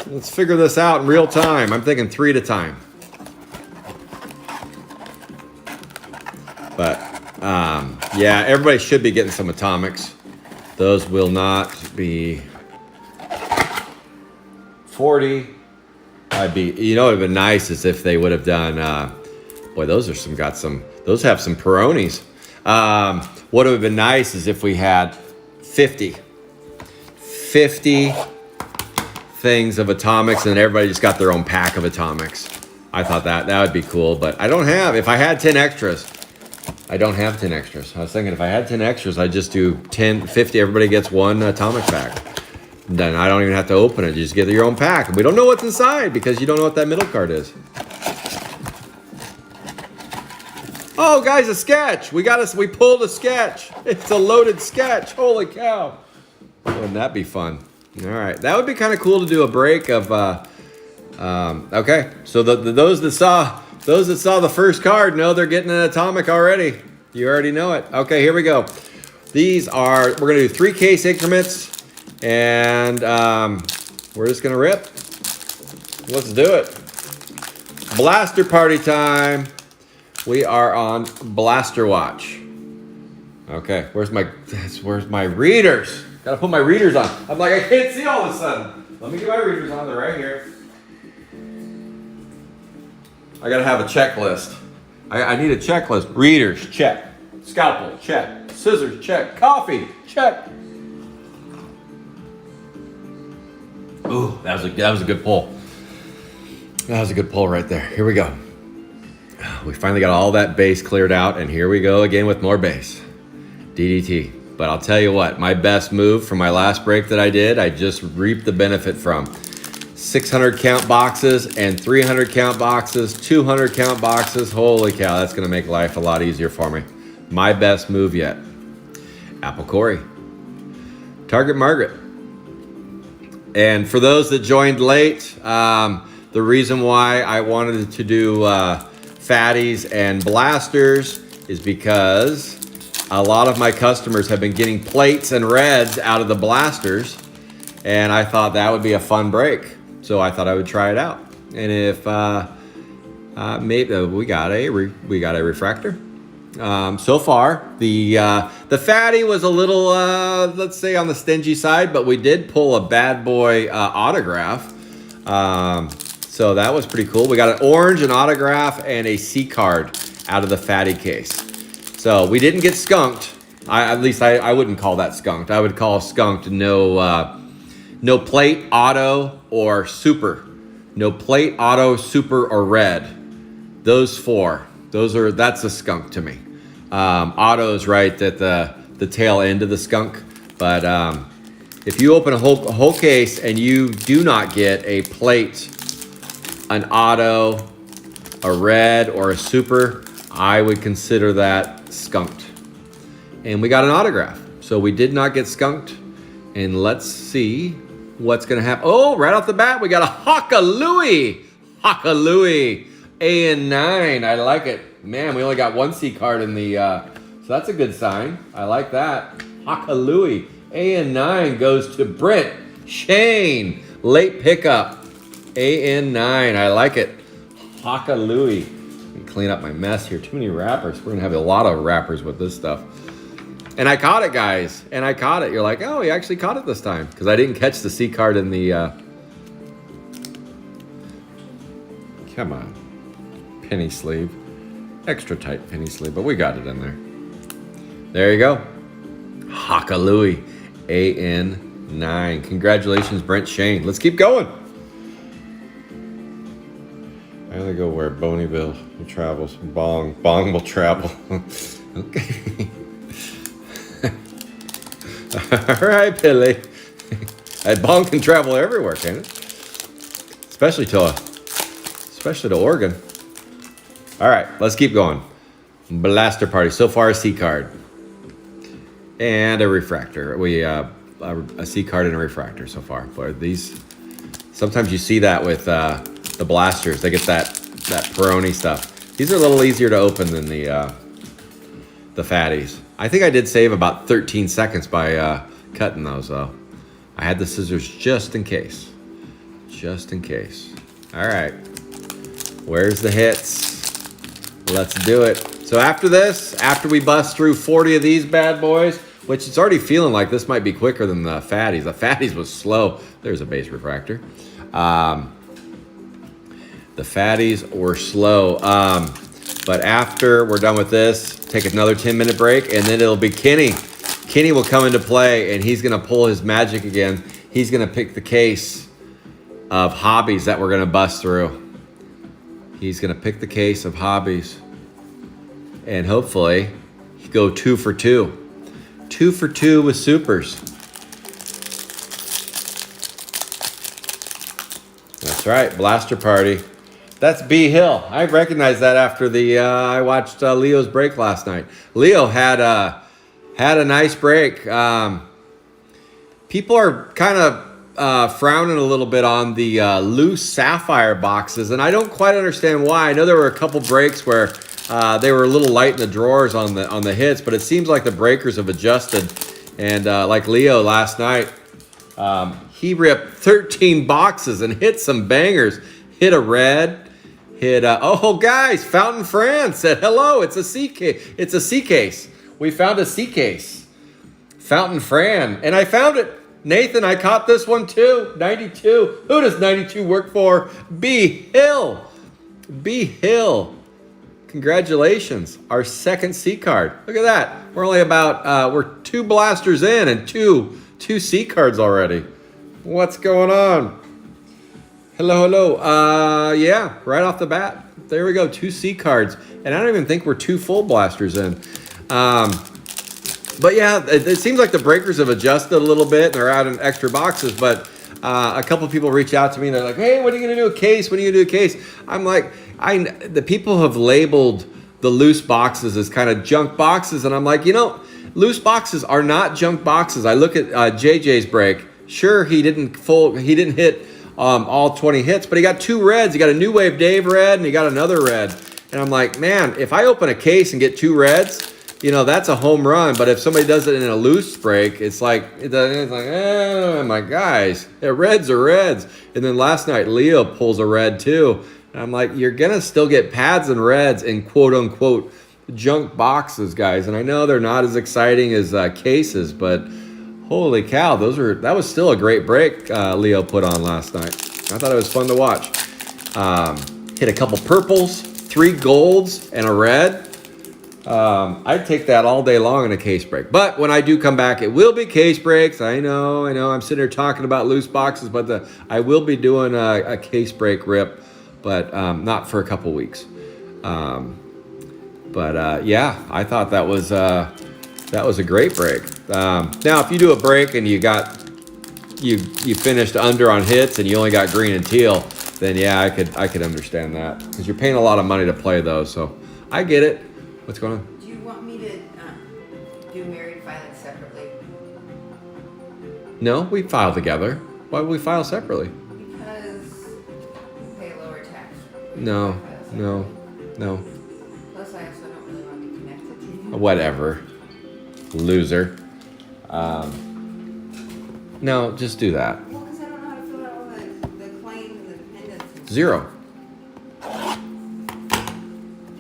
Let's figure this out in real time. I'm thinking 3 at a time. But yeah, everybody should be getting some atomics. Those will not be 40. You know, it would have been nice is if they would have done, boy, those have some Peronis. What would have been nice is if we had 50 things of atomics and everybody just got their own pack of atomics. I thought that would be cool, but I don't have, if I had 10 extras, I don't have 10 extras. I was thinking if I had 10 extras, I'd just do 50, everybody gets 1 atomic pack. Then I don't even have to open it. You just get your own pack. We don't know what's inside because you don't know what that middle card is. Oh, guys, a sketch. We pulled a sketch. It's a loaded sketch. Holy cow. Wouldn't that be fun? All right. That would be kind of cool to do a break of, okay. So those that saw the first card know they're getting an atomic already. You already know it. Okay, here we go. We're going to do 3 case increments. And we're just going to rip. Let's do it. Blaster party time. We are on Blaster Watch. Okay, where's my readers? Gotta put my readers on. I'm like, I can't see all of a sudden. Let me get my readers on. They're right here. I gotta have a checklist. I need a checklist. Readers, check. Scalpel, check. Scissors, check. Coffee, check. Ooh, that was a good pull. That was a good pull right there. Here we go. We finally got all that base cleared out, and here we go again with more base. DDT. But I'll tell you what, my best move from my last break that I did, I just reaped the benefit from. 600 count boxes and 300 count boxes, 200 count boxes. Holy cow, that's gonna make life a lot easier for me. My best move yet. Apple Corey. Target Margaret. And for those that joined late, the reason why I wanted to do fatties and blasters is because a lot of my customers have been getting plates and reds out of the blasters, and I thought that would be a fun break. So I thought I would try it out. And if maybe we got a refractor. So far, the fatty was a little, let's say, on the stingy side, but we did pull a bad boy autograph. So that was pretty cool. We got an orange, an autograph, and a C card out of the fatty case. So we didn't get skunked. At least I wouldn't call that skunked. I would call skunked no plate, auto, or super. No plate, auto, super, or red. Those 4. That's a skunk to me. Auto is right at the tail end of the skunk. But if you open a whole case and you do not get a plate, an auto, a red, or a super, I would consider that skunked. And we got an autograph. So we did not get skunked. And let's see what's going to happen. Oh, right off the bat, we got a Haka-Louie. Haka-Louie. AN9. I like it. Man, we only got 1 C card in the... so that's a good sign. I like that. Haka-Louie. AN9 goes to Brent Shane. Late pickup. AN9. I like it. Haka-Louie. Let me clean up my mess here. Too many wrappers. We're going to have a lot of wrappers with this stuff. And I caught it, guys. And I caught it. You're like, oh, he actually caught it this time. Because I didn't catch the C card in the... Come on. Penny sleeve. Extra tight penny sleeve. But we got it in there. There you go. Haka-Louie. AN9. Congratulations, Brent Shane. Let's keep going. I'm going to go where Boneyville travels. Bong will travel. Okay. All right, Billy. Bong can travel everywhere, can it? Especially to especially to Oregon. All right, let's keep going. Blaster Party. So far, a C card and a refractor. A C card and a refractor so far. But these, sometimes you see that with the blasters. They get that Peroni stuff. These are a little easier to open than the fatties. I think I did save about 13 seconds by cutting those though. I had the scissors just in case. Just in case. All right. Where's the hits? Let's do it. So after this, after we bust through 40 of these bad boys, which it's already feeling like this might be quicker than the fatties. The fatties was slow. There's a base refractor. The fatties were slow. But after we're done with this, take another 10-minute break, and then it'll be Kenny. Kenny will come into play, and he's going to pull his magic again. He's going to pick the case of hobbies that we're going to bust through. He's going to pick the case of hobbies. And hopefully, go 2 for 2. 2 for 2 with supers. That's right, Blaster Party. That's B Hill. I recognized that after I watched Leo's break last night. Leo had a nice break. People are kind of frowning a little bit on the loose sapphire boxes, and I don't quite understand why. I know there were a couple breaks where they were a little light in the drawers on the hits, but it seems like the breakers have adjusted. And like Leo last night, he ripped 13 boxes and hit some bangers. Hit a red. Hit guys, Fountain Fran said hello. It's a C case. It's a C case. We found a C case. Fountain Fran, and I found it. Nathan, I caught this one too. 92. Who does 92 work for? B Hill. B Hill. Congratulations. Our second C card. Look at that. We're only about we're 2 blasters in and two C cards already. What's going on? Hello. Yeah, right off the bat. There we go. 2 C cards. And I don't even think we're 2 full blasters in. But yeah, it seems like the breakers have adjusted a little bit and they're out in extra boxes. But a couple of people reach out to me and they're like, hey, when are you going to do a case? When are you going to do a case? I'm like, the people have labeled the loose boxes as kind of junk boxes. And I'm like, loose boxes are not junk boxes. I look at JJ's break. Sure, he didn't hit all 20 hits, but he got 2 reds. He got a New Wave Dave red and he got another red. And I'm like, man, if I open a case and get 2 reds, that's a home run. But if somebody does it in a loose break, it's like, oh my guys, reds are reds. And then last night, Leo pulls a red too. And I'm like, you're going to still get pads and reds in quote unquote junk boxes, guys. And I know they're not as exciting as cases, but holy cow, that was still a great break Leo put on last night. I thought it was fun to watch. Hit a couple purples, 3 golds, and a red. I'd take that all day long in a case break. But when I do come back, it will be case breaks. I know. I'm sitting here talking about loose boxes, but I will be doing a case break rip, but not for a couple weeks. Yeah, I thought that was a great break. Now, if you do a break and you finished under on hits and you only got green and teal, then yeah, I could understand that because you're paying a lot of money to play those. So I get it. What's going on? Do you want me to do married filing separately? No, we file together. Why would we file separately? Because you pay a lower tax. No. Plus, I also don't really want to be connected to you. Whatever. Loser. No, just do that. Well, because I don't know how to fill out all the claims and the dependents. 0.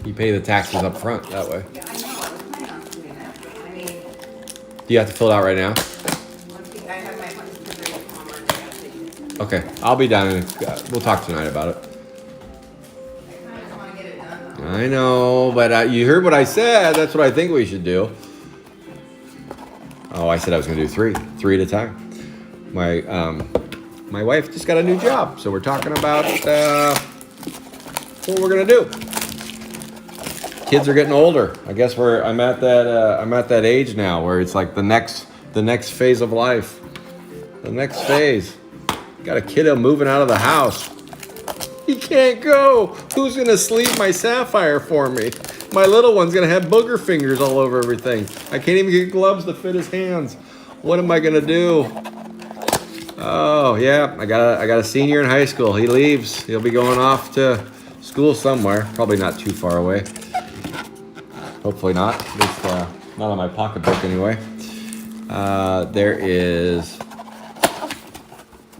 You pay the taxes up front that way. Yeah, I know. I was planning on doing that, but I mean, Do you have to fill it out right now? I have my funds prepared for March. Okay, I'll be down and we'll talk tonight about it. I kind of just want to get it done. Though. I know, but you heard what I said. That's what I think we should do. Oh, I said I was going to do 3 at a time. My wife just got a new job, so we're talking about what we're going to do. Kids are getting older. I guess I'm at that age now where it's like the next phase of life. The next phase. Got a kiddo moving out of the house. He can't go. Who's gonna sleeve my sapphire for me? My little one's gonna have booger fingers all over everything. I can't even get gloves to fit his hands. What am I gonna do? Oh yeah, I got a senior in high school. He leaves. He'll be going off to school somewhere. Probably not too far away. Hopefully not. At least not on my pocketbook anyway. There is.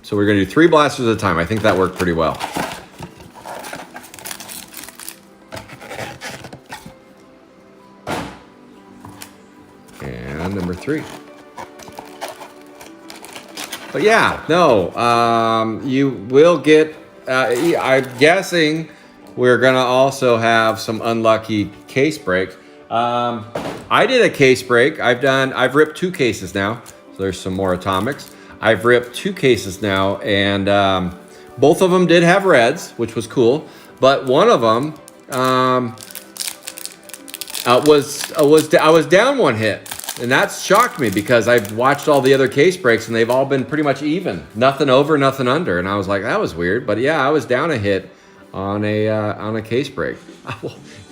So we're gonna do 3 blasters at a time. I think that worked pretty well. And number 3. But yeah, no, you will get, I'm guessing we're gonna also have some unlucky case breaks. I did a case break. I've ripped 2 cases now. So there's some more atomics. I've ripped 2 cases now, and both of them did have reds, which was cool. But one of them I was down 1 hit, and that shocked me because I've watched all the other case breaks, and they've all been pretty much even, nothing over, nothing under, and I was like, that was weird. But yeah, I was down a hit on a case break.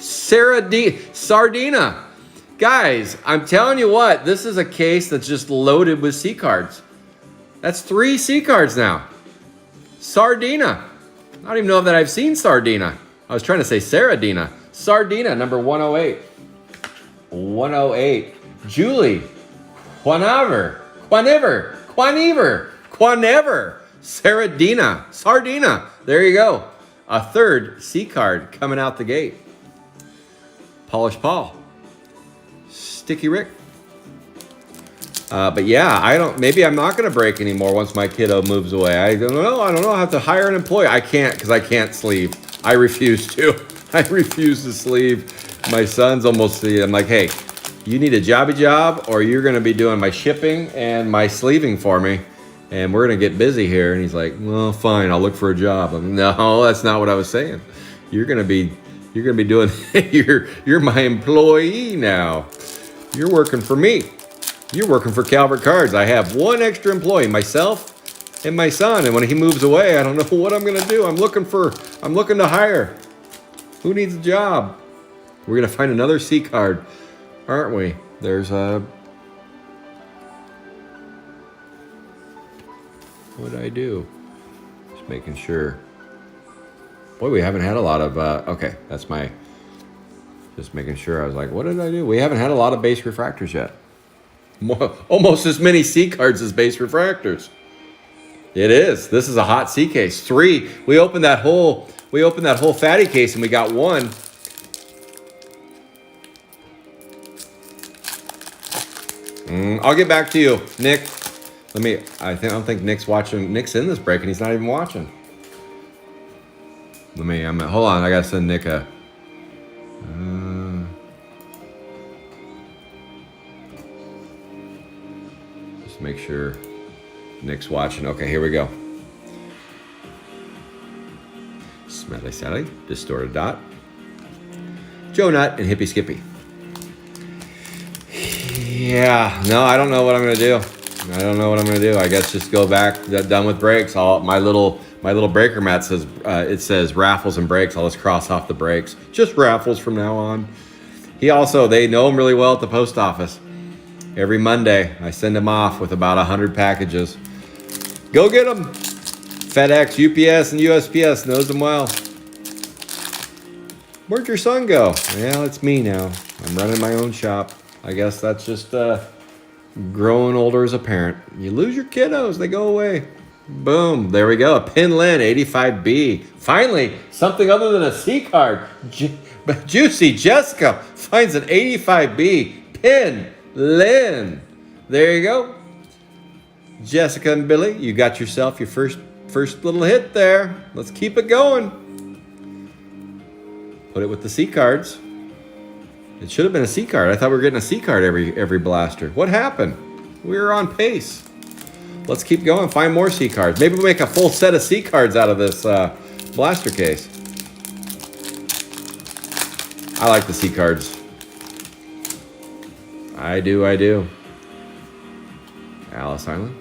Sardina. Guys, I'm telling you what, this is a case that's just loaded with C cards. That's 3 C cards now. Sardina. I don't even know that I've seen Sardina. I was trying to say Saradina. Sardina, number 108. 108. Julie. Quanever. Saradina. Sardina. There you go. A 3rd C card coming out the gate. Polish Paul. Sticky Rick. But yeah, maybe I'm not going to break anymore once my kiddo moves away. I don't know. I have to hire an employee. I can't, because I can't sleeve. I refuse to. I refuse to sleeve. My son's almost, I'm like, hey, you need a jobby job, or you're going to be doing my shipping and my sleeving for me, and we're going to get busy here. And he's like, well, fine, I'll look for a job. No, that's not what I was saying. You're going to be doing, you're my employee now. You're working for me. You're working for Calvert Cards. I have 1 extra employee, myself and my son. And when he moves away, I don't know what I'm going to do. I'm looking to hire. Who needs a job? We're going to find another C card, aren't we? There's a... What did I do? Just making sure. Boy, we haven't had a lot of... okay, that's my... Just making sure. I was like, what did I do? We haven't had a lot of base refractors yet. Almost as many C cards as base refractors. It is. This is a hot C case. 3. We opened that whole fatty case and we got 1. I'll get back to you, Nick. I don't think Nick's watching. Nick's in this break and he's not even watching. Hold on. I gotta send Nick a. Just make sure Nick's watching. Okay, here we go. Smelly Sally, Distorted Dot, Joe Nut, and Hippie Skippy. Yeah, no, I don't know what I'm gonna do. I guess just go back. Done with breaks. My little breaker mat says it says raffles and breaks. I'll just cross off the breaks. Just raffles from now on. They know him really well at the post office. Every Monday, I send him off with about 100 packages. Go get them. FedEx, UPS, and USPS knows them well. Where'd your son go? Well, it's me now. I'm running my own shop. I guess that's just growing older as a parent. You lose your kiddos, they go away. Boom, there we go. A Pin Lin 85B. Finally, something other than a C card. Juicy Jessica finds an 85B Pin Lin. There you go. Jessica and Billy, you got yourself your first little hit there. Let's keep it going. Put it with the C cards. It should have been a C card. I thought we were getting a C card every blaster. What happened? We were on pace. Let's keep going. Find more C cards. Maybe we'll make a full set of C cards out of this blaster case. I like the C cards. I do. Alice Island.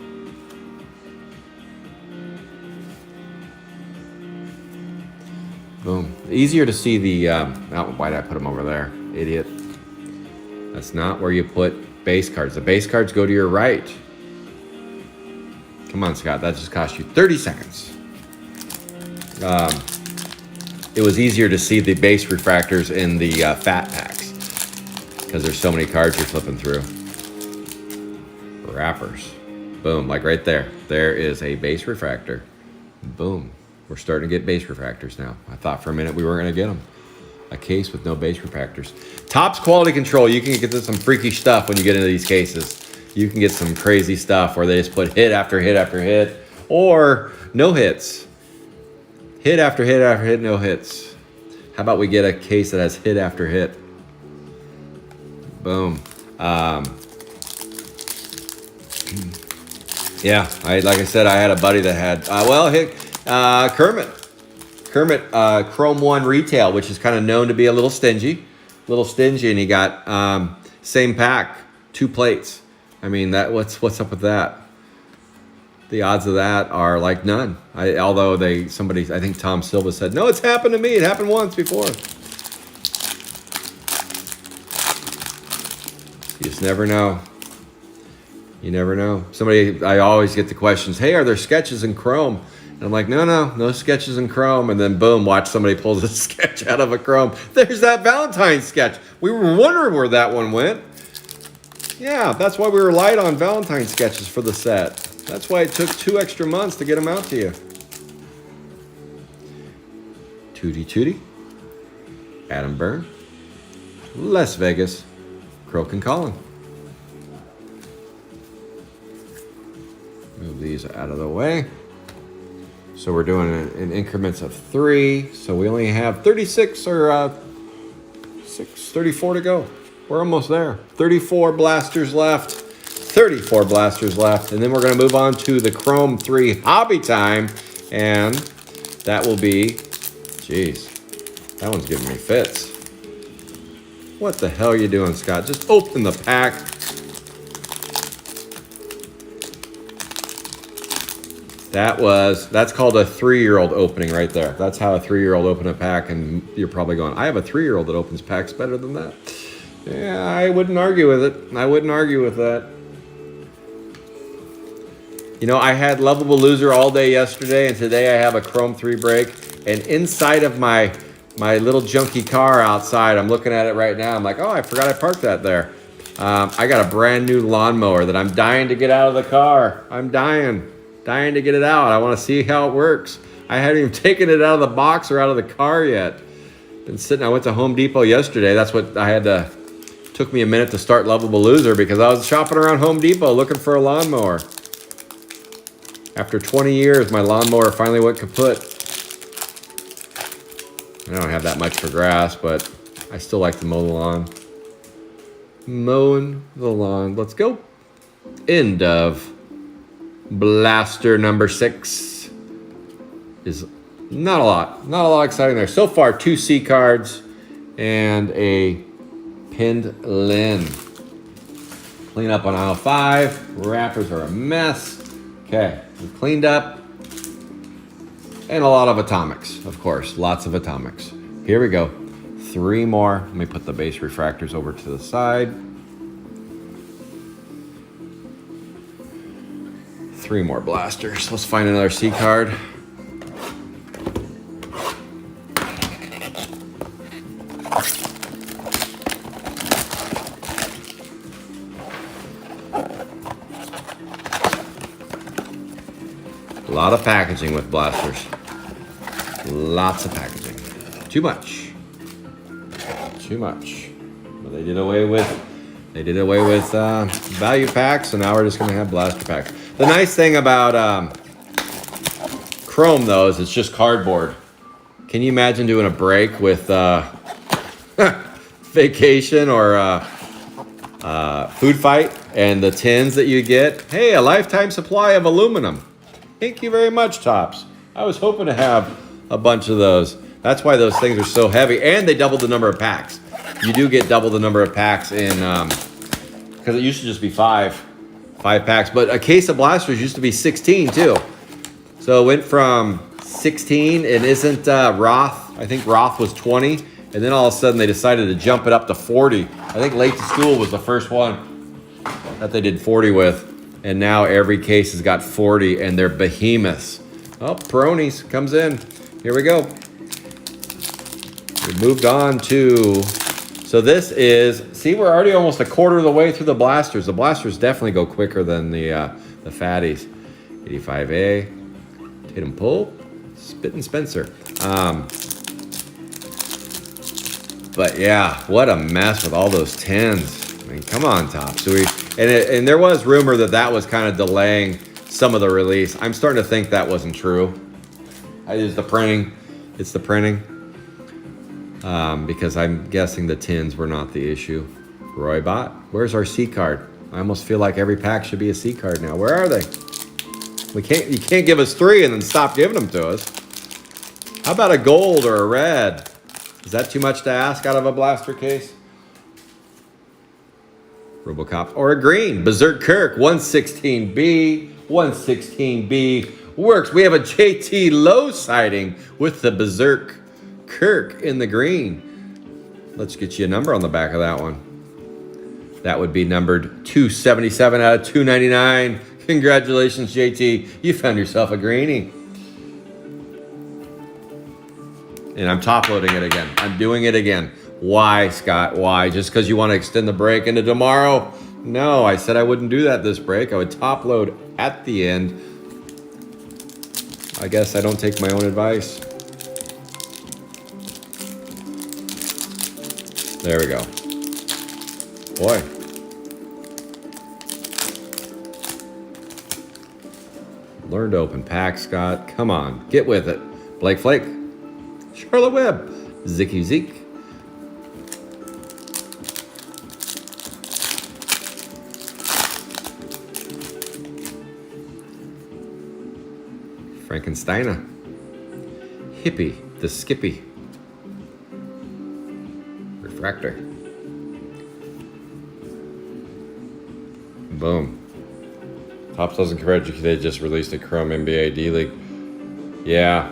Boom. Easier to see the, oh, why did I put them over there? Idiot. That's not where you put base cards. The base cards go to your right. Come on, Scott. That just cost you 30 seconds. It was easier to see the base refractors in the fat packs because there's so many cards you're flipping through. Wrappers. Boom, like right there. There is a base refractor. Boom. We're starting to get base refractors now. I thought for a minute we weren't going to get them. A case with no base refractors. Topps Quality Control. You can get to some freaky stuff when you get into these cases. You can get some crazy stuff where they just put hit after hit after hit, or no hits. Hit after hit after hit, no hits. How about we get a case that has hit after hit? Boom. Yeah, like I said, I had a buddy that had, Kermit Chrome 1 Retail, which is kind of known to be a little stingy, and he got same pack, 2 plates. I mean, that what's up with that? The odds of that are like none. Although I think Tom Silva said, no, it's happened to me. It happened once before. You just never know. You never know. I always get the questions, hey, are there sketches in Chrome? And I'm like, no sketches in Chrome. And then boom, watch somebody pulls a sketch out of a Chrome. There's that Valentine sketch. We were wondering where that one went. Yeah, that's why we relied on Valentine sketches for the set. That's why it took 2 extra months to get them out to you. Tootie, Adam Byrne, Las Vegas, Croak and Colin. Move these out of the way. So we're doing it in increments of 3. So we only have 34 to go. We're almost there. 34 blasters left. And then we're going to move on to the Chrome 3 Hobby Time. And that will be, geez, that one's giving me fits. What the hell are you doing, Scott? Just open the pack. That's called a 3-year-old opening right there. That's how a 3-year-old open a pack, and you're probably going, I have a 3-year-old that opens packs better than that. Yeah, I wouldn't argue with it. I wouldn't argue with that. You know, I had Lovable Loser all day yesterday, and today I have a Chrome 3 break. And inside of my little junky car outside, I'm looking at it right now. I'm like, oh, I forgot I parked that there. I got a brand new lawnmower that I'm dying to get out of the car. I'm dying to get it out. I want to see how it works. I haven't even taken it out of the box or out of the car yet. I went to Home Depot yesterday. That's what I had to, took me a minute to start Lovable Loser because I was shopping around Home Depot looking for a lawnmower. After 20 years, my lawnmower finally went kaput. I don't have that much for grass, but I still like to mow the lawn. Mowing the lawn. Let's go. End of blaster number 6. Is not a lot exciting there. So far, 2 C cards and a pinned Lynn. Clean up on aisle 5. Wrappers are a mess. Okay, we cleaned up. And a lot of atomics, of course. Lots of atomics. Here we go. 3 more. Let me put the base refractors over to the side. 3 more blasters. Let's find another C card. A lot of packaging with blasters. Lots of packaging. Too much. But they did away with value packs, so now we're just gonna have blaster packs. The nice thing about Chrome though is it's just cardboard. Can you imagine doing a break with Vacation or Food Fight and the tins that you get? Hey, a lifetime supply of aluminum. Thank you very much, Topps. I was hoping to have a bunch of those. That's why those things are so heavy, and they doubled the number of packs. You do get double the number of packs in, because it used to just be 5 packs, but a case of blasters used to be 16 too. So it went from 16, and isn't Roth? I think Roth was 20, and then all of a sudden they decided to jump it up to 40. I think Late to School was the first one that they did 40 with, and now every case has got 40, and they're behemoths. Oh, Peroni's comes in. Here we go. We moved on to, so this is, see, we're already almost a quarter of the way through the blasters. The blasters definitely go quicker than the fatties. 85A, Tatum Pull, Spit and Spencer. But yeah, what a mess with all those 10s. I mean, come on, Top. So and there was rumor that was kind of delaying some of the release. I'm starting to think that wasn't true. It's the printing. Because I'm guessing the 10s were not the issue. Roy Bot, where's our C card? I almost feel like every pack should be a C card now. Where are they? You can't give us 3 and then stop giving them to us. How about a gold or a red? Is that too much to ask out of a blaster case? RoboCop or a green. Berserk Kirk 116B. 116B works. We have a JT Lowe sighting with the Berserk Kirk in the green. Let's get you a number on the back of that one. That would be numbered 277 out of 299. Congratulations, JT. You found yourself a greenie. And I'm top loading it again. I'm doing it again. Why, Scott? Why? Just because you want to extend the break into tomorrow? No, I said I wouldn't do that this break. I would top load at the end. I guess I don't take my own advice. There we go. Boy. Learn to open packs, Scott. Come on, get with it. Blake Flake. Charlotte Webb. Zicky Zeke. Frankensteiner. Hippie. The Skippy. Refractor. Boom. Topps doesn't correct you. They just released a Chrome NBA D-League. Yeah.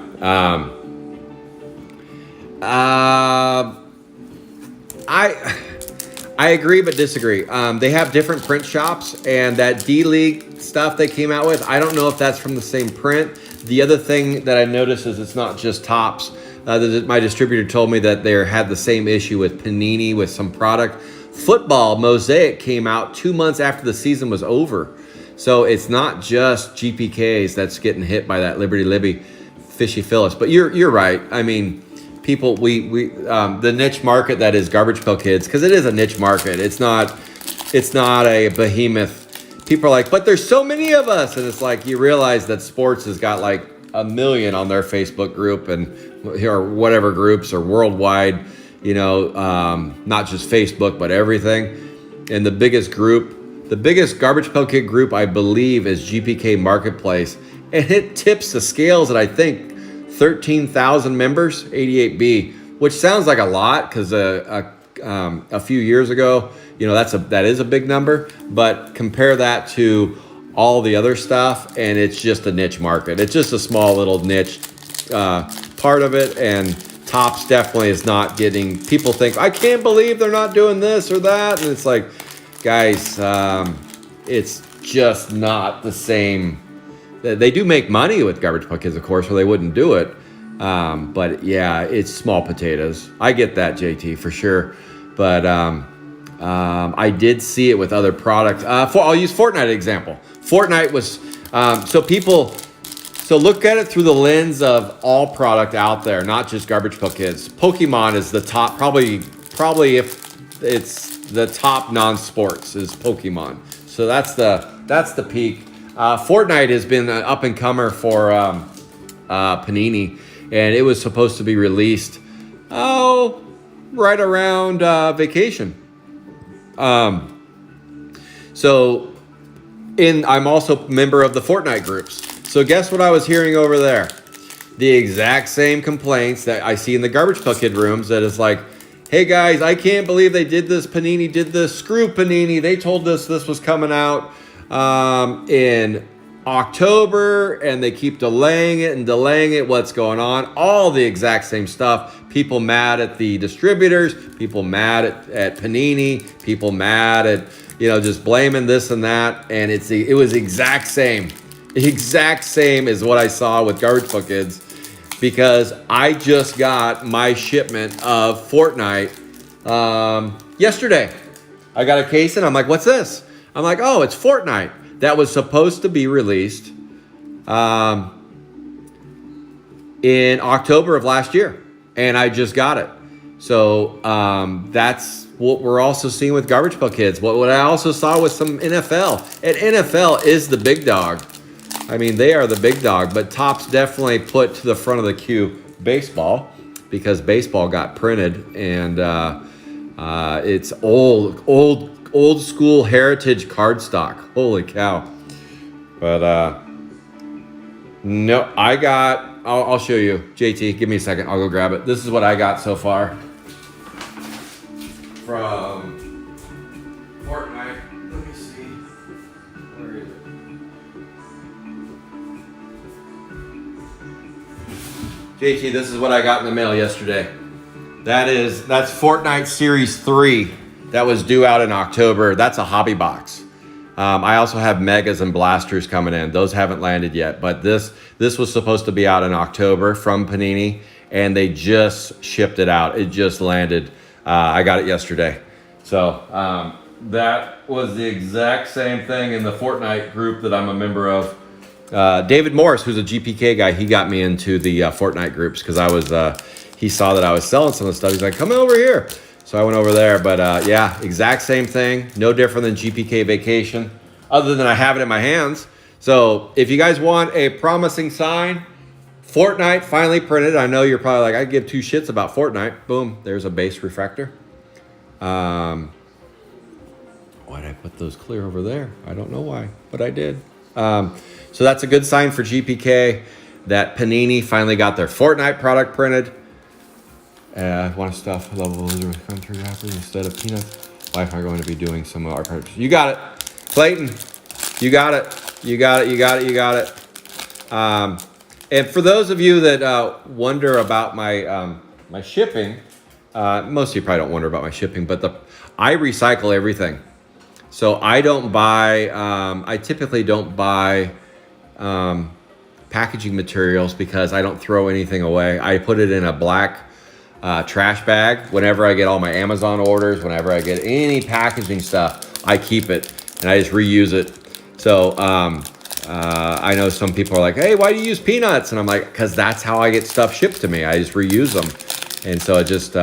I agree but disagree. They have different print shops, and that D-League stuff they came out with, I don't know if that's from the same print. The other thing that I noticed is it's not just Topps. My distributor told me that they had the same issue with Panini with some product. Football Mosaic came out 2 months after the season was over. So it's not just GPKs that's getting hit by that Liberty Libby Fishy Phyllis. But you're right. I mean, people, the niche market that is Garbage Pail Kids, because it is a niche market. It's not a behemoth. People are like, but there's so many of us. And it's like, you realize that sports has got like 1 million on their Facebook group or whatever groups, or worldwide, not just Facebook, but everything. And the biggest Garbage Pail Kid group, I believe, is GPK Marketplace. And it tips the scales at, I think, 13,000 members, 88B, which sounds like a lot because a few years ago, that is a big number. But compare that to all the other stuff, and it's just a niche market. It's just a small little niche part of it, and Topps definitely is not getting. People think, I can't believe they're not doing this or that, and it's like, guys, it's just not the same. They do make money with Garbage Pail Kids, of course, or they wouldn't do it. But yeah, it's small potatoes. I get that, JT, for sure. But I did see it with other products. I'll use Fortnite example. Fortnite was, so look at it through the lens of all product out there, not just Garbage Pail Kids. Pokemon is the top, probably if it's the top non-sports is Pokemon. So that's the peak. Fortnite has been an up-and-comer for Panini, and it was supposed to be released right around vacation. I'm also a member of the Fortnite groups. So guess what I was hearing over there? The exact same complaints that I see in the Garbage Pail Kid rooms, that is like, hey guys, I can't believe they did this. Panini did this. Screw Panini. They told us this was coming out in October, and they keep delaying it and delaying it. What's going on? All the exact same stuff. People mad at the distributors, people mad at Panini, people mad at, just blaming this and that. And it was exact same as what I saw with Garbage Pail Kids, because I just got my shipment of Fortnite yesterday. I got a case and I'm like, what's this? I'm like, oh, it's Fortnite. That was supposed to be released in October of last year, and I just got it. So that's what we're also seeing with Garbage Pail Kids. What I also saw was some NFL, and NFL is the big dog. I mean, they are the big dog, but Topps definitely put to the front of the queue baseball, because baseball got printed, and it's old school heritage cardstock. Holy cow. But no, I'll show you. JT, give me a second. I'll go grab it. This is what I got so far from Fortnite. Let me see. Where is it? JT, this is what I got in the mail yesterday. That's Fortnite Series 3. That was due out in October. That's a hobby box. I also have Megas and Blasters coming in. Those haven't landed yet, but this was supposed to be out in October from Panini, and they just shipped it out. It just landed. I got it yesterday. So that was the exact same thing in the Fortnite group that I'm a member of. David Morris, who's a GPK guy, he got me into the Fortnite groups because he saw that I was selling some of the stuff. He's like, come over here. So I went over there, but yeah, exact same thing. No different than GPK Vacation, other than I have it in my hands. So if you guys want a promising sign, Fortnite finally printed. I know you're probably like, I give two shits about Fortnite. Boom, there's a base refractor. Why did I put those clear over there? I don't know why, but I did. So that's a good sign for GPK that Panini finally got their Fortnite product printed. I want to stuff level country wrapper instead of peanuts. Wife and I are going to be doing some art cards. You got it, Clayton. You got it. And for those of you that wonder about my my shipping, most of you probably don't wonder about my shipping, but I recycle everything. So I don't buy. I typically don't buy packaging materials because I don't throw anything away. I put it in a black trash bag. Whenever I get all my Amazon orders, whenever I get any packaging stuff, I keep it and I just reuse it. So I know some people are like, hey, why do you use peanuts? And I'm like, because that's how I get stuff shipped to me. I just reuse them. And so it just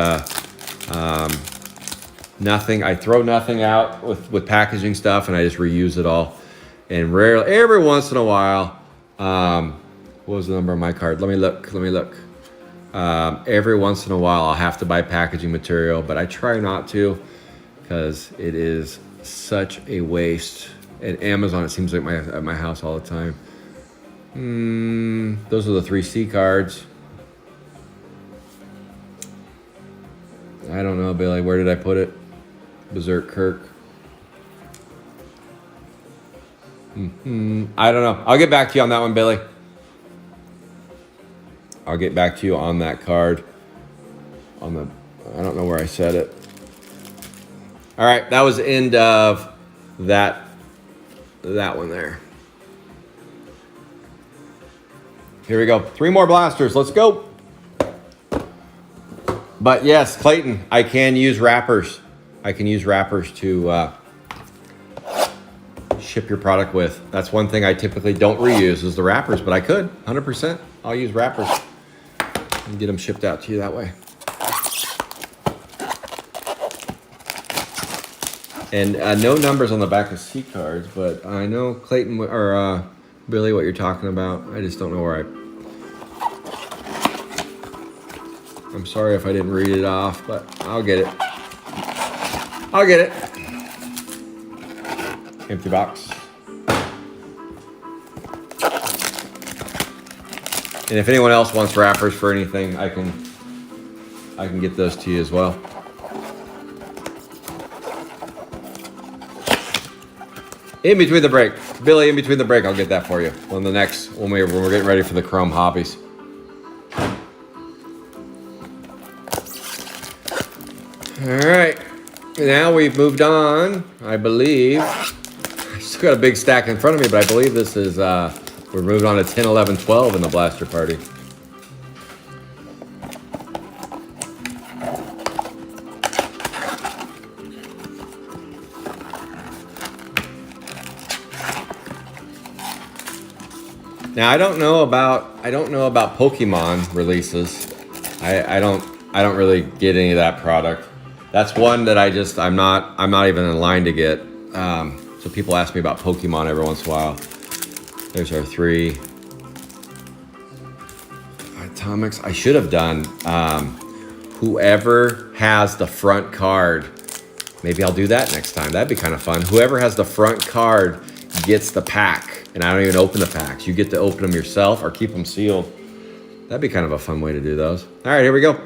nothing. I throw nothing out with packaging stuff, and I just reuse it all. And rarely, every once in a while, what was the number on my card? Let me look. Every once in a while I'll have to buy packaging material, but I try not to because it is such a waste. At Amazon, it seems like at my house all the time. Those are the 3C cards. I don't know, Billy. Where did I put it? Berserk Kirk. I don't know. I'll get back to you on that one, Billy. I'll get back to you on that card. I don't know where I said it. All right, that was the end of that one there. Here we go. 3 more blasters. Let's go. But yes, Clayton, I can use wrappers. I can use wrappers to ship your product with. That's one thing I typically don't reuse is the wrappers, but I could, 100%. I'll use wrappers and get them shipped out to you that way. And no numbers on the back of C cards, but I know Clayton or Billy what you're talking about. I just don't know where I'm sorry if I didn't read it off, but I'll get it. Empty box. And if anyone else wants wrappers for anything, I can get those to you as well. In between the break, Billy. In between the break, I'll get that for you when we're getting ready for the Chrome hobbies. All right, now we've moved on. I believe I still got a big stack in front of me, but I believe this is we're moving on to 10, 11, 12 in the blaster party. Now I don't know about Pokemon releases. I don't really get any of that product. That's one that I'm not even in line to get. So people ask me about Pokemon every once in a while. There's our 3 atomics. I should have done whoever has the front card. Maybe I'll do that next time. That'd be kind of fun. Whoever has the front card gets the pack. And I don't even open the packs. You get to open them yourself or keep them sealed. That'd be kind of a fun way to do those. All right, here we go.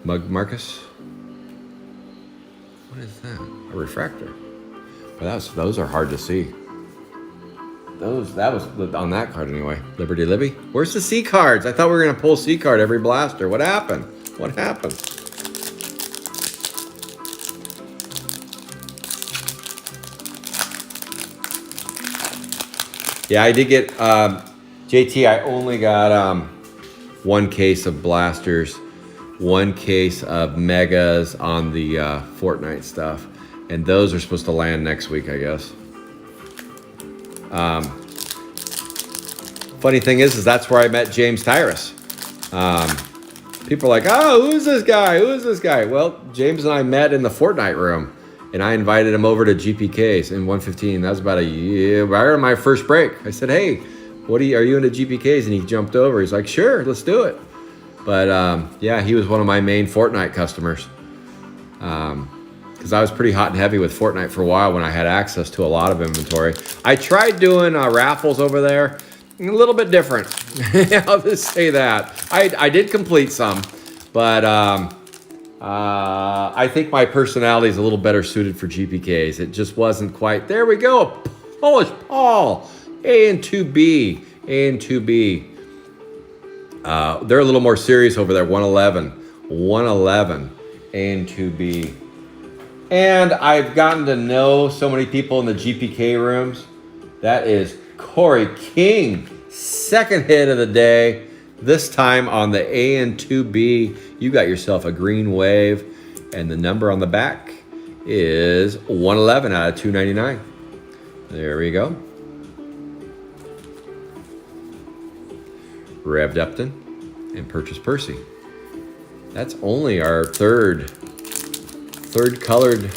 Mug Marcus. What is that? A refractor. Well, those are hard to see. That was on that card anyway. Liberty Libby. Where's the C cards? I thought we were gonna pull C card every blaster. What happened? What happened? Yeah, I did get JT. I only got 1 case of blasters, 1 case of megas on the Fortnite stuff, and those are supposed to land next week, I guess. Funny thing is that's where I met James Tyrus. People are like, oh, who's this guy? Who is this guy? Well, James and I met in the Fortnite room, and I invited him over to GPKs in 115. That was about a year, right on my first break. I said, hey, are you into GPKs? And he jumped over. He's like, sure, let's do it. But yeah, he was one of my main Fortnite customers. Because I was pretty hot and heavy with Fortnite for a while when I had access to a lot of inventory. I tried doing raffles over there. A little bit different. I'll just say that. I did complete some, but I think my personality is a little better suited for GPKs. It just wasn't quite. There we go. Polish Paul. A and 2B. A and 2B. They're a little more serious over there. 111. 111. A and 2B. And I've gotten to know so many people in the GPK rooms. That is Corey King. Second hit of the day. This time on the A and 2B. You got yourself a green wave. And the number on the back is 111 out of 299. There we go. Rev'd Upton and Purchase Percy. That's only our third colored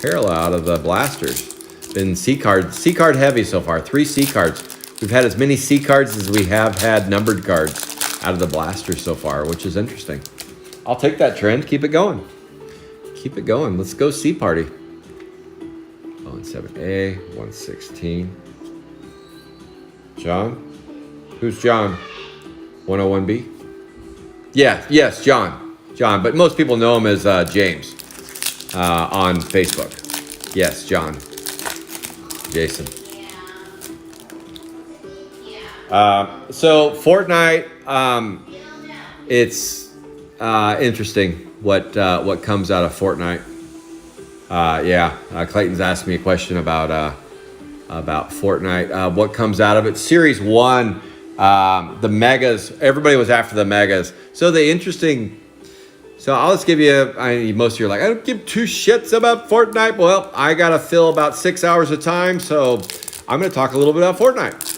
parallel out of the blasters. Been C card heavy so far. 3 C cards. We've had as many C cards as we have had numbered cards out of the blasters so far, which is interesting. I'll take that trend. Keep it going. Keep it going. Let's go C party. 017A, 116. John? Who's John? 101B? Yeah, yes, John. John, but most people know him as James on Facebook. Yes, John. Jason. So Fortnite, it's interesting what comes out of Fortnite. Clayton's asked me a question about Fortnite. What comes out of it? Series 1, the megas. Everybody was after the megas. So I'll just give you. Most of you are like, I don't give 2 shits about Fortnite. Well, I gotta fill about 6 hours of time, so I'm gonna talk a little bit about Fortnite.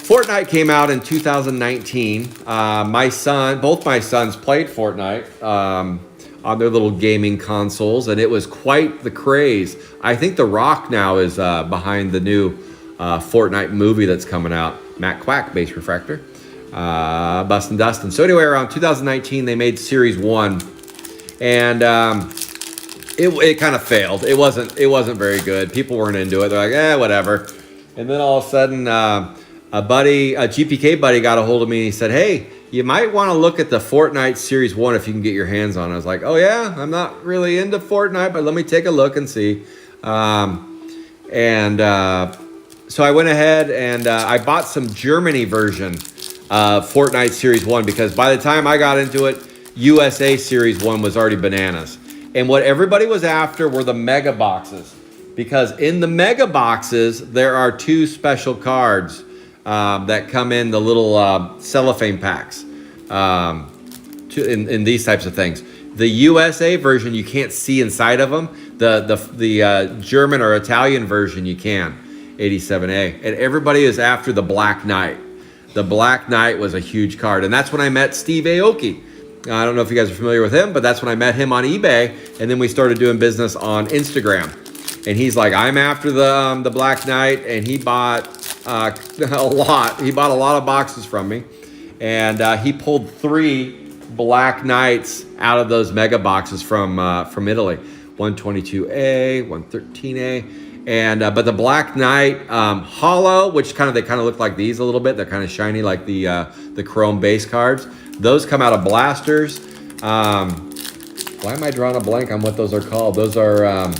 Fortnite came out in 2019. Both my sons played Fortnite on their little gaming consoles, and it was quite the craze. I think The Rock now is behind the new Fortnite movie that's coming out. Matt Quack, Base Refractor, Bustin' Dustin. So anyway, around 2019, they made Series 1, and it kind of failed. It wasn't very good. People weren't into it. They're like, whatever. And then all of a sudden, a GPK buddy got a hold of me and he said, hey, you might want to look at the Fortnite Series 1 if you can get your hands on it. I was like, oh yeah, I'm not really into Fortnite, but let me take a look and see. So I went ahead and I bought some Germany version of Fortnite Series 1 because by the time I got into it, USA Series 1 was already bananas. And what everybody was after were the mega boxes, because in the mega boxes, there are 2 special cards that come in the little cellophane packs in these types of things. The USA version, you can't see inside of them. The German or Italian version, you can. 87A. And everybody is after the Black Knight. The Black Knight was a huge card. And that's when I met Steve Aoki. I don't know if you guys are familiar with him, but that's when I met him on eBay. And then we started doing business on Instagram. And he's like, I'm after the Black Knight. And he bought a lot. He bought a lot of boxes from me. And he pulled 3 Black Knights out of those mega boxes from Italy. 122A, 113A. And but the Black Knight hollow, which they kind of look like these a little bit. They're kind of shiny like the chrome base cards. Those come out of blasters. Why am I drawing a blank on what those are called? Those are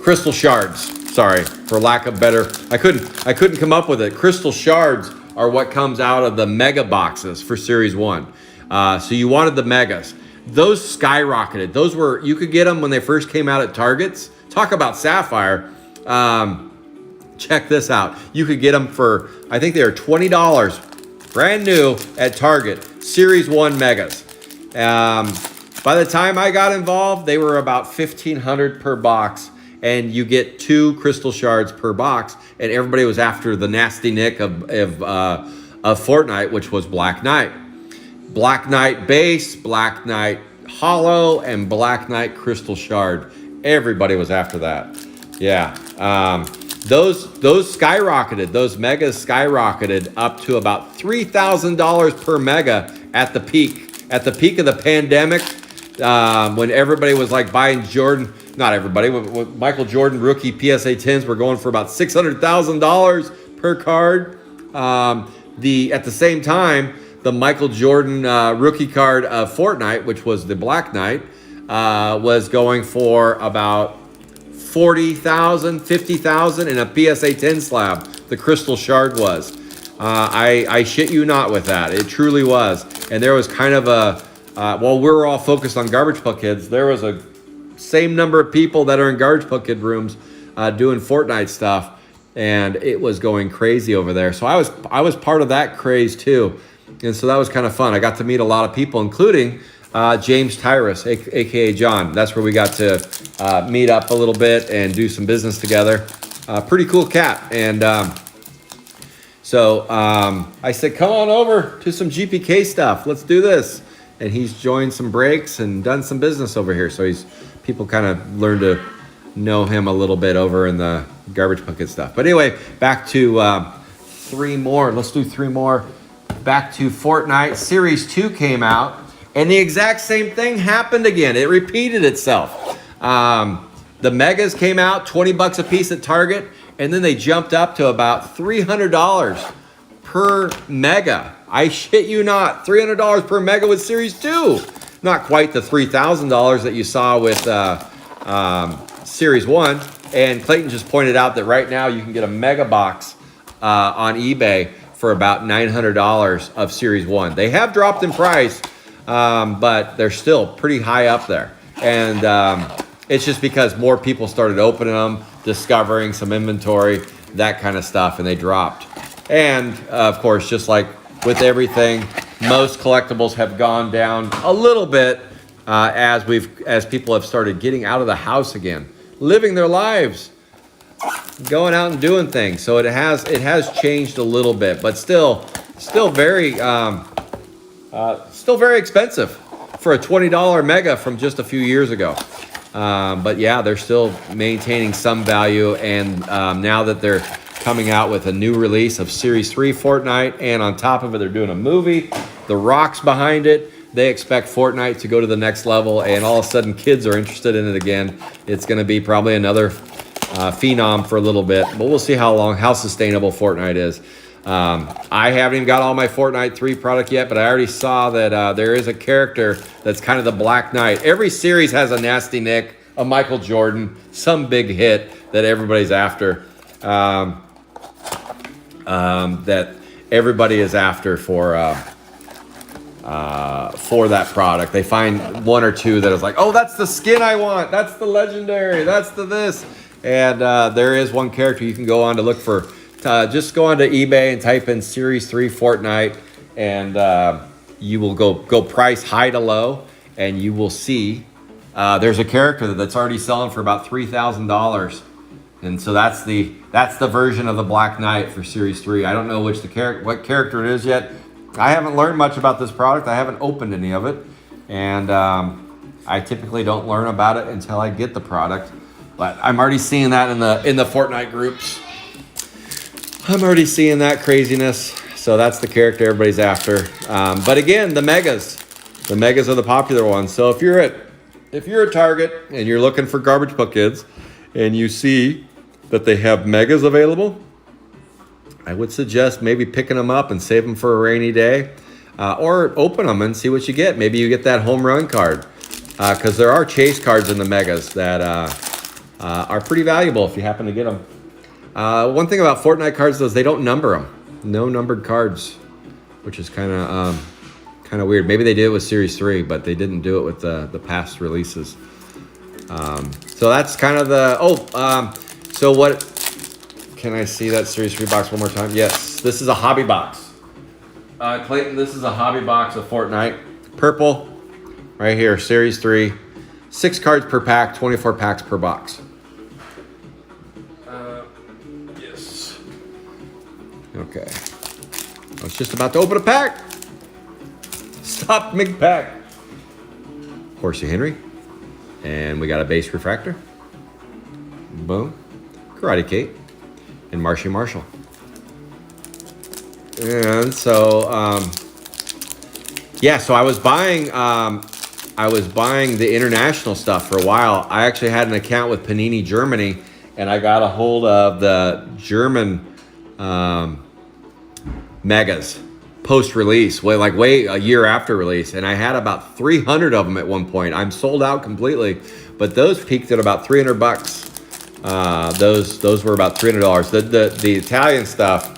crystal shards. Sorry, for lack of better. I couldn't come up with it. Crystal shards are what comes out of the mega boxes for Series 1. So you wanted the megas. Those skyrocketed. Those were, you could get them when they first came out at Targets. Talk about Sapphire. Check this out. You could get them for, I think they are $20, brand new at Target. Series 1 Megas. By the time I got involved, they were about $1,500 per box. And you get 2 crystal shards per box. And everybody was after the nasty Nick of Fortnite, which was Black Knight. Black Knight base, Black Knight hollow, and Black Knight crystal shard. Everybody was after that. Yeah. Those skyrocketed. Those megas skyrocketed up to about $3,000 per mega at the peak. At the peak of the pandemic, when everybody was like buying Jordan, not everybody, when Michael Jordan rookie PSA 10s were going for about $600,000 per card. At the same time, the Michael Jordan rookie card of Fortnite, which was the Black Knight, was going for about $40,000, $50,000 in a PSA 10 slab. The crystal shard was. I shit you not with that. It truly was. And there was kind of while we were all focused on Garbage Pail Kids, there was a same number of people that are in Garbage Pail Kid rooms doing Fortnite stuff. And it was going crazy over there. So I was part of that craze too. And so that was kind of fun. I got to meet a lot of people, including James Tyrus, a.k.a. John. That's where we got to meet up a little bit and do some business together. Pretty cool cat. And so I said, come on over to some GPK stuff. Let's do this. And he's joined some breaks and done some business over here. So people kind of learned to know him a little bit over in the Garbage Bucket stuff. But anyway, back to 3 more. Let's do 3 more. Back to Fortnite. Series 2 came out, and the exact same thing happened again. It repeated itself. The Megas came out, $20 a piece at Target, and then they jumped up to about $300 per Mega. I shit you not, $300 per Mega with Series 2. Not quite the $3,000 that you saw with Series 1. And Clayton just pointed out that right now you can get a Mega box on eBay for about $900 of Series 1. They have dropped in price, but they're still pretty high up there. And it's just because more people started opening them, discovering some inventory, that kind of stuff, and they dropped. And of course, just like with everything, most collectibles have gone down a little bit as people have started getting out of the house again, living their lives, going out and doing things. So it has changed a little bit, but still very expensive for a $20 Mega from just a few years ago. But yeah, they're still maintaining some value, and now that they're coming out with a new release of Series 3 Fortnite, and on top of it, they're doing a movie. The Rock's behind it. They expect Fortnite to go to the next level, and all of a sudden, kids are interested in it again. It's going to be probably another phenom for a little bit, but we'll see how sustainable Fortnite is. I haven't even got all my Fortnite 3 product yet, but I already saw that there is a character that's kind of the Black Knight. Every series has a Nasty Nick a Michael Jordan, some big hit that everybody's after, that everybody is after for that product. They find one or two that is like, oh, that's the skin I want. That's the legendary. That's the this. And there is one character you can go on to look for. Just go onto eBay and type in Series 3 Fortnite, and you will go price high to low, and you will see there's a character that's already selling for about $3,000. And so that's the version of the Black Knight for Series 3. I don't know what character it is yet. I haven't learned much about this product. I haven't opened any of it, and I typically don't learn about it until I get the product. But I'm already seeing that in the Fortnite groups. I'm already seeing that craziness. So that's the character everybody's after. But again, the megas are the popular ones. So if you're at Target and you're looking for Garbage Pail Kids, and you see that they have megas available, I would suggest maybe picking them up and save them for a rainy day, or open them and see what you get. Maybe you get that home run card, because there are chase cards in the megas that are pretty valuable if you happen to get them. One thing about Fortnite cards, though, is they don't number them. No numbered cards, which is kind of weird. Maybe they did it with Series 3, but they didn't do it with the past releases. So that's kind of so what, can I see that Series 3 box one more time? Yes, this is a hobby box. Clayton, this is a hobby box of Fortnite. Purple, right here, Series 3. 6 cards per pack, 24 packs per box. Yes. Okay. I was just about to open a pack. Stop mid-pack. Horsey Henry. And we got a base refractor. Boom. Karate Kate. And Marshy Marshall. And so, so I was buying the international stuff for a while. I actually had an account with Panini Germany, and I got a hold of the German megas post-release, way a year after release, and I had about 300 of them at one point. I'm sold out completely, but those peaked at about $300. Those were about $300. The Italian stuff,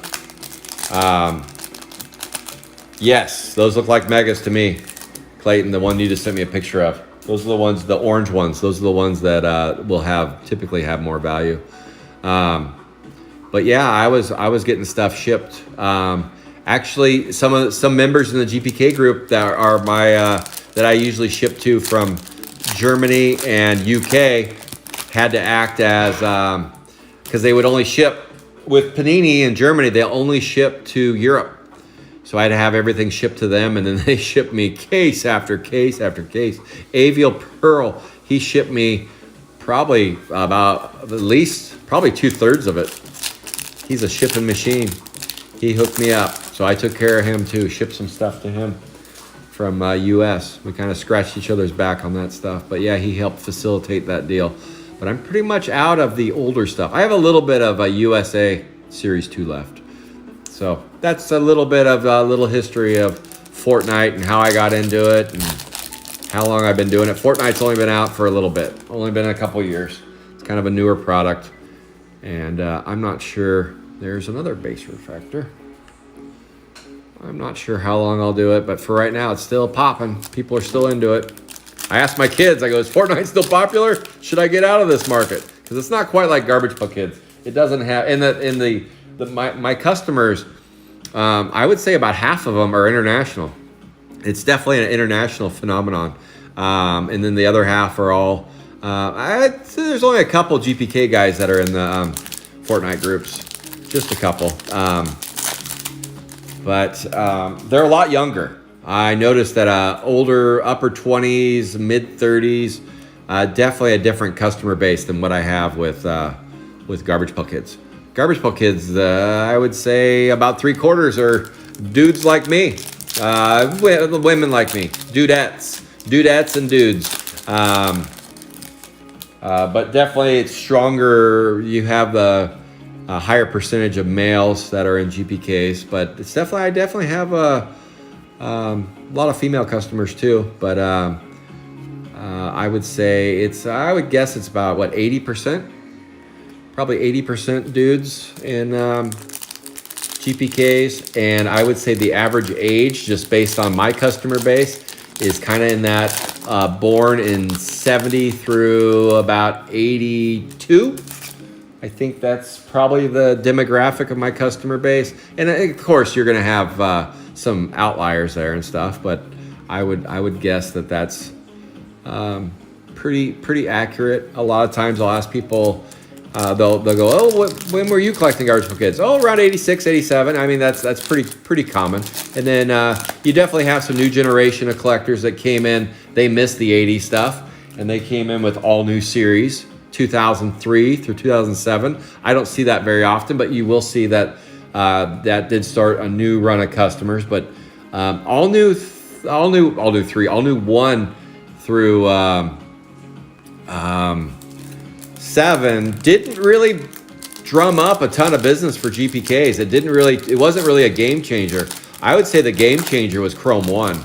yes, those look like megas to me. Clayton, the one you just sent me a picture of. Those are the ones, the orange ones. Those are the ones that will typically have more value. But yeah, I was getting stuff shipped. Actually, some members in the GPK group that are that I usually ship to from Germany and UK had to act as, because they would only ship with Panini in Germany. They only ship to Europe. So I had to have everything shipped to them, and then they shipped me case after case after case. Avial Pearl, he shipped me probably at least 2/3 of it. He's a shipping machine. He hooked me up, so I took care of him too. Shipped some stuff to him from US. We kind of scratched each other's back on that stuff, but yeah, he helped facilitate that deal. But I'm pretty much out of the older stuff. I have a little bit of a USA Series 2 left. So that's a little bit of a little history of Fortnite and how I got into it and how long I've been doing it. Fortnite's only been out for a little bit, only been a couple years. It's kind of a newer product, and I'm not sure. There's another base refractor. I'm not sure how long I'll do it, but for right now, it's still popping. People are still into it. I asked my kids, I go, is Fortnite still popular? Should I get out of this market? Because it's not quite like Garbage Pail Kids. It doesn't have, my customers, I would say about half of them are international. It's definitely an international phenomenon. And then the other half are all, I'd say there's only a couple GPK guys that are in the Fortnite groups. Just a couple. But they're a lot younger. I noticed that older, upper 20s, mid 30s, definitely a different customer base than what I have with Garbage Pail Kids. Garbage Pail Kids, I would say about 3/4 are dudes like me, women like me, dudettes and dudes. But definitely it's stronger. You have a higher percentage of males that are in GPKs, but it's definitely, I definitely have a lot of female customers too. But I would say I would guess it's about what, 80%? Probably 80% dudes in GPKs. And I would say the average age, just based on my customer base, is kind of in that born in 70 through about 82. I think that's probably the demographic of my customer base. And of course, you're going to have some outliers there and stuff, but I would guess that that's pretty accurate. A lot of times I'll ask people, they'll go, oh, when were you collecting Garbage Pail Kids? Oh, around 86, 87. I mean, that's pretty common. And then you definitely have some new generation of collectors that came in. They missed the 80s stuff, and they came in with all new series, 2003 through 2007. I don't see that very often, but you will see that that did start a new run of customers. But all new 1 through 7 didn't really drum up a ton of business for GPKs. It wasn't really a game changer. I would say the game changer was Chrome 1.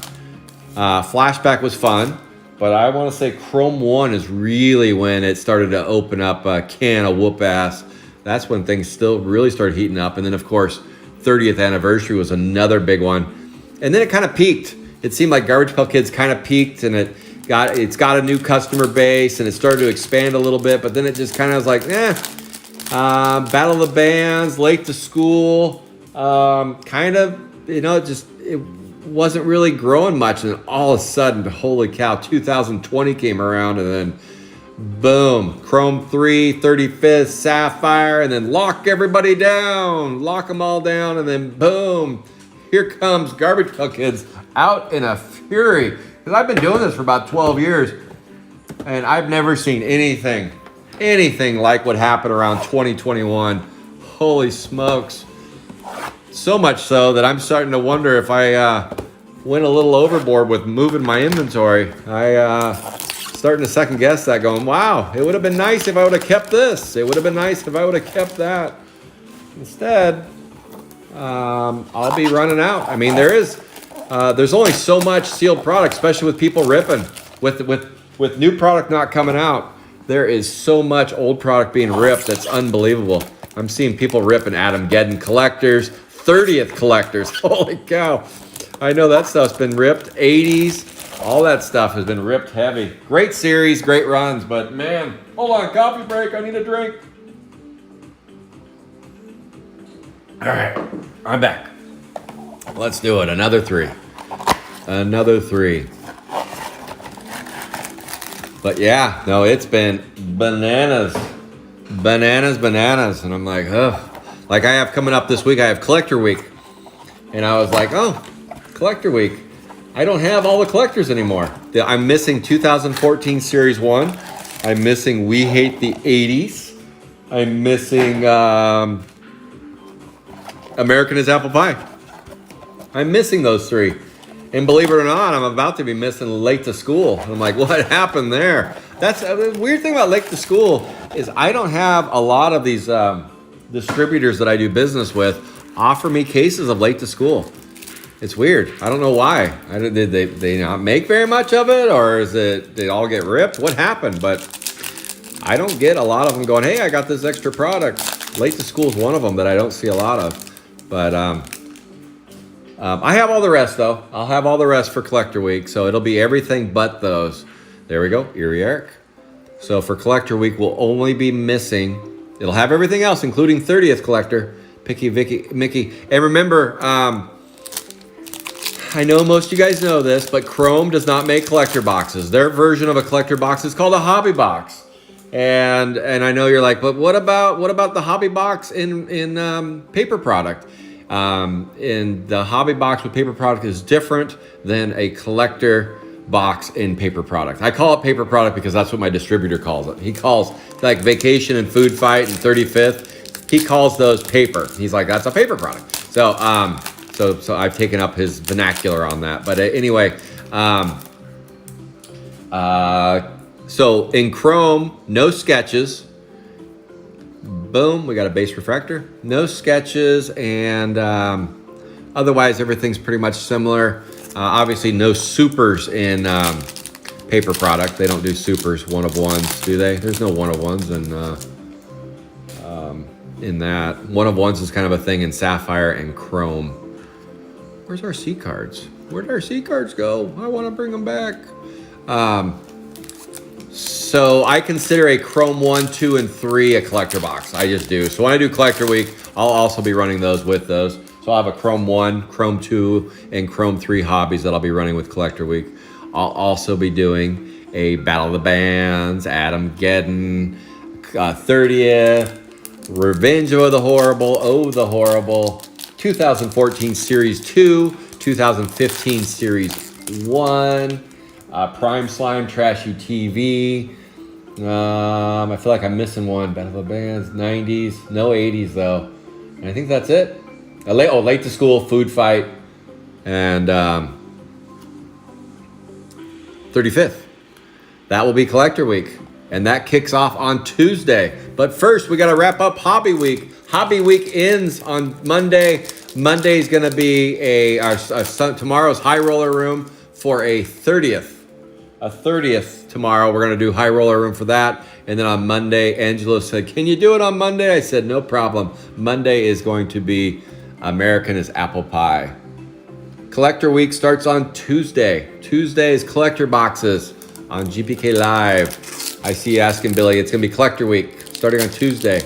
Flashback was fun, but I want to say Chrome 1 is really when it started to open up a can of whoop ass. That's when things still really started heating up. And then of course, 30th anniversary was another big one. And then it kind of peaked. It seemed like Garbage Pail Kids kind of peaked, and it's got a new customer base, and it started to expand a little bit, but then it just kind of was like, Battle of the Bands, Late to School, it wasn't really growing much. And then all of a sudden, holy cow, 2020 came around, and then boom, Chrome 3, 35th, Sapphire, and then lock everybody down, lock them all down, and then boom, here comes Garbage Pail Kids out in a fury. Because I've been doing this for about 12 years, and I've never seen anything like what happened around 2021. Holy smokes. So much so that I'm starting to wonder if I went a little overboard with moving my inventory. Starting to second guess that, going, wow, it would have been nice if I would have kept this. It would have been nice if I would have kept that. Instead, I'll be running out. I mean, there's only so much sealed product, especially with people ripping. With new product not coming out, there is so much old product being ripped that's unbelievable. I'm seeing people ripping Adam-geddon collectors, 30th collectors. Holy cow. I know that stuff's been ripped. 80s, all that stuff has been ripped heavy. Great series, great runs, but man, hold on, coffee break, I need a drink. All right, I'm back. Let's do it, another 3. But yeah, no, it's been bananas. And I'm like, oh, like I have coming up this week, I have Collector Week. And I was like, oh, Collector Week. I don't have all the collectors anymore. I'm missing 2014 Series 1. I'm missing We Hate the 80s. I'm missing American is Apple Pie. I'm missing those 3. And believe it or not, I'm about to be missing Late to School. I'm like, what happened there? That's the weird thing about Late to School is I don't have a lot of these distributors that I do business with offer me cases of Late to School. It's weird. I don't know why. Did they not make very much of it, or is it they all get ripped? What happened? But I don't get a lot of them going, hey, I got this extra product. Late to School is one of them that I don't see a lot of. But I have all the rest, though. I'll have all the rest for Collector Week, so it'll be everything but those. There we go, Erie Eric. So for Collector Week, we'll only be missing, it'll have everything else, including 30th Collector, Picky, Vicky, Mickey. And remember, I know most of you guys know this, but Chrome does not make collector boxes. Their version of a collector box is called a hobby box. And I know you're like, but what about the hobby box in paper product? And the hobby box with paper product is different than a collector box in paper product. I call it paper product because that's what my distributor calls it. He calls like Vacation and Food Fight and 35th. He calls those paper. He's like, that's a paper product. So I've taken up his vernacular on that. But anyway, so in Chrome, no sketches. Boom, we got a base refractor. No sketches, and otherwise everything's pretty much similar. Obviously no supers in paper product. They don't do supers, one of ones, do they? There's no one of ones in that. One of ones is kind of a thing in sapphire and chrome. Where's our C cards? Where'd our C cards go? I want to bring them back. So I consider a Chrome 1, 2, and 3 a collector box. I just do. So when I do Collector Week, I'll also be running those with those. So I'll have a Chrome 1, Chrome 2, and Chrome 3 hobbies that I'll be running with Collector Week. I'll also be doing a Battle of the Bands, Adamgeddon, 30th, Revenge of the Horrible, Oh the Horrible, 2014 Series 2, 2015 Series 1, Prime Slime, Trashy TV. I feel like I'm missing one. Battle of the Bands, 90s, no 80s though. And I think that's it. Late to School, Food Fight, and 35th. That will be Collector Week. And that kicks off on Tuesday. But first, we got to wrap up Hobby Week. Hobby Week ends on Monday. Monday is going to be tomorrow's High Roller Room for a 30th. A 30th tomorrow. We're going to do High Roller Room for that. And then on Monday, Angelo said, "Can you do it on Monday?" I said, "No problem." Monday is going to be American is Apple Pie. Collector Week starts on Tuesday. Tuesday is collector boxes on GPK Live. I see you asking Billy. It's going to be Collector Week starting on Tuesday.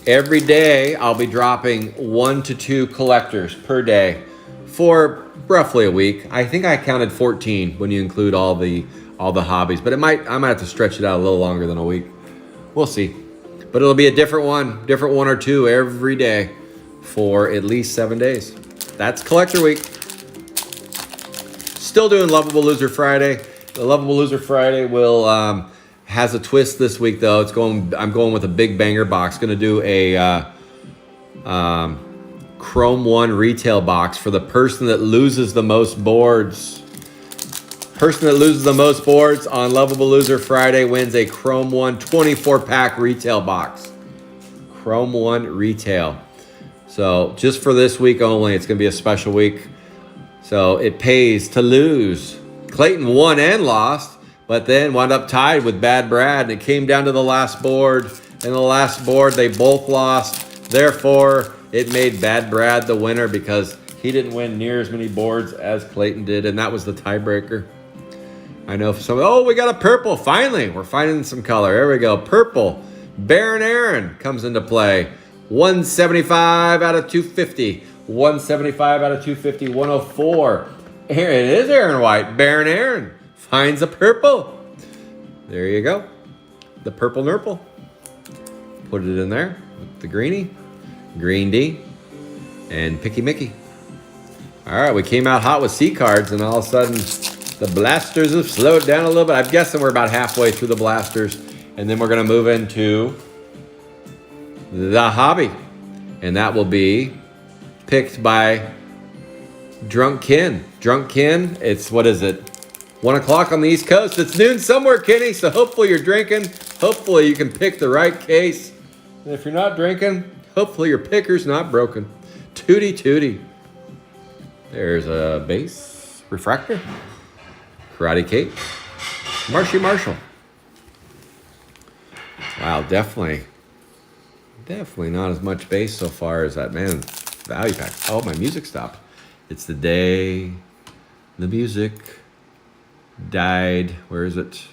Every day I'll be dropping 1 to 2 collectors per day for roughly a week. I think I counted 14 when you include all the hobbies, but I might have to stretch it out a little longer than a week. We'll see. But it'll be a different one or two every day for at least 7 days. That's Collector Week. Still doing Lovable Loser Friday. The Lovable Loser Friday will has a twist this week though. I'm going with a big banger box. Going to do a Chrome 1 retail box for the person that loses the most boards. Person that loses the most boards on Lovable Loser Friday wins a Chrome 1 24-pack retail box. Chrome 1 retail. So just for this week only, it's going to be a special week. So it pays to lose. Clayton won and lost, but then wound up tied with Bad Brad, and it came down to the last board. And the last board, they both lost. Therefore, it made Bad Brad the winner because he didn't win near as many boards as Clayton did, and that was the tiebreaker. I know for some, we got a purple. Finally, we're finding some color. There we go. Purple. Baron Aaron comes into play. 175 out of 250. 175 out of 250. 104. Here it is, Aaron White. Baron Aaron finds a purple. There you go. The purple nurple. Put it in there with the greenie. Green D. And Picky Mickey. All right, we came out hot with C cards, and all of a sudden, the blasters have slowed down a little bit. I'm guessing we're about halfway through the blasters, and then we're going to move into the hobby. And that will be picked by Drunk Ken. Drunk Ken, it's, what is it? 1 o'clock on the East Coast. It's noon somewhere, Kenny, so hopefully you're drinking. Hopefully you can pick the right case. And if you're not drinking, hopefully your picker's not broken. Tootie tootie. There's a base refractor. Karate Kate. Marshy Marshall. Wow, definitely not as much base so far as that, man. Value pack. Oh, my music stopped. It's the day the music died. Where is it?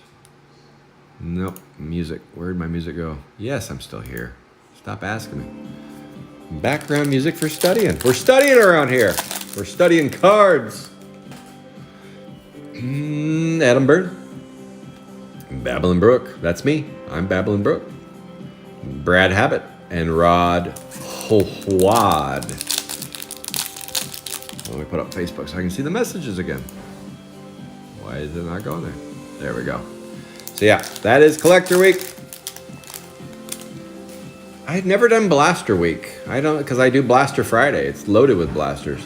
Nope. Music. Where'd my music go? Yes, I'm still here. Stop asking me. Background music for studying. We're studying around here. We're studying cards. Adam Byrne. Babylon Brook. That's me. I'm Babylon Brook. Brad Habit and Rod Howad. Let me put up Facebook so I can see the messages again. Why is it not going there? There we go. So yeah, that is Collector Week. I had never done Blaster Week. I don't, because I do Blaster Friday. It's loaded with blasters.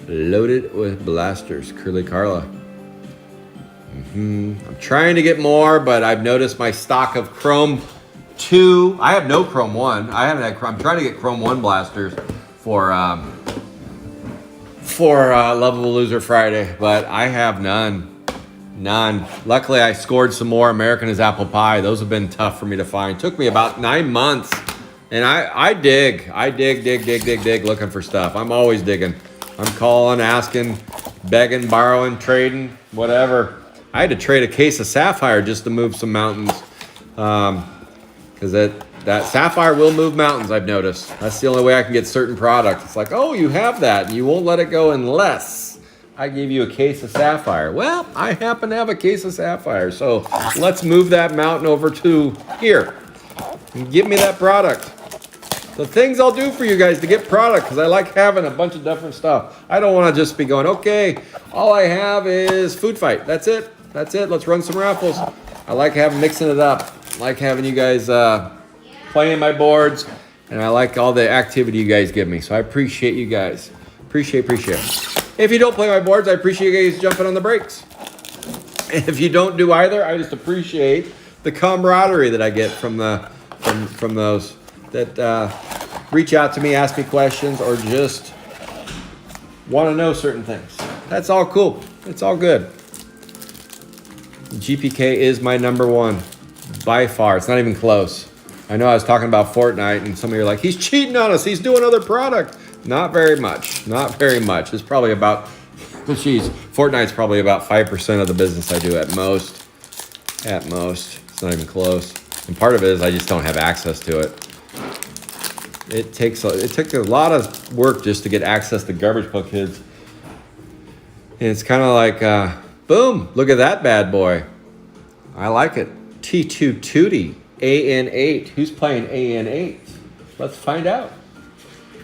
Loaded with blasters. Curly Carla. I'm trying to get more, but I've noticed my stock of Chrome 2. I have no Chrome 1. I haven't had Chrome. I'm trying to get Chrome 1 blasters for Lovable Loser Friday, but I have none. None. Luckily, I scored some more. American is apple pie. Those have been tough for me to find. Took me about 9 months. And I dig looking for stuff. I'm always digging. I'm calling, asking, begging, borrowing, trading, whatever. I had to trade a case of Sapphire just to move some mountains. Because that Sapphire will move mountains, I've noticed. That's the only way I can get certain products. It's like, oh, you have that, and you won't let it go unless I give you a case of Sapphire. Well, I happen to have a case of Sapphire, so let's move that mountain over to here. And give me that product. The things I'll do for you guys to get product, because I like having a bunch of different stuff. I don't want to just be going, okay, all I have is Food Fight. That's it. Let's run some raffles. I like mixing it up. I like having you guys playing my boards, and I like all the activity you guys give me. So I appreciate you guys. Appreciate. If you don't play my boards, I appreciate you guys jumping on the brakes. And if you don't do either, I just appreciate the camaraderie that I get from those that reach out to me, ask me questions, or just want to know certain things. That's all cool. It's all good. GPK is my number one by far. It's not even close. I know I was talking about Fortnite, and some of you are like, he's cheating on us. He's doing other product. Not very much. It's probably about, Fortnite's probably about 5% of the business I do at most. It's not even close. And part of it is I just don't have access to it. It took a lot of work just to get access to Garbage Pail Kids. And it's kind of like, boom, look at that bad boy. I like it. T2 Tootie, AN8. Who's playing AN8? Let's find out.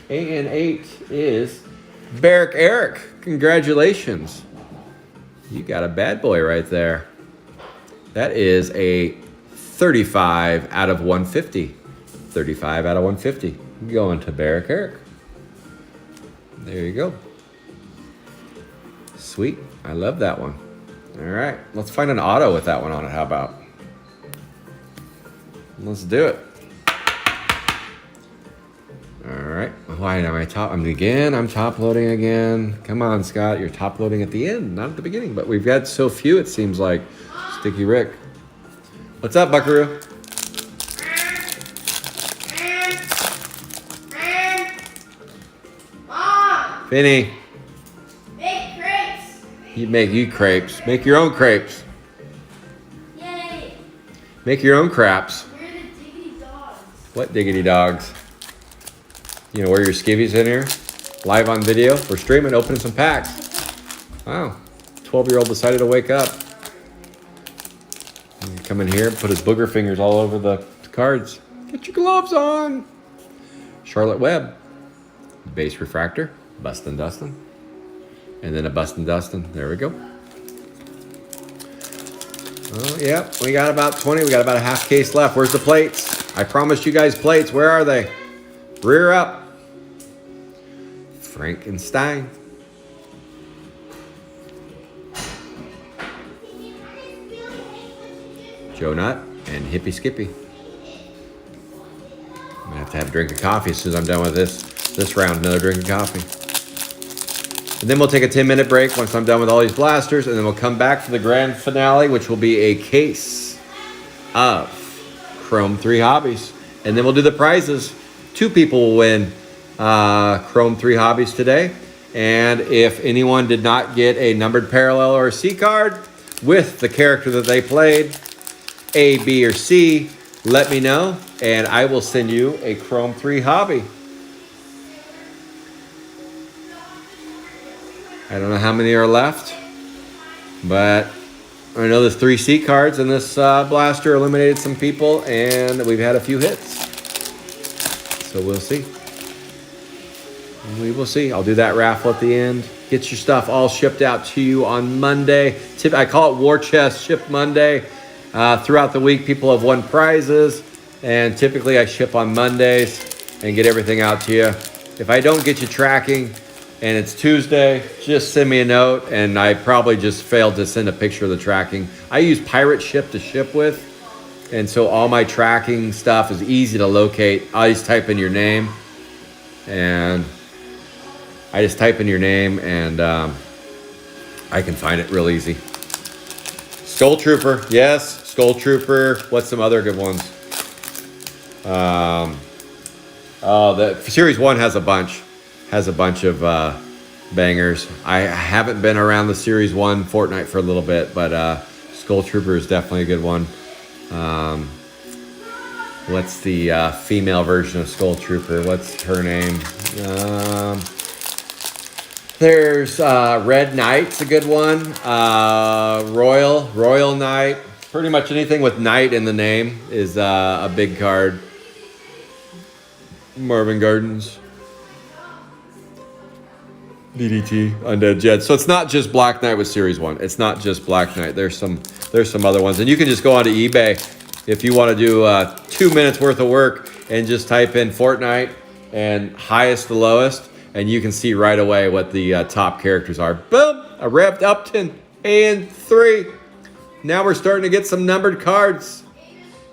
AN8 is Barrick Eric. Congratulations. You got a bad boy right there. That is a 35 out of 150. 35 out of 150. Going to Barrick Eric. There you go. Sweet. I love that one. All right. Let's find an auto with that one on it. How about? Let's do it. All right. Why am I top? I'm top loading again. Come on, Scott. You're top loading at the end, not at the beginning. But we've got so few, it seems like. Sticky Rick. What's up, Buckaroo? Finny. Make crepes. Make you crepes. Make your own crepes. Yay. Make your own craps. We're the diggity dogs. What diggity dogs? You know, wear your skivvies in here. Live on video. We're streaming, opening some packs. Wow. 12-year-old decided to wake up. And come in here and put his booger fingers all over the cards. Get your gloves on. Charlotte Webb. Base refractor. Bustin' Dustin. And then a Bustin' Dustin. There we go. Oh, yep. We got about 20. We got about a half case left. Where's the plates? I promised you guys plates. Where are they? Rear up. Frankenstein. Joe Nut and Hippie Skippy. I'm gonna have to have a drink of coffee as soon as I'm done with this round. Another drink of coffee. And then we'll take a 10-minute break once I'm done with all these blasters, and then we'll come back for the grand finale, which will be a case of Chrome 3 Hobbies. And then we'll do the prizes. 2 people will win Chrome 3 Hobbies today. And if anyone did not get a numbered parallel or a C card with the character that they played, A, B, or C, let me know, and I will send you a Chrome 3 Hobby. I don't know how many are left, but I know there's 3 C cards, and this blaster eliminated some people, and we've had a few hits. So we'll see. We will see. I'll do that raffle at the end. Get your stuff all shipped out to you on Monday. I call it War Chest Ship Monday. Throughout the week, people have won prizes, and typically I ship on Mondays and get everything out to you. If I don't get you tracking and it's Tuesday, just send me a note, and I probably just failed to send a picture of the tracking. I use Pirate Ship to ship with, and so all my tracking stuff is easy to locate. I just type in your name, and I can find it real easy. Skull Trooper, yes. Skull Trooper. What's some other good ones? The Series 1 has a bunch. Has a bunch of bangers. I haven't been around the Series 1 Fortnite for a little bit, but Skull Trooper is definitely a good one. What's the female version of Skull Trooper? What's her name? There's Red Knight's a good one. Royal Knight. Pretty much anything with Knight in the name is a big card. Marvin Gardens. DDT, Undead Jed. So it's not just Black Knight with Series 1. It's not just Black Knight. There's some other ones. And you can just go onto eBay if you want to do 2 minutes worth of work and just type in Fortnite and highest to lowest, and you can see right away what the top characters are. Boom! A Rev Upton and 3. Now we're starting to get some numbered cards.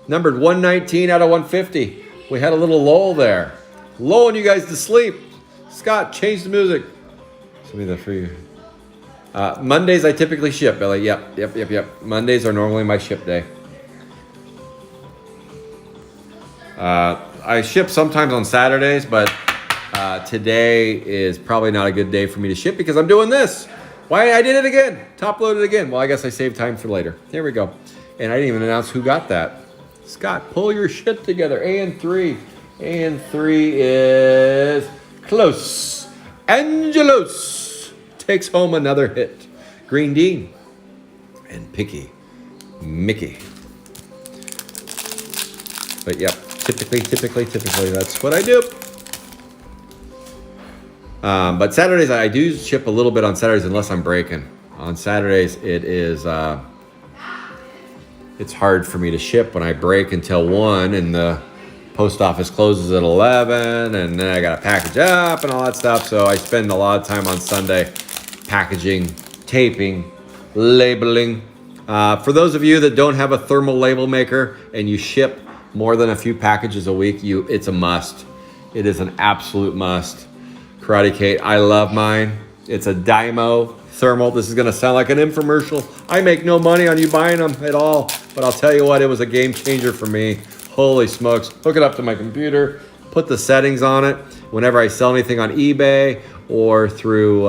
Numbered 119 out of 150. We had a little lull there. Lulling you guys to sleep. Scott, change the music. Send me that for you. Mondays I typically ship, Billy. Yep. Mondays are normally my ship day. I ship sometimes on Saturdays, but today is probably not a good day for me to ship because I'm doing this. Why? I did it again. Top loaded again. Well, I guess I saved time for later. There we go. And I didn't even announce who got that. Scott, pull your shit together. AN3. AN3 is close. Angelos takes home another hit. Green Dean and Picky Mickey. But yep, typically, that's what I do. But Saturdays, I do ship a little bit on Saturdays unless I'm breaking. On Saturdays, it is, it's hard for me to ship when I break until 1 and the post office closes at 11 and then I got to package up and all that stuff. So I spend a lot of time on Sunday packaging, taping, labeling. For those of you that don't have a thermal label maker and you ship more than a few packages a week, it's a must. It is an absolute must. Karate Kate, I love mine. It's a Dymo thermal. This is going to sound like an infomercial. I make no money on you buying them at all, but I'll tell you what, it was a game changer for me. Holy smokes. Hook it up to my computer, put the settings on it. Whenever I sell anything on eBay or through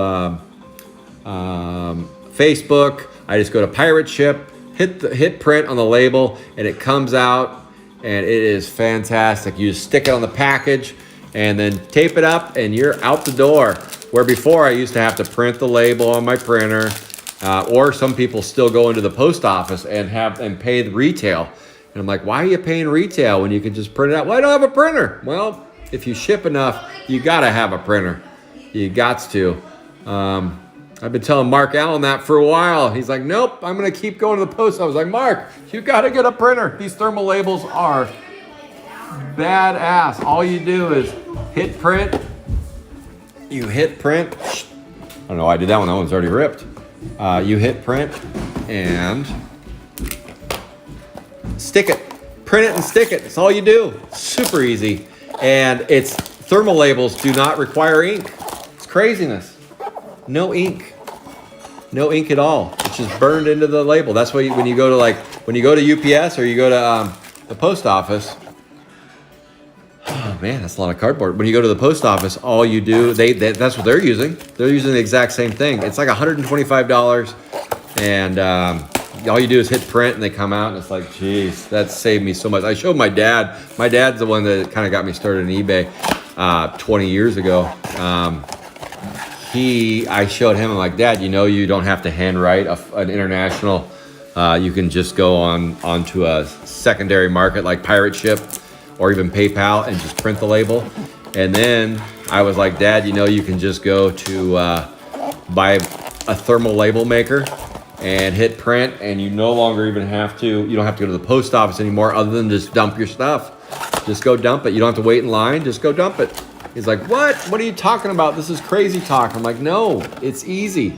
Facebook, I just go to Pirate Ship, hit print on the label, and it comes out, and it is fantastic. You just stick it on the package and then tape it up, and you're out the door. Where before I used to have to print the label on my printer, or some people still go into the post office and pay the retail. And I'm like, why are you paying retail when you can just print it out? Well, I don't have a printer. Well, if you ship enough, you gotta have a printer. You gots to. I've been telling Mark Allen that for a while. He's like, nope, I'm gonna keep going to the post. I was like, Mark, you gotta get a printer. These thermal labels are badass. All you do is hit print. You hit print. I don't know why I did that one. That one's already ripped. You hit print and stick it. Print it and stick it. That's all you do. Super easy. And it's thermal labels do not require ink. It's craziness. No ink. No ink at all. It's just burned into the label. That's why when you go to UPS or you go to the post office. Oh man, that's a lot of cardboard. When you go to the post office, all you do, that's what they're using. They're using the exact same thing. It's like $125, and all you do is hit print, and they come out, and it's like, geez, that saved me so much. I showed my dad. My dad's the one that kind of got me started in eBay 20 years ago. I showed him, I'm like, Dad, you don't have to handwrite an international. You can just go onto a secondary market like Pirate Ship or even PayPal and just print the label. And then I was like, Dad, you can just go to buy a thermal label maker and hit print, and you don't have to go to the post office anymore other than just dump your stuff. Just go dump it. You don't have to wait in line, just go dump it. He's like, what? What are you talking about? This is crazy talk. I'm like, no, it's easy.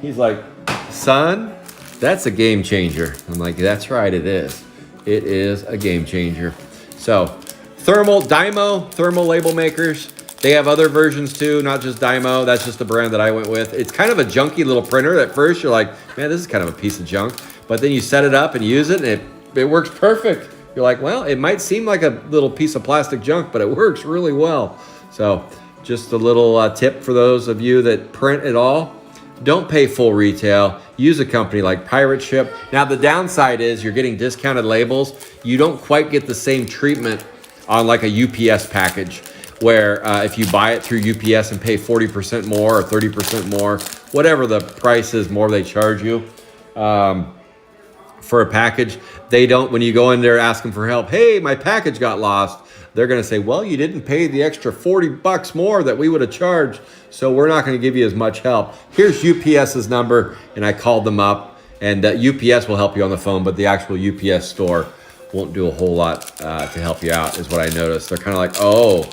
He's like, son, that's a game changer. I'm like, that's right, it is. It is a game changer. So, Dymo thermal label makers. They have other versions too, not just Dymo. That's just the brand that I went with. It's kind of a junky little printer. At first, you're like, man, this is kind of a piece of junk. but then you set it up and use it, and it works perfect. You're like, well, it might seem like a little piece of plastic junk, but it works really well. So just a little tip for those of you that print it all. Don't pay full retail. Use a company like Pirate Ship. Now, the downside is you're getting discounted labels. You don't quite get the same treatment on like a UPS package, where if you buy it through UPS and pay 40% more or 30% more, whatever the price is more they charge you for a package, they don't, when you go in there asking for help, hey, my package got lost, they're going to say, well, you didn't pay the extra $40 more that we would have charged, so we're not going to give you as much help. Here's UPS's number, and I called them up, and UPS will help you on the phone, but the actual UPS store won't do a whole lot to help you out, is what I noticed. They're kind of like, oh,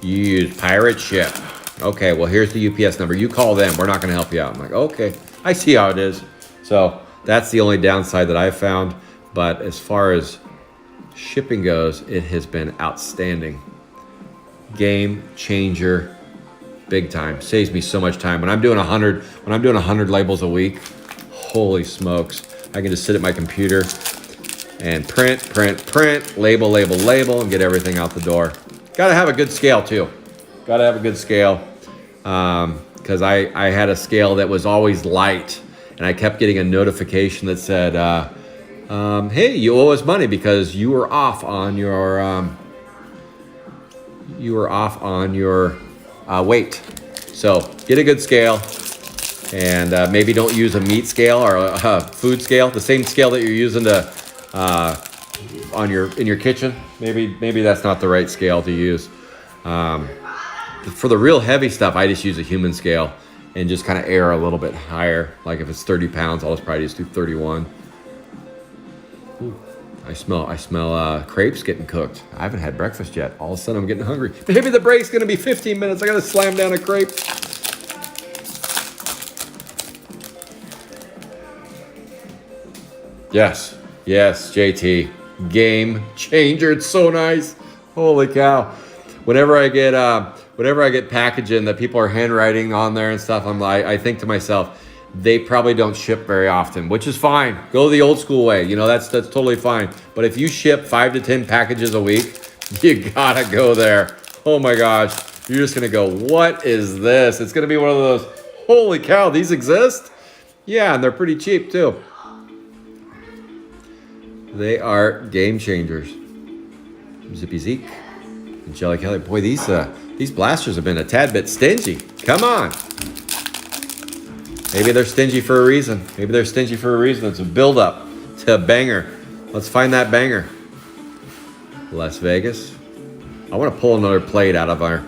you use Pirate Ship. Okay, well, here's the UPS number. You call them. We're not going to help you out. I'm like, okay, I see how it is. So that's the only downside that I've found. But as far as shipping goes, it has been outstanding. Game changer, big time. Saves me so much time. When I'm doing 100 labels a week, holy smokes, I can just sit at my computer and print, label, and get everything out the door. Got to have a good scale too. Got to have a good scale, because I had a scale that was always light, and I kept getting a notification that said, hey, you owe us money because you were off on your weight. So get a good scale, and maybe don't use a meat scale or a food scale, the same scale that you're using to in your kitchen. Maybe that's not the right scale to use. For the real heavy stuff, I just use a human scale and just kind of err a little bit higher. Like if it's 30 pounds, I'll just probably just do 31. Ooh, I smell crepes getting cooked. I haven't had breakfast yet. All of a sudden I'm getting hungry. Maybe the break's gonna be 15 minutes. I gotta slam down a crepe. Yes, JT. Game changer. It's so nice. Holy cow. Whenever I get packaging that people are handwriting on there and stuff, I think to myself, they probably don't ship very often, which is fine. Go the old school way. You know, that's totally fine. But if you ship 5 to 10 packages a week, you gotta go there. Oh my gosh. You're just gonna go, what is this? It's gonna be one of those, holy cow, these exist? Yeah, and they're pretty cheap too. They are game changers. Zippy Zeke and Jelly Kelly. Boy, these blasters have been a tad bit stingy. Come on. Maybe they're stingy for a reason. It's a build-up to a banger. Let's find that banger. Las Vegas. I want to pull another plate out of our.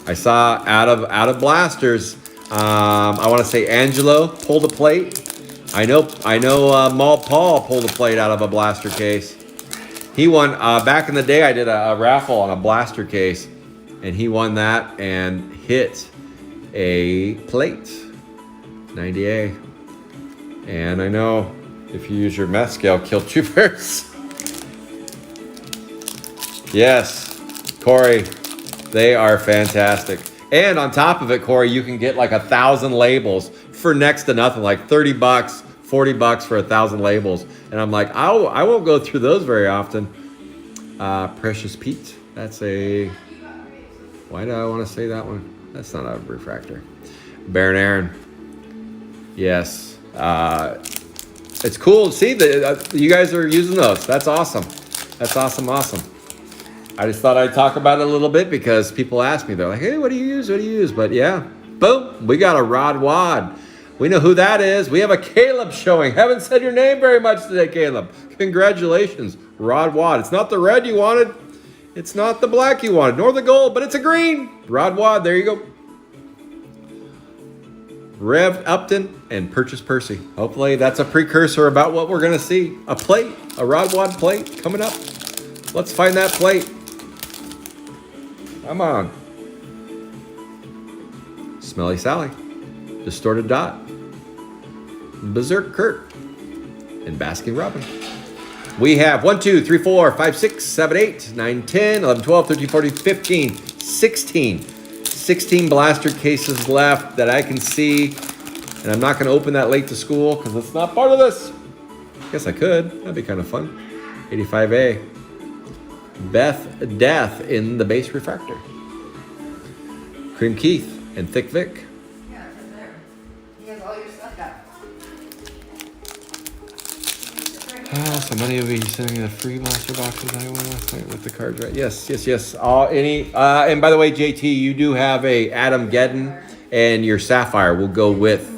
I saw out of blasters. I want to say Angelo pulled a plate. I know. Mal Paul pulled a plate out of a blaster case. He won back in the day. I did a raffle on a blaster case, and he won that and hit a plate, 90A. And I know if you use your meth scale, kill 2 birds. Yes, Corey, they are fantastic. And on top of it, Corey, you can get like 1,000 labels for next to nothing, like $30, $40 for 1,000 labels. And I'm like, I won't go through those very often. Precious Pete, that's a, why do I want to say that one? That's not a refractor. Baron Aaron, yes. It's cool to see that you guys are using those. That's awesome. That's awesome. I just thought I'd talk about it a little bit because people ask me, they're like, hey, what do you use? But yeah, boom, we got a Rod Wad. We know who that is. We have a Caleb showing. Haven't said your name very much today, Caleb. Congratulations, Rod Wad. It's not the red you wanted. It's not the black you wanted, nor the gold, but it's a green. Rod Wad, there you go. Rev Upton and Purchase Percy. Hopefully that's a precursor about what we're going to see. A plate, a Rod Wad plate coming up. Let's find that plate. Come on. Smelly Sally. Distorted Dot. Berserk Kurt. And Basking Robin. We have 1, 2, 3, 4, 5, 6, 7, 8, 9, 10, 11, 12, 13, 14, 15, 16 blaster cases left that I can see. And I'm not going to open that late to school because it's not part of this. Guess I could. That'd be kind of fun. 85A. Beth Death in the base refractor. Cream Keith and Thick Vic. Yeah, it's right there. He has all your stuff back. So many of you sending me the free blaster boxes I won last night with the cards, right? Yes. And by the way, JT, you do have a Adam Geddon, and your Sapphire will go with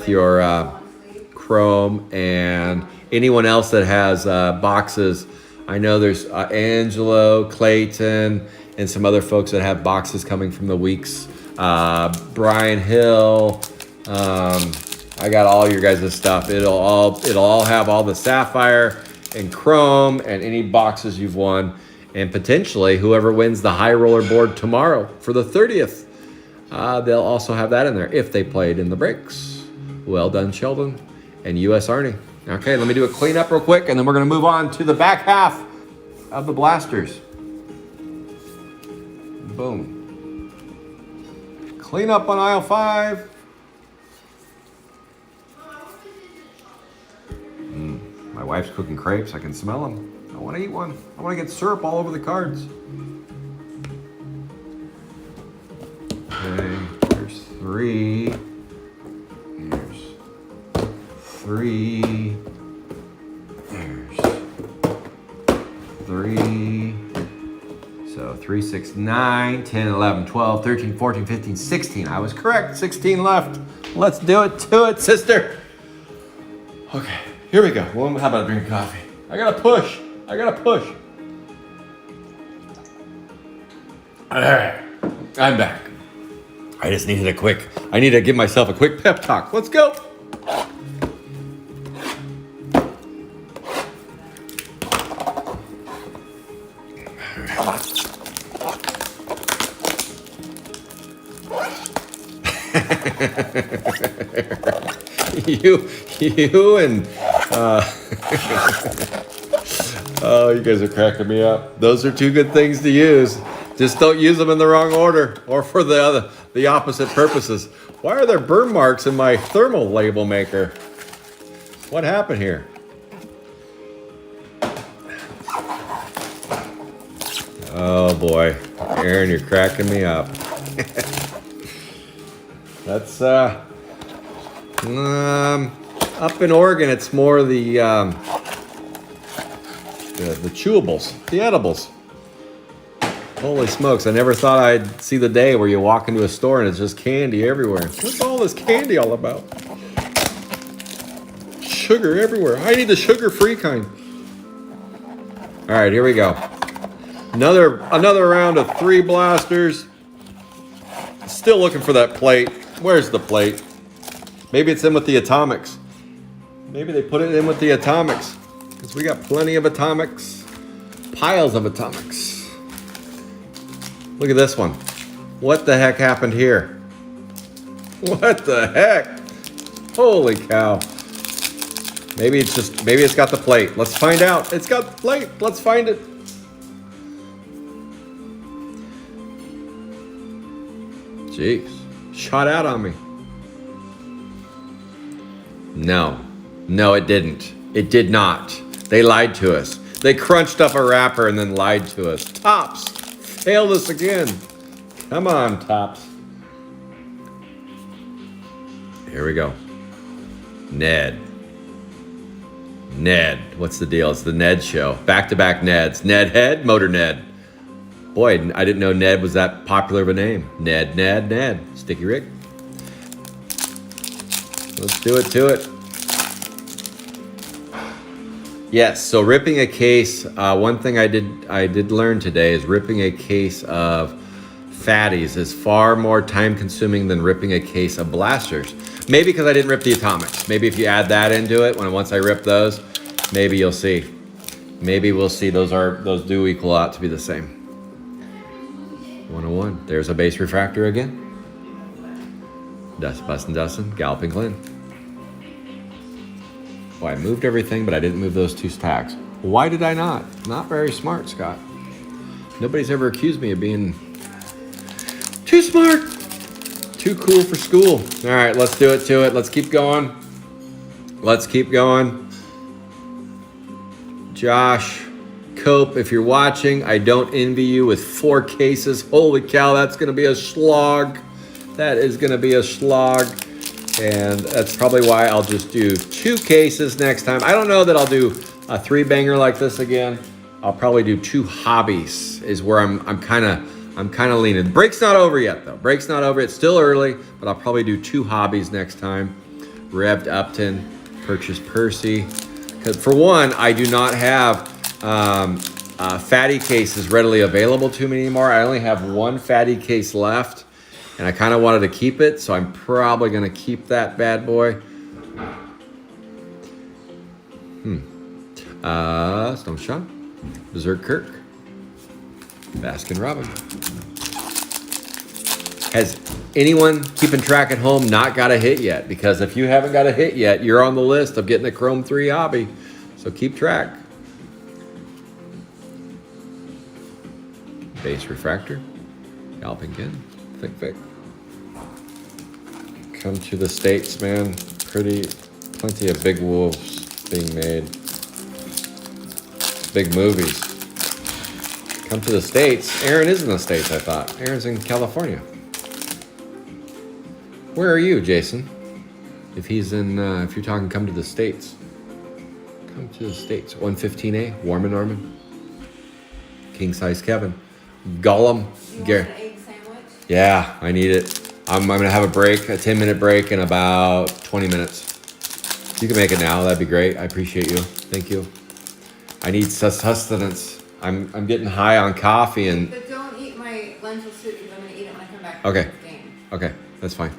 your Chrome, and anyone else that has boxes. I know there's Angelo, Clayton, and some other folks that have boxes coming from the weeks. Brian Hill. I got all your guys' stuff. It'll all have all the Sapphire and Chrome and any boxes you've won, and potentially whoever wins the high roller board tomorrow for the 30th, they'll also have that in there if they played in the breaks. Well done, Sheldon and US Arnie. Okay, let me do a cleanup real quick, and then we're gonna move on to the back half of the blasters. Boom. Clean up on aisle 5. My wife's cooking crepes. I can smell them. I want to eat one. I want to get syrup all over the cards. Okay, there's 3. There's 3. There's 3. So 3, 6, 9, 10, 11, 12, 13, 14, 15, 16. I was correct. 16 left. Let's do it to it, sister. Okay, here we go. Well, how about a drink of coffee? I gotta push. All right, I'm back. I just needed I need to give myself a quick pep talk. Let's go. you and oh, you guys are cracking me up. Those are 2 good things to use. Just don't use them in the wrong order or for the opposite purposes. Why are there burn marks in my thermal label maker? What happened here? Oh boy, Aaron, you're cracking me up. That's up in Oregon. It's more the chewables, the edibles. Holy smokes! I never thought I'd see the day where you walk into a store and it's just candy everywhere. What's all this candy all about? Sugar everywhere. I need the sugar-free kind. All right, here we go. Another round of 3 blasters. Still looking for that plate. Where's the plate? Maybe it's in with the atomics. Maybe they put it in with the atomics. Because we got plenty of atomics. Piles of atomics. Look at this one. What the heck happened here? What the heck? Holy cow. Maybe it's got the plate. Let's find out. It's got the plate. Let's find it. Jeez. Shot out on me. No, it didn't. It did not. They lied to us. They crunched up a wrapper and then lied to us. Topps failed us again. Come on, Topps. Here we go. Ned. What's the deal? It's the Ned show. Back-to-back Neds. Ned Head, Motor Ned. Boy, I didn't know Ned was that popular of a name. Ned. Sticky Rick. Let's do it to it. Yes, so ripping a case, one thing I did learn today is ripping a case of fatties is far more time consuming than ripping a case of blasters. Maybe because I didn't rip the atomics. Maybe if you add that into it, once I rip those, maybe you'll see. Maybe we'll see those do equal out to be the same. 101. There's a base refractor again. Dustin, Galloping Glen. Well, I moved everything, but I didn't move those 2 stacks. Why did I not? Not very smart, Scott. Nobody's ever accused me of being too smart, too cool for school. All right, let's do it to it. Let's keep going. Let's keep going. Josh Cope, if you're watching, I don't envy you with 4 cases. Holy cow, that's going to be a slog. That is going to be a slog. And that's probably why I'll just do 2 cases next time. I don't know that I'll do a 3-banger like this again. I'll probably do 2 hobbies is where I'm kind of leaning. Break's not over yet though. Break's not over. It's still early, but I'll probably do 2 hobbies next time. Revved Upton, purchased Percy. Because for one, I do not have fatty cases readily available to me anymore. I only have 1 fatty case left, and I kind of wanted to keep it, so I'm probably going to keep that bad boy. Stone Shot, Berserk Kirk, Baskin Robbins. Has anyone keeping track at home not got a hit yet? Because if you haven't got a hit yet, you're on the list of getting a Chrome 3 hobby. So keep track. Base Refractor, Alpinkin, Thick. Come to the States, man. Plenty of big wolves being made. Big movies. Come to the States. Aaron is in the States, I thought. Aaron's in California. Where are you, Jason? If he's in, if you're talking come to the States. Come to the States. 115A, Warman Armin. King Size Kevin. Gollum. You want an egg sandwich? Yeah, I need it. I'm going to have a break, a 10-minute break in about 20 minutes. If you can make it now, that'd be great. I appreciate you. Thank you. I need sustenance. I'm getting high on coffee and... But don't eat my lentil soup because I'm going to eat it when I come back from Okay. this game. Okay, that's fine.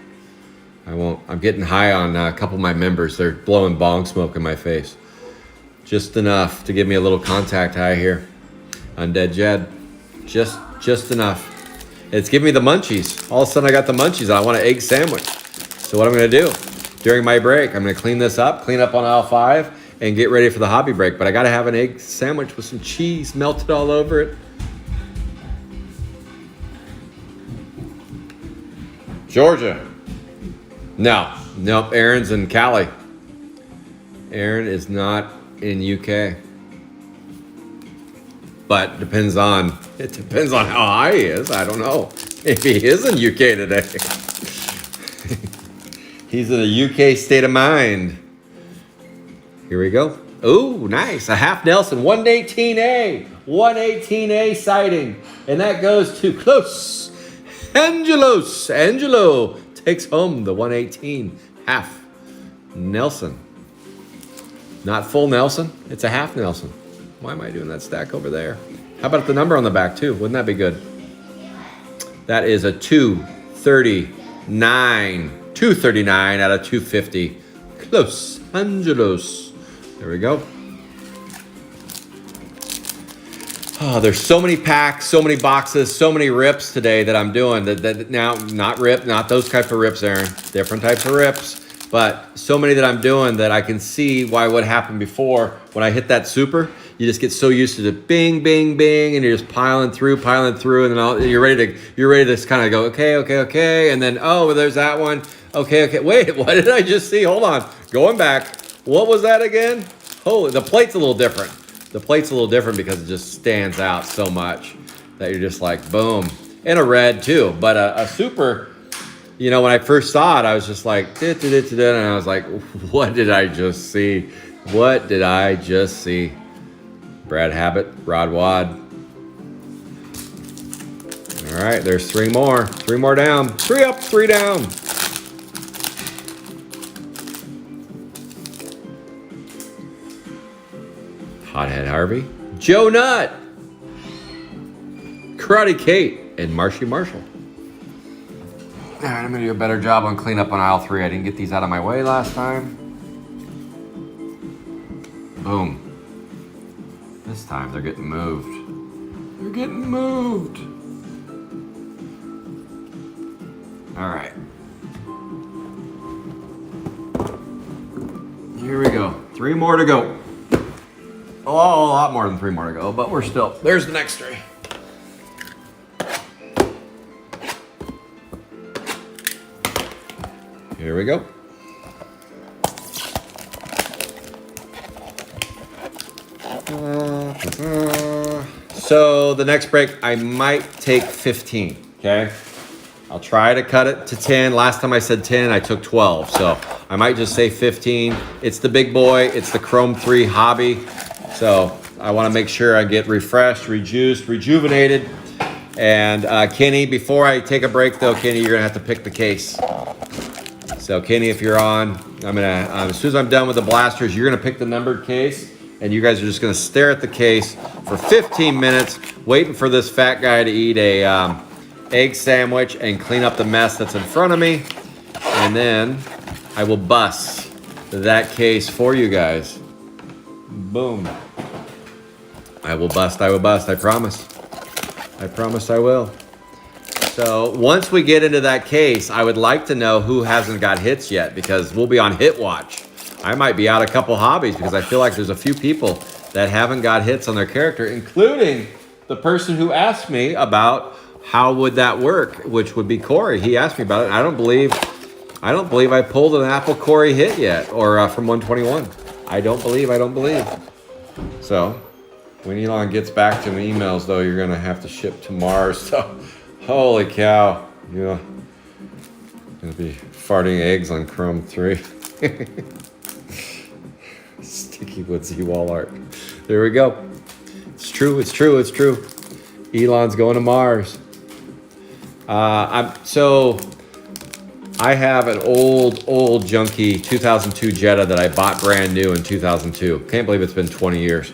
I won't. I'm getting high on a couple of my members. They're blowing bong smoke in my face. Just enough to give me a little contact high here. Undead Jed. Just enough. It's giving me the munchies. All of a sudden I got the munchies and I want an egg sandwich. So what I'm going to do during my break, I'm going to clean this up, clean up on aisle 5, and get ready for the hobby break. But I got to have an egg sandwich with some cheese melted all over it. Georgia. Nope. Aaron's in Cali. Aaron is not in UK. But it depends on how high he is. I don't know. Maybe he is in UK today. He's in a UK state of mind. Here we go. Oh, nice. A half Nelson. 118A. 118A sighting. And that goes to close. Angelo takes home the 118 half Nelson. Not full Nelson. It's a half Nelson. Why am I doing that stack over there? How about the number on the back too? Wouldn't that be good? That is a 239. 239 out of 250. Close. Angelos. There we go. Oh, there's so many packs, so many boxes, so many rips today that I'm doing. That now, not those type of rips, Aaron. Different types of rips. But so many that I'm doing that I can see why what happened before when I hit that super. You just get so used to the bing, bing, bing, and you're just piling through, and then you're ready to just kind of go, okay, and then there's that one. Okay, wait, what did I just see? Hold on, going back. What was that again? Holy, the plate's a little different. The plate's a little different because it just stands out so much that you're just like, boom, and a red too. But a super, when I first saw it, I was just like, and I was like, what did I just see? What did I just see? Brad Habit, Rod Wad. All right, there's 3 more. 3 more down. 3 up, 3 down. Hothead Harvey. Joe Nutt. Karate Kate. And Marshy Marshall. All right, I'm going to do a better job on cleanup on aisle 3. I didn't get these out of my way last time. Boom. This time they're getting moved. They're getting moved. All right. Here we go. 3 more to go. Oh, a lot more than 3 more to go, but we're still. There's the next 3. Here we go. So the next break, I might take 15, okay? I'll try to cut it to 10. Last time I said 10, I took 12. So I might just say 15. It's the big boy. It's the Chrome 3 Hobby. So I want to make sure I get refreshed, rejuiced, rejuvenated. And Kenny, before I take a break though, Kenny, you're going to have to pick the case. So Kenny, if you're on, I'm going to, as soon as I'm done with the blasters, you're going to pick the numbered case. And you guys are just going to stare at the case for 15 minutes, waiting for this fat guy to eat a egg sandwich and clean up the mess that's in front of me. And then I will bust that case for you guys. Boom. I will bust, I promise. I promise I will. So once we get into that case, I would like to know who hasn't got hits yet, because we'll be on hit watch. I might be out a couple hobbies because I feel like there's a few people that haven't got hits on their character, including the person who asked me about how would that work, which would be Corey. He asked me about it. And I don't believe I pulled an Apple Corey hit yet, or from 121. I don't believe. So when Elon gets back to me emails, though, you're gonna have to ship to Mars. So holy cow, you're gonna be farting eggs on Chrome 3. Sticky Woodsy wall art. There we go. It's true. Elon's going to Mars. I have an old junky 2002 Jetta that I bought brand new in 2002. Can't believe it's been 20 years.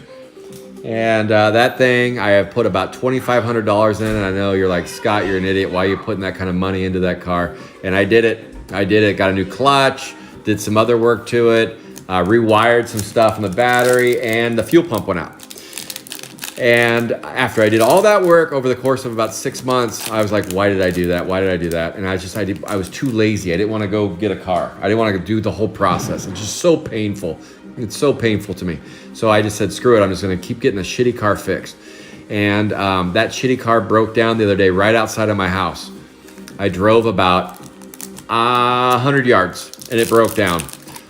And that thing, I have put about $2,500 in, and I know you're like, Scott, you're an idiot. Why are you putting that kind of money into that car? And I did it. Got a new clutch, did some other work to it, rewired some stuff in the battery, and the fuel pump went out. And after I did all that work over the course of about 6 months, I was like, why did I do that? And I was too lazy. I didn't want to go get a car. I didn't want to do the whole process. It's just so painful. It's so painful to me. So I just said, screw it. I'm just going to keep getting a shitty car fixed. And that shitty car broke down the other day right outside of my house. I drove about 100 yards and it broke down.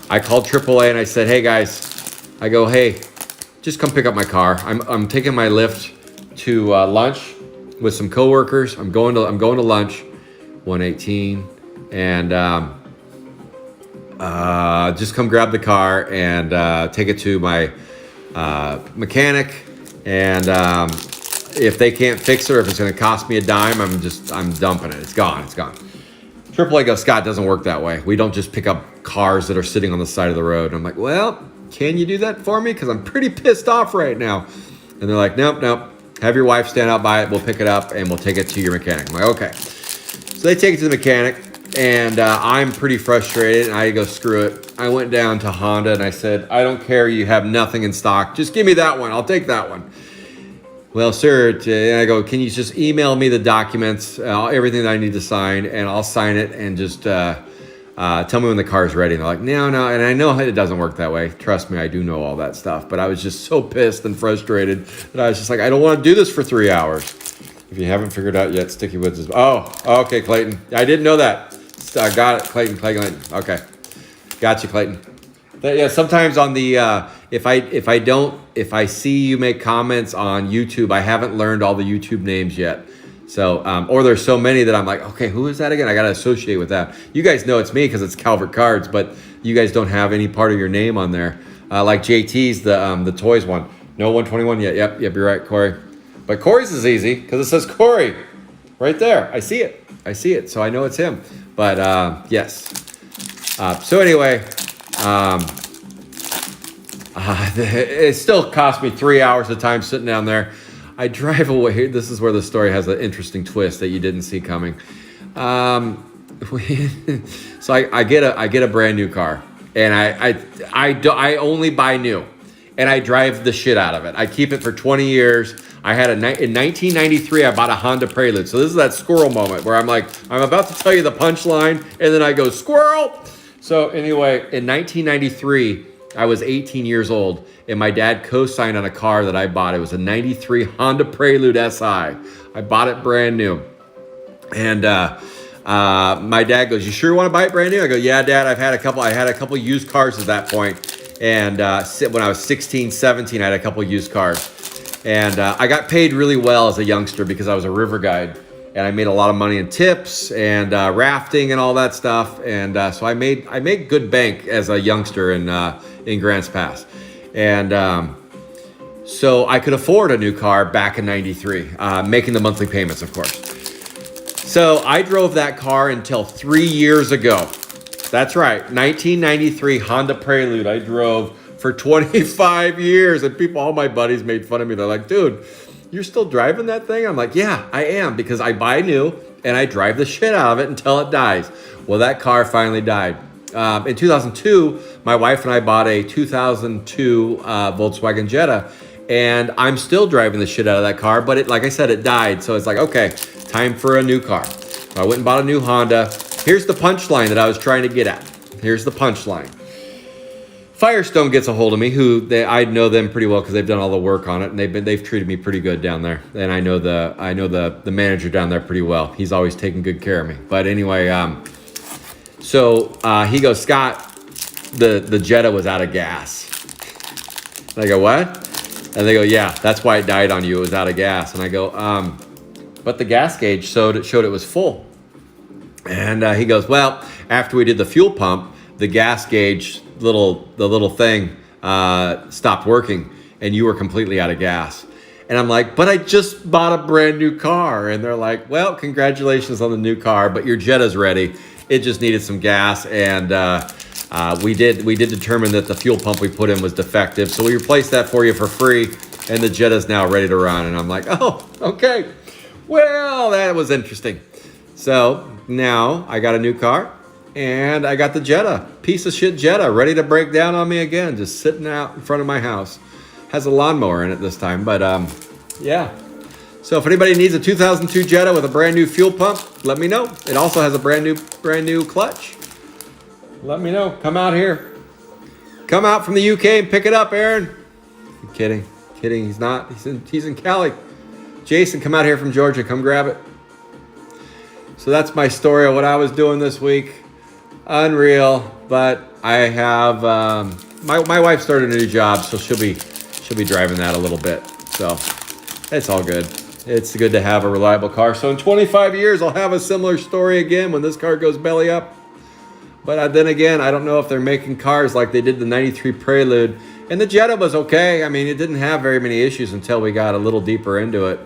I called AAA and I said, hey guys, hey, just come pick up my car. I'm taking my Lyft to lunch with some coworkers. I'm going to lunch, 118, and just come grab the car and take it to my mechanic. And if they can't fix it, or if it's going to cost me a dime, I'm dumping it. It's gone. AAA goes, Scott, doesn't work that way. We don't just pick up cars that are sitting on the side of the road. And I'm like, well, can you do that for me? Because I'm pretty pissed off right now. And they're like, nope. Have your wife stand out by it. We'll pick it up and we'll take it to your mechanic. I'm like, okay. So they take it to the mechanic, and I'm pretty frustrated. And I go, screw it. I went down to Honda and I said, I don't care. You have nothing in stock. Just give me that one. I'll take that one. Well, sir, and I go, can you just email me the documents, everything that I need to sign, and I'll sign it, and just tell me when the car's ready. And they're like, no. And I know it doesn't work that way. Trust me, I do know all that stuff. But I was just so pissed and frustrated that I was just like, I don't want to do this for 3 hours. If you haven't figured out yet, Sticky Woods is... Oh, okay, Clayton. I didn't know that. I got it, Clayton. Okay. Got you, Clayton. Yeah, sometimes on the... If I see you make comments on YouTube, I haven't learned all the YouTube names yet. So, or there's so many that I'm like, okay, who is that again? I got to associate with that. You guys know it's me because it's Calvert Cards, but you guys don't have any part of your name on there. Like JT's, the toys one. No 121 yet. Yep, you're right, Corey. But Corey's is easy because it says Corey right there. I see it. So I know it's him. But yes. So anyway, it still cost me 3 hours of time sitting down there. I drive away. This is where the story has an interesting twist that you didn't see coming. So I get a brand new car, and I only buy new, and I drive the shit out of it. I keep it for 20 years. I had in 1993, I bought a Honda Prelude. So this is that squirrel moment where I'm like, I'm about to tell you the punchline, and then I go, squirrel. So anyway, in 1993, I was 18 years old, and my dad co-signed on a car that I bought. It was a 93 Honda Prelude SI. I bought it brand new. And my dad goes, you sure you want to buy it brand new? I go, yeah, Dad, I had a couple used cars at that point. And when I was 16, 17, I had a couple used cars. And I got paid really well as a youngster because I was a river guide. And I made a lot of money in tips and rafting and all that stuff. And so I made good bank as a youngster in Grants Pass. And so I could afford a new car back in '93, making the monthly payments, of course. So I drove that car until 3 years ago. That's right, 1993 Honda Prelude. I drove for 25 years, and all my buddies made fun of me. They're like, dude, you're still driving that thing? I'm like, yeah, I am, because I buy new and I drive the shit out of it until it dies. Well, that car finally died. In 2002, my wife and I bought a 2002 Volkswagen Jetta, and I'm still driving the shit out of that car, but like I said, it died. So it's like, okay, time for a new car. I went and bought a new Honda. Here's the punchline that I was trying to get at. Here's the punchline. Firestone gets a hold of me, I know them pretty well because they've done all the work on it, and they've treated me pretty good down there. And I know the manager down there pretty well. He's always taken good care of me. But anyway, so he goes, Scott, the Jetta was out of gas. And I go, what? And they go, yeah, that's why it died on you. It was out of gas. And I go, but the gas gauge showed it was full. And he goes, well, after we did the fuel pump, the gas gauge the little thing stopped working, and you were completely out of gas. And I'm like, but I just bought a brand new car. And they're like, well, congratulations on the new car, but your Jetta's ready. It just needed some gas, and we did determine that the fuel pump we put in was defective, so we replaced that for you for free, and the Jetta's now ready to run. And I'm like, oh, okay. Well, that was interesting. So now I got a new car, and I got the Jetta, piece of shit Jetta, ready to break down on me again, just sitting out in front of my house. Has a lawnmower in it this time, but yeah. So if anybody needs a 2002 Jetta with a brand new fuel pump, let me know. It also has a brand new clutch. Let me know. Come out here. Come out from the UK and pick it up, Aaron. I'm kidding. He's not. He's in Cali. Jason, come out here from Georgia. Come grab it. So that's my story of what I was doing this week. Unreal, but I have my wife started a new job, so she'll be driving that a little bit. So it's all good. It's good to have a reliable car. So in 25 years, I'll have a similar story again when this car goes belly up. But then again, I don't know if they're making cars like they did the 93 Prelude. And the Jetta was okay. I mean, it didn't have very many issues until we got a little deeper into it.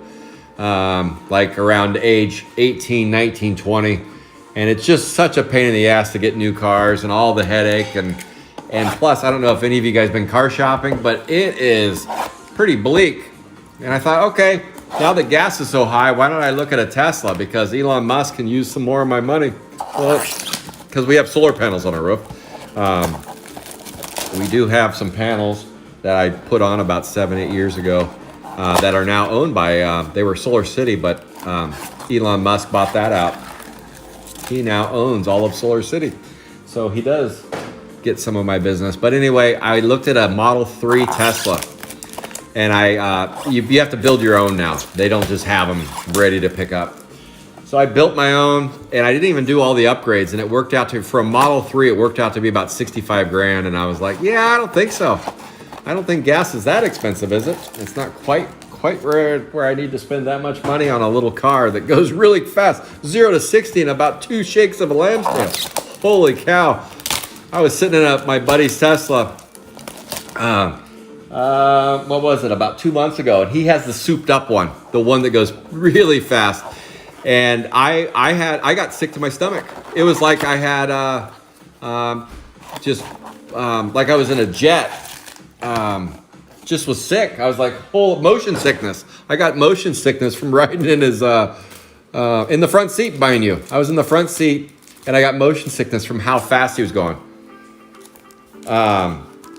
Like around age 18, 19, 20. And it's just such a pain in the ass to get new cars and all the headache. And plus, I don't know if any of you guys been car shopping, but it is pretty bleak. And I thought, okay, now that gas is so high, why don't I look at a Tesla? Because Elon Musk can use some more of my money. Well, because we have solar panels on our roof. We do have some panels that I put on about 7-8 years ago that are now owned by, they were Solar City, but Elon Musk bought that out. He now owns all of Solar City. So he does get some of my business. But anyway, I looked at a Model 3 Tesla. And you have to build your own now. They don't just have them ready to pick up. So I built my own, and I didn't even do all the upgrades. And it worked out to, for a Model 3, it worked out to be about 65 grand. And I was like, yeah, I don't think so. I don't think gas is that expensive, is it? It's not quite where I need to spend that much money on a little car that goes really fast. 0 to 60 in about 2 shakes of a lamb's tail. Holy cow. I was sitting in my buddy's Tesla. What was it? About 2 months ago. And he has the souped up one. The one that goes really fast. And I got sick to my stomach. It was like I had like I was in a jet. Just was sick. I was like, whole motion sickness. I got motion sickness from riding in his in the front seat, mind you. I was in the front seat and I got motion sickness from how fast he was going.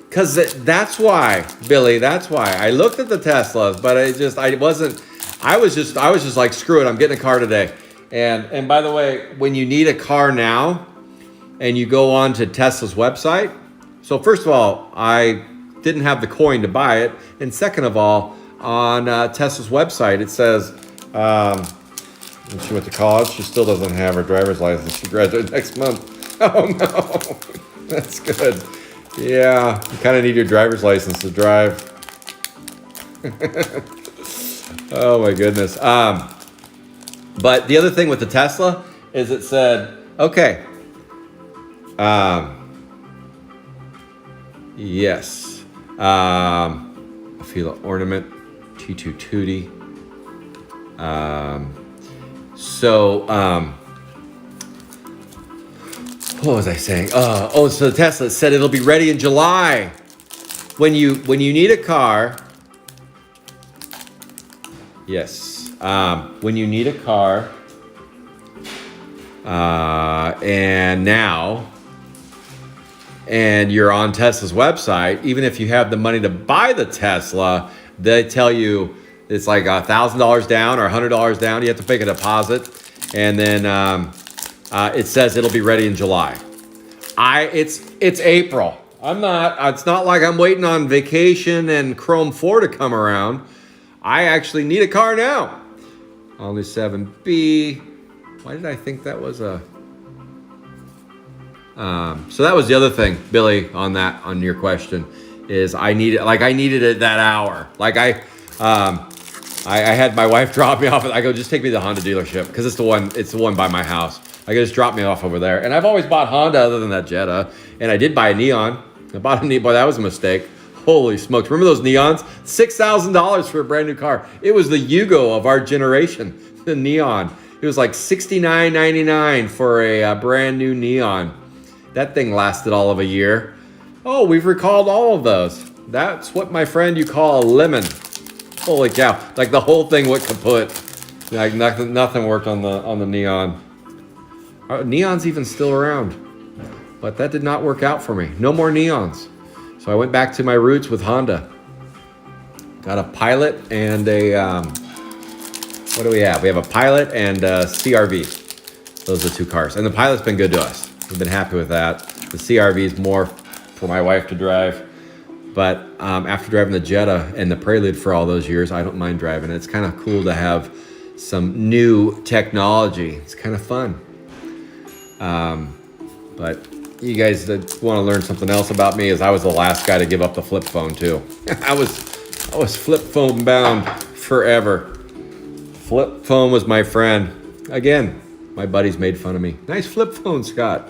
Cause that's why, Billy, that's why I looked at the Teslas, but I was just like, screw it. I'm getting a car today. And by the way, when you need a car now and you go on to Tesla's website. So first of all, I didn't have the coin to buy it. And second of all, on Tesla's website, it says, when she went to college, she still doesn't have her driver's license. She graduated next month. Oh no, that's good. Yeah, you kind of need your driver's license to drive. Oh my goodness. But the other thing with the Tesla is it said, okay, yes, Fila ornament, T2 Tootie. What was I saying? So the Tesla said it'll be ready in July. When you need a car, yes. When you need a car, and you're on Tesla's website, even if you have the money to buy the Tesla, they tell you it's like $1,000 down or $100 down. You have to make a deposit, and then it says it'll be ready in July. It's April. It's not like I'm waiting on vacation and Chrome 4 to come around. I actually need a car now. Only 7B. Why did I think that was a... So that was the other thing, Billy, on your question, is I needed it that hour. Like I had my wife drop me off. I go, just take me to the Honda dealership because it's the one by my house. I go, just drop me off over there. And I've always bought Honda other than that Jetta. And I did buy a Neon. I bought a Neon, boy, that was a mistake. Holy smokes. Remember those Neons? $6,000 for a brand new car. It was the Yugo of our generation, the Neon. It was like $69.99 for a brand new Neon. That thing lasted all of a year. Oh, we've recalled all of those. That's what, my friend, you call a lemon. Holy cow. Like the whole thing went kaput. Like nothing worked on the Neon. Neon's even still around. But that did not work out for me. No more Neons. So I went back to my roots with Honda. Got a Pilot and a, what do we have? We have a Pilot and a CRV. Those are the two cars. And the Pilot's been good to us. We've been happy with that. The CRV is more for my wife to drive. But after driving the Jetta and the Prelude for all those years, I don't mind driving it. It's kind of cool to have some new technology. It's kind of fun. But you guys that want to learn something else about me is I was the last guy to give up the flip phone too. I was flip phone bound forever. Flip phone was my friend. Again, my buddies made fun of me. Nice flip phone, Scott.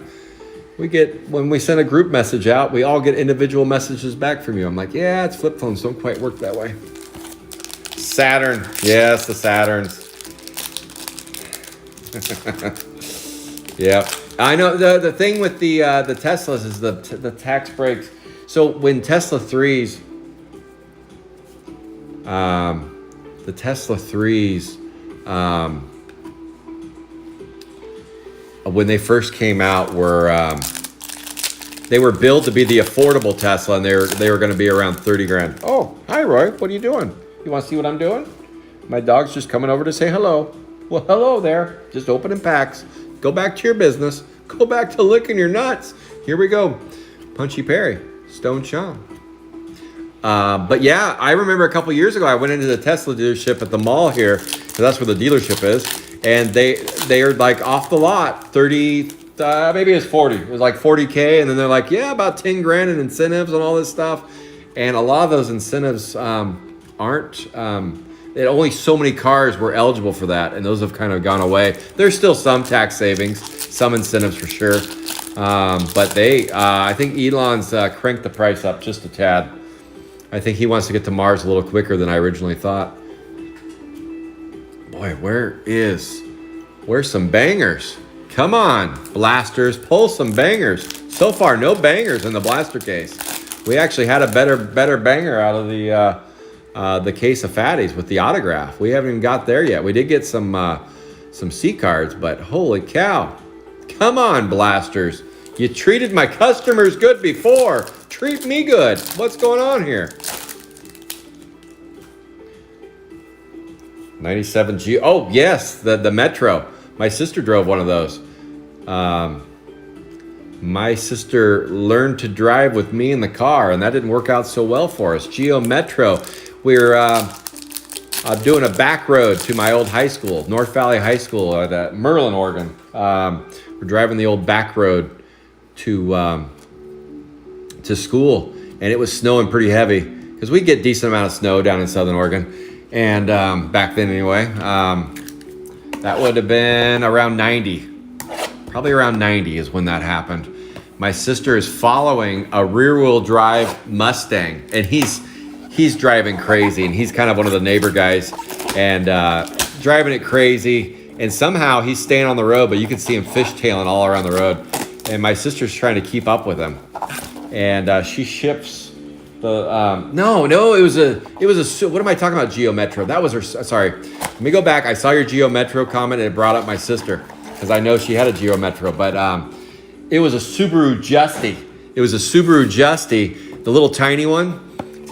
When we send a group message out, we all get individual messages back from you. I'm like, yeah, it's flip phones. Don't quite work that way. Saturn. Yes, the Saturns. Yeah. I know the thing with the Teslas is the tax breaks. So when Tesla 3s, the Tesla 3s, when they first came out, they were built to be the affordable Tesla, and they were going to be around 30 grand. Oh, hi Roy, what are you doing? You want to see what I'm doing? My dog's just coming over to say hello. Well, hello there. Just opening packs. Go back to your business. Go back to licking your nuts. Here we go. Punchy Perry, Stone Sean. But yeah, I remember a couple years ago, I went into the Tesla dealership at the mall here, because that's where the dealership is, and they are like off the lot, 30, maybe it was 40. It was like 40K, and then they're like, yeah, about 10 grand in incentives and all this stuff. And a lot of those incentives aren't, only so many cars were eligible for that, and those have kind of gone away. There's still some tax savings, some incentives for sure. But I think Elon's cranked the price up just a tad. I think he wants to get to Mars a little quicker than I originally thought. Boy, where's some bangers? Come on, blasters, pull some bangers. So far, no bangers in the blaster case. We actually had a better banger out of the case of fatties with the autograph. We haven't even got there yet. We did get some C cards, but holy cow. Come on, blasters. You treated my customers good before. Treat me good. What's going on here? 97G. Oh, yes, the Metro. My sister drove one of those. My sister learned to drive with me in the car, and that didn't work out so well for us. Geo Metro. We were doing a back road to my old high school, North Valley High School at Merlin, Oregon. We're driving the old back road to to school, and it was snowing pretty heavy because we get decent amount of snow down in Southern Oregon, and back then anyway. That would have been around 90. Probably around 90 is when that happened. My sister is following a rear-wheel drive Mustang, and he's driving crazy, and he's kind of one of the neighbor guys, and driving it crazy, and somehow he's staying on the road, but you can see him fishtailing all around the road, and my sister's trying to keep up with him, and she ships the it was a what am I talking about? Geo Metro. That was her. Sorry, let me go back. I saw your Geo Metro comment, and it brought up my sister because I know she had a Geo Metro, but it was a Subaru Justy. It was a Subaru Justy, the little tiny one,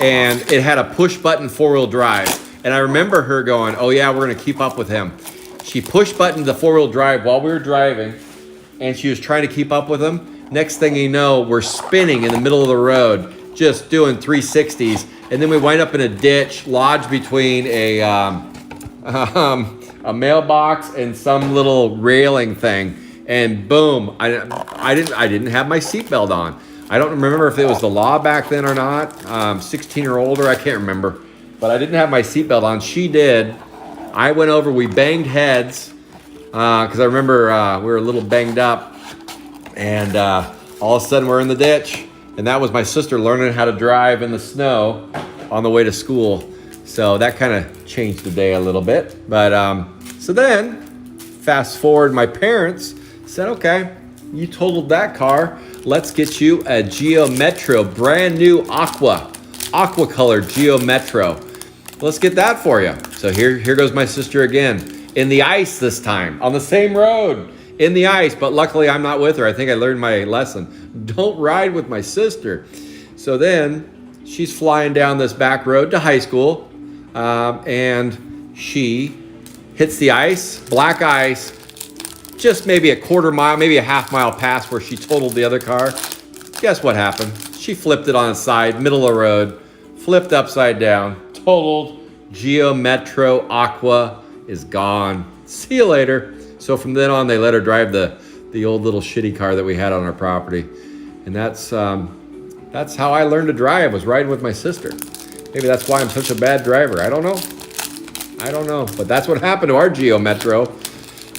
and it had a push button 4-wheel drive. And I remember her going, "Oh yeah, we're gonna keep up with him." She push buttoned the 4-wheel drive while we were driving, and she was trying to keep up with him. Next thing you know, we're spinning in the middle of the road, just doing 360s, and then we wind up in a ditch lodged between a mailbox and some little railing thing, and boom! I didn't have my seatbelt on. I don't remember if it was the law back then or not. 16 or older, I can't remember, but I didn't have my seatbelt on. She did. I went over. We banged heads because I remember we were a little banged up, and all of a sudden we're in the ditch. And that was my sister learning how to drive in the snow on the way to school. So that kind of changed the day a little bit. But so then, fast forward, my parents said, okay, you totaled that car. Let's get you a Geo Metro, brand new aqua colored Geo Metro. Let's get that for you. So here goes my sister again. In the ice this time, on the same road. In the ice, but luckily I'm not with her. I think I learned my lesson. Don't ride with my sister. So then she's flying down this back road to high school, and she hits the ice, black ice, just maybe a quarter mile, maybe a half mile past where she totaled the other car. Guess what happened? She flipped it on its side, middle of the road, flipped upside down, totaled. Geo Metro Aqua is gone. See you later. So from then on, they let her drive the old little shitty car that we had on our property, and that's how I learned to drive, was riding with my sister. Maybe that's why I'm such a bad driver. I don't know, but that's what happened to our Geo Metro.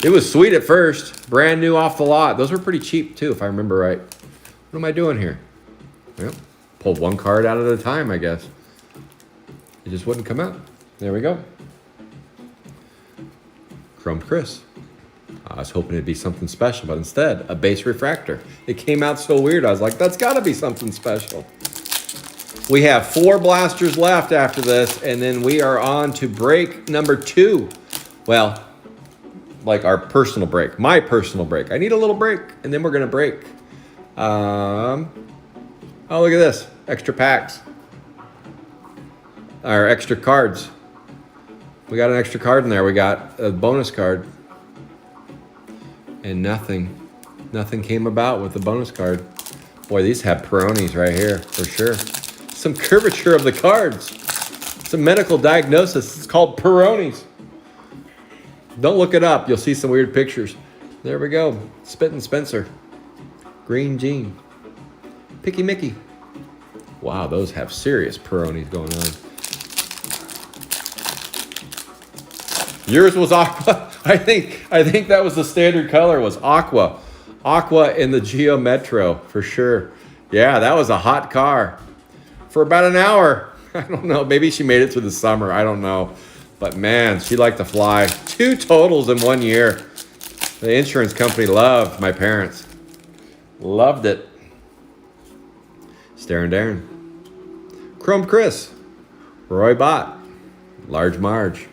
It was sweet at first, brand new off the lot. Those were pretty cheap too, if I remember right. What am I doing here? Well, pulled one card out at a time, I guess. It just wouldn't come out. There we go. Chrome Chris. I was hoping it'd be something special, but instead, a base refractor. It came out so weird, I was like, that's gotta be something special. We have 4 blasters left after this, and then we are on to break number 2. Well, like our personal break, my personal break. I need a little break, and then we're gonna break. Oh, look at this, extra packs. Our extra cards. We got an extra card in there. We got a bonus card. And nothing came about with the bonus card. Boy, these have Peronis right here, for sure. Some curvature of the cards. Some medical diagnosis. It's called Peronis. Don't look it up. You'll see some weird pictures. There we go. Spittin' Spencer. Green Jean. Picky Mickey. Wow, those have serious Peronis going on. Yours was aqua. I think that was the standard color, was aqua. Aqua in the Geo Metro, for sure. Yeah, that was a hot car. For about an hour. I don't know. Maybe she made it through the summer. I don't know. But man, she liked to fly. 2 totals in 1 year. The insurance company loved my parents. Loved it. Staring Darren. Chrome Chris. Roy Bott. Large Marge.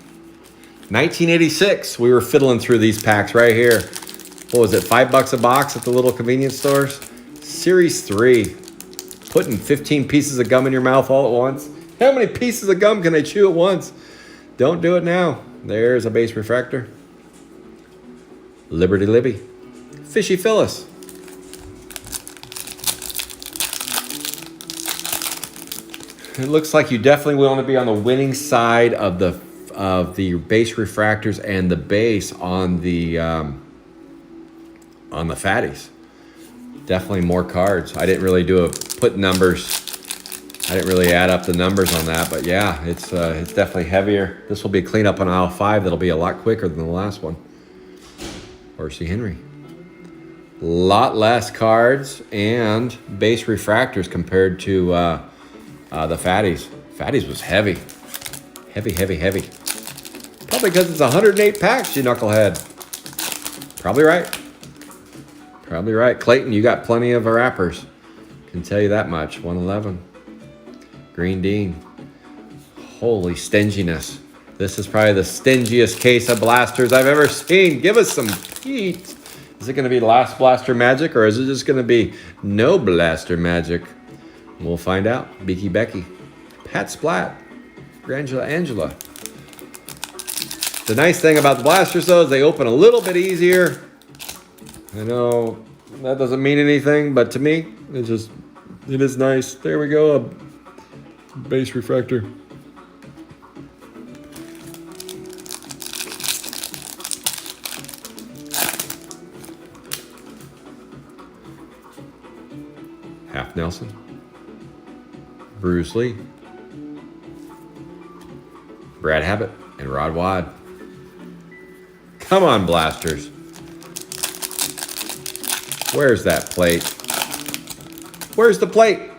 1986, we were fiddling through these packs right here. What was it, $5 a box at the little convenience stores? Series 3. Putting 15 pieces of gum in your mouth all at once. How many pieces of gum can I chew at once? Don't do it now. There's a base refractor. Liberty Libby. Fishy Phyllis. It looks like you definitely want to be on the winning side of the base refractors and the base on the fatties. Definitely more cards. I didn't really do a put numbers. I didn't really add up the numbers on that, but yeah, it's definitely heavier. This will be a cleanup on aisle 5 that'll be a lot quicker than the last one. Horsey Henry. Lot less cards and base refractors compared to the Fatties. Fatties was heavy. Heavy, heavy, heavy. Probably because it's 108 packs, you knucklehead. Probably right. Probably right. Clayton, you got plenty of wrappers. Can tell you that much. 111. Green Dean. Holy stinginess. This is probably the stingiest case of blasters I've ever seen. Give us some heat. Is it going to be last blaster magic, or is it just going to be no blaster magic? We'll find out. Beaky Becky. Pat Splat. Grangela Angela. The nice thing about the blasters, though, is they open a little bit easier. I know that doesn't mean anything, but to me, it is nice. There we go. A base refractor. Half Nelson. Bruce Lee. Brad Habit and Rod Wad. Come on, blasters. Where's that plate? Where's the plate?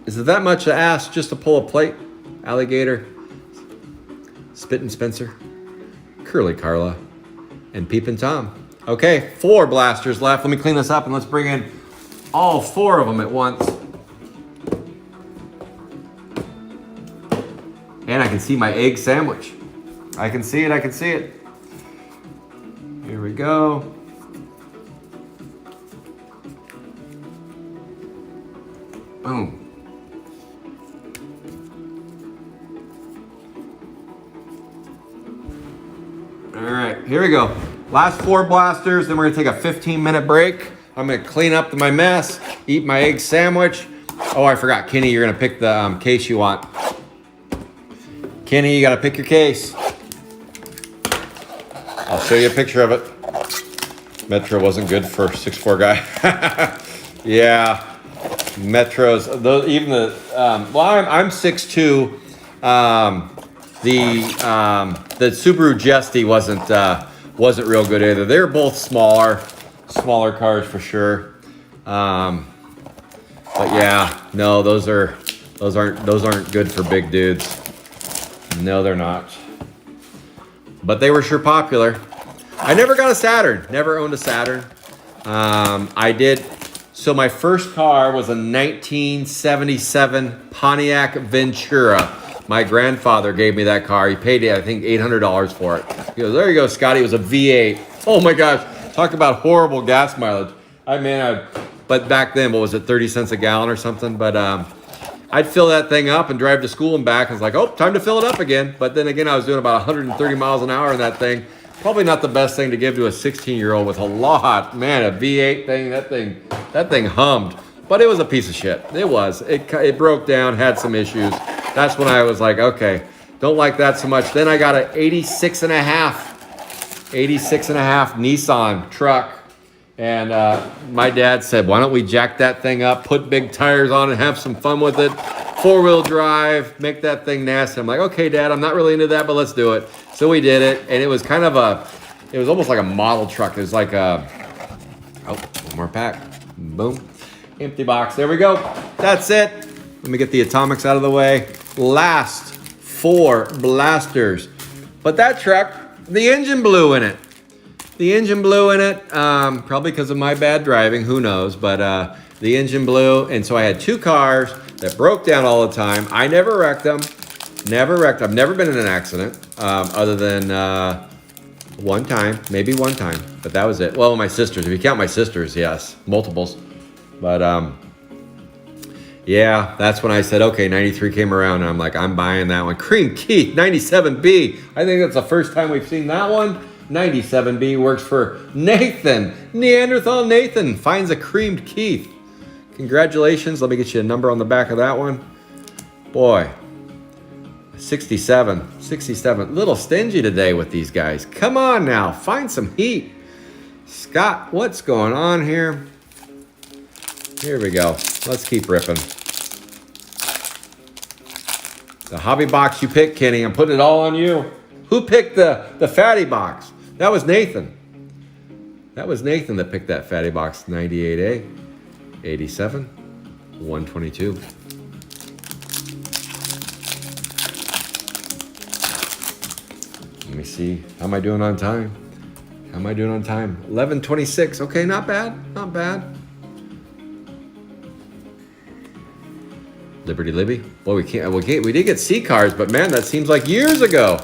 Is it that much to ask just to pull a plate? Alligator. Spittin' Spencer. Curly Carla. And Peepin' Tom. Okay, 4 blasters left. Let me clean this up and let's bring in all 4 of them at once. And I can see my egg sandwich. I can see it, I can see it. Here we go. Boom. All right, here we go. Last 4 blasters, then we're gonna take a 15-minute break. I'm gonna clean up my mess, eat my egg sandwich. Oh, I forgot, Kenny, you're gonna pick the case you want. Kenny, you gotta pick your case. I'll show you a picture of it. Metro wasn't good for 6'4" guy. Yeah, Metros. Those, even the well, I'm 6'2". The Subaru Jesty wasn't real good either. They're both smaller cars for sure. But yeah, no, those aren't good for big dudes. No, they're not. But they were sure popular. I never got a Saturn. Never owned a Saturn. I did. So my first car was a 1977 Pontiac Ventura. My grandfather gave me that car. He paid, I think, $800 for it. He goes, there you go, Scotty. It was a V8. Oh my gosh. Talk about horrible gas mileage. But back then, what was it, 30 cents a gallon or something? But I'd fill that thing up and drive to school and back. I was like, oh, time to fill it up again. But then again, I was doing about 130 miles an hour in that thing. Probably not the best thing to give to a 16-year-old with a lot. Man, a V8 thing, that thing hummed. But it was a piece of shit. It was. It broke down, had some issues. That's when I was like, okay, don't like that so much. Then I got an 86 and a half Nissan truck. And my dad said, why don't we jack that thing up, put big tires on it, have some fun with it. 4-wheel drive, make that thing nasty. I'm like, okay, Dad, I'm not really into that, but let's do it. So we did it. And it was kind of it was almost like a model truck. It was like one more pack. Boom. Empty box. There we go. That's it. Let me get the atomics out of the way. Last 4 blasters. But that truck, the engine blew in it. Probably because of my bad driving, who knows, but the engine blew, and so I had 2 cars that broke down all the time. I never wrecked them. I've never been in an accident, other than one time, maybe one time, but that was it. Well, my sisters, if you count my sisters, yes, multiples. But yeah, that's when I said, okay, 93 came around, and I'm like, I'm buying that one. Cream Keith, 97B. I think that's the first time we've seen that one. 97B works for Nathan. Neanderthal Nathan finds a creamed Keith. Congratulations. Let me get you a number on the back of that one. Boy, 67. Little stingy today with these guys. Come on now, find some heat. Scott, what's going on here? Here we go. Let's keep ripping. The hobby box you picked, Kenny. I'm putting it all on you. Who picked the fatty box? That was Nathan. That was Nathan that picked that fatty box. 98A, 87, 122. Let me see. How am I doing on time? How am I doing on time? 11:26. Okay, not bad. Not bad. Liberty Libby. Boy, we did get C cards, but man, that seems like years ago.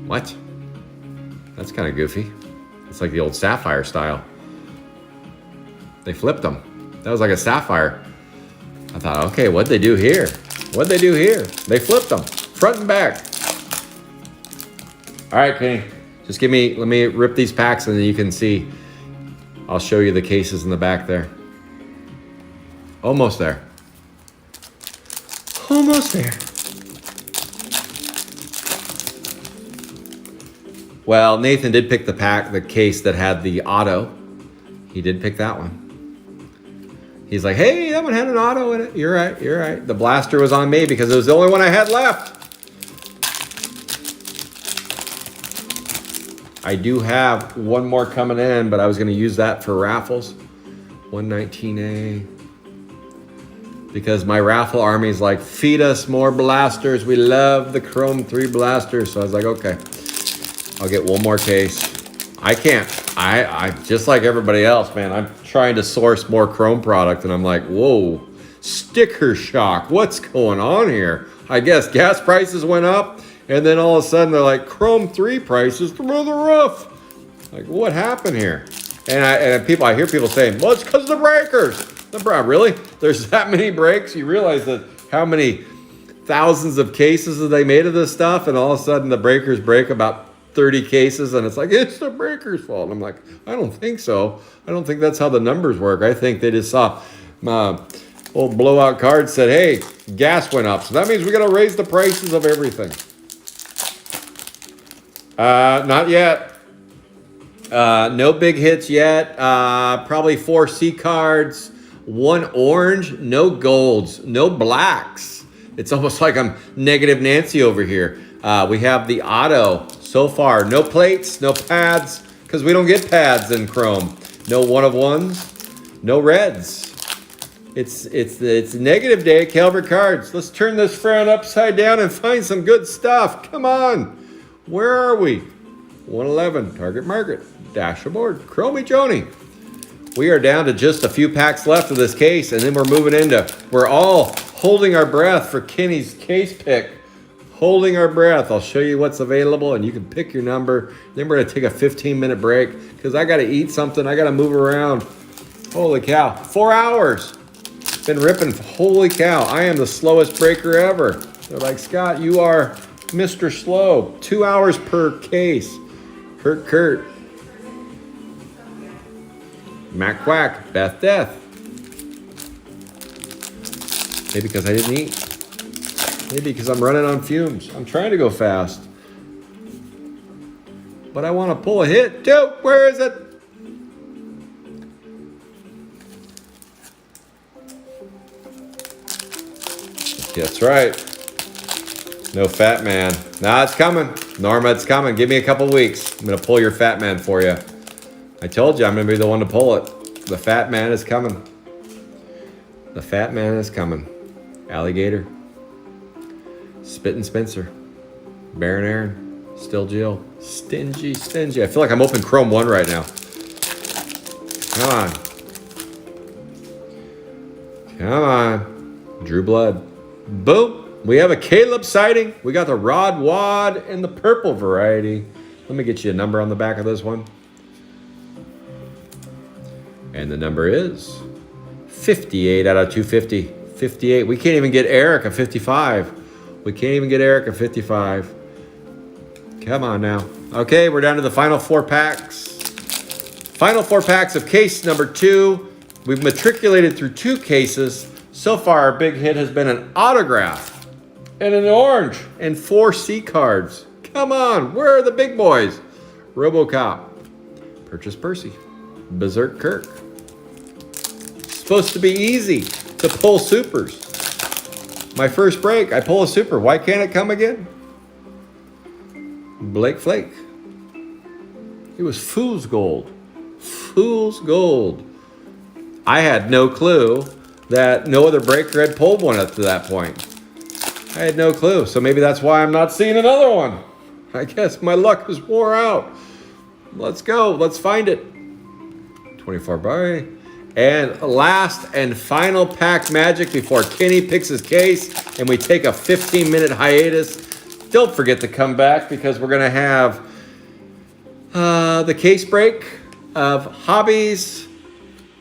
What? That's kind of goofy. It's like the old Sapphire style. They flipped them. That was like a Sapphire. I thought, okay, what'd they do here? What'd they do here? They flipped them, front and back. All right, Kenny. Just let me rip these packs and then you can see. I'll show you the cases in the back there. Almost there. Almost there. Well, Nathan did pick the case that had the auto. He did pick that one. He's like, hey, that one had an auto in it. You're right, you're right. The blaster was on me because it was the only one I had left. I do have one more coming in, but I was going to use that for raffles. 119A. Because my raffle army is like, feed us more blasters. We love the Chrome 3 blasters. So I was like, okay, I'll get one more case. I can't. I just like everybody else, man. I'm trying to source more Chrome product, and I'm like, whoa, sticker shock. What's going on here? I guess gas prices went up, and then all of a sudden they're like, Chrome 3 prices through the roof. Like, what happened here? And I hear people saying, well, it's because of the breakers. Really? There's that many breaks? You realize that how many thousands of cases that they made of this stuff, and all of a sudden the breakers break about 30 cases, and it's like, it's the breaker's fault. And I'm like, I don't think so. I don't think that's how the numbers work. I think they just saw old blowout card said, hey, gas went up, so that means we got to raise the prices of everything. Not yet. No big hits yet. Probably 4 C cards, 1 orange, no golds, no blacks. It's almost like I'm negative Nancy over here. We have the auto so far. No plates, no pads, because we don't get pads in Chrome. No 1 of 1s, no reds. It's negative day at Calvert Cards. Let's turn this frown upside down and find some good stuff. Come on. Where are we? 111, Target Market, dash aboard, Chromie Joni. We are down to just a few packs left of this case, and then we're all holding our breath for Kenny's case pick. Holding our breath. I'll show you what's available, and you can pick your number. Then we're going to take a 15-minute break because I got to eat something. I got to move around. Holy cow. 4 hours. Been ripping. Holy cow. I am the slowest breaker ever. They're like, Scott, you are Mr. Slow. 2 hours per case. Kurt. Mac Quack. Beth Death. Maybe because I didn't eat. Maybe because I'm running on fumes. I'm trying to go fast. But I want to pull a hit too. Where is it? That's right. No Fat Man. Nah, it's coming. Norma, it's coming. Give me a couple weeks. I'm going to pull your Fat Man for you. I told you I'm going to be the one to pull it. The Fat Man is coming. The Fat Man is coming. Alligator. Spittin' Spencer, Baron Aaron, Still Jill, Stingy. I feel like I'm open Chrome 1 right now. Come on. Drew Blood. Boom. We have a Caleb sighting. We got the Rod Wad in the purple variety. Let me get you a number on the back of this one. And the number is 58 out of 250. 58. We can't even get Eric a 55. We can't even get Eric a 55. Come on now. Okay, we're down to the final 4 packs. Final 4 packs of case number 2. We've matriculated through 2 cases. So far, our big hit has been an autograph and an orange and 4 C cards. Come on, where are the big boys? RoboCop. Purchase Percy. Berserk Kirk. Supposed to be easy to pull supers. My first break, I pull a super. Why can't it come again? Blake Flake. It was fool's gold. Fool's gold. I had no clue that no other breaker had pulled one up to that point. I had no clue. So maybe that's why I'm not seeing another one. I guess my luck was wore out. Let's go. Let's find it. 24 by. And last and final pack magic before Kenny picks his case and we take a 15-minute hiatus. Don't forget to come back because we're going to have the case break of hobbies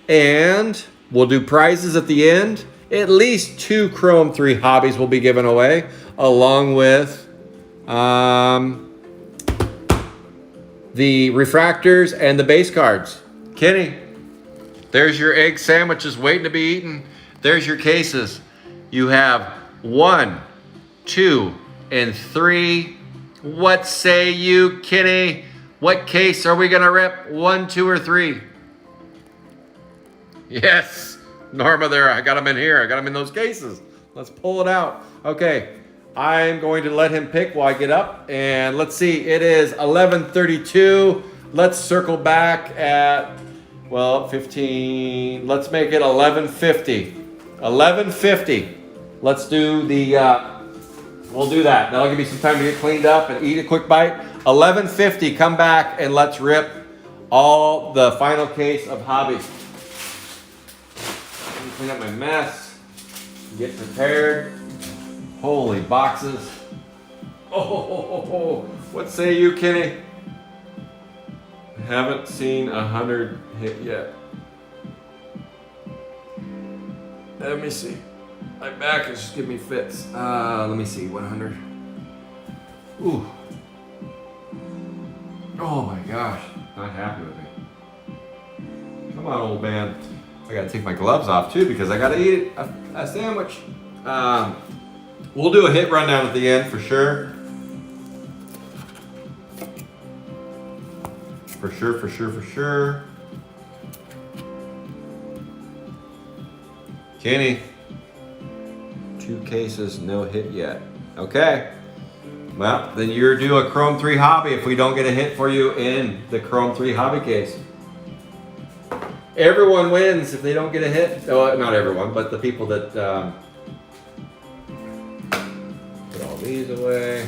and we'll do prizes at the end. At least 2 Chrome 3 hobbies will be given away along with the refractors and the base cards. Kenny, there's your egg sandwiches waiting to be eaten. There's your cases. You have 1, 2, and 3. What say you, Kenny? What case are we gonna rip? 1, 2, or 3? Yes, Norma there, I got them in here. I got them in those cases. Let's pull it out. Okay, I'm going to let him pick while I get up. And let's see, it is 11:32. Let's circle back at, well, 15. Let's make it 11:50. 11:50. Let's do the, we'll do that. That'll give you some time to get cleaned up and eat a quick bite. 11:50, come back and let's rip all the final case of hobbies. Let me clean up my mess. Get prepared. Holy boxes. Oh, what say you, Kenny? I haven't seen 100 hit yet. Let me see. My back is just giving me fits. Let me see, 100. Ooh. Oh my gosh, not happy with me. Come on, old man. I gotta take my gloves off too because I gotta eat a sandwich. We'll do a hit rundown at the end for sure. For sure. Kenny, 2 cases, no hit yet. Okay. Well, then you're due a Chrome 3 hobby if we don't get a hit for you in the Chrome 3 hobby case. Everyone wins if they don't get a hit. Oh, not everyone, but the people that put all these away.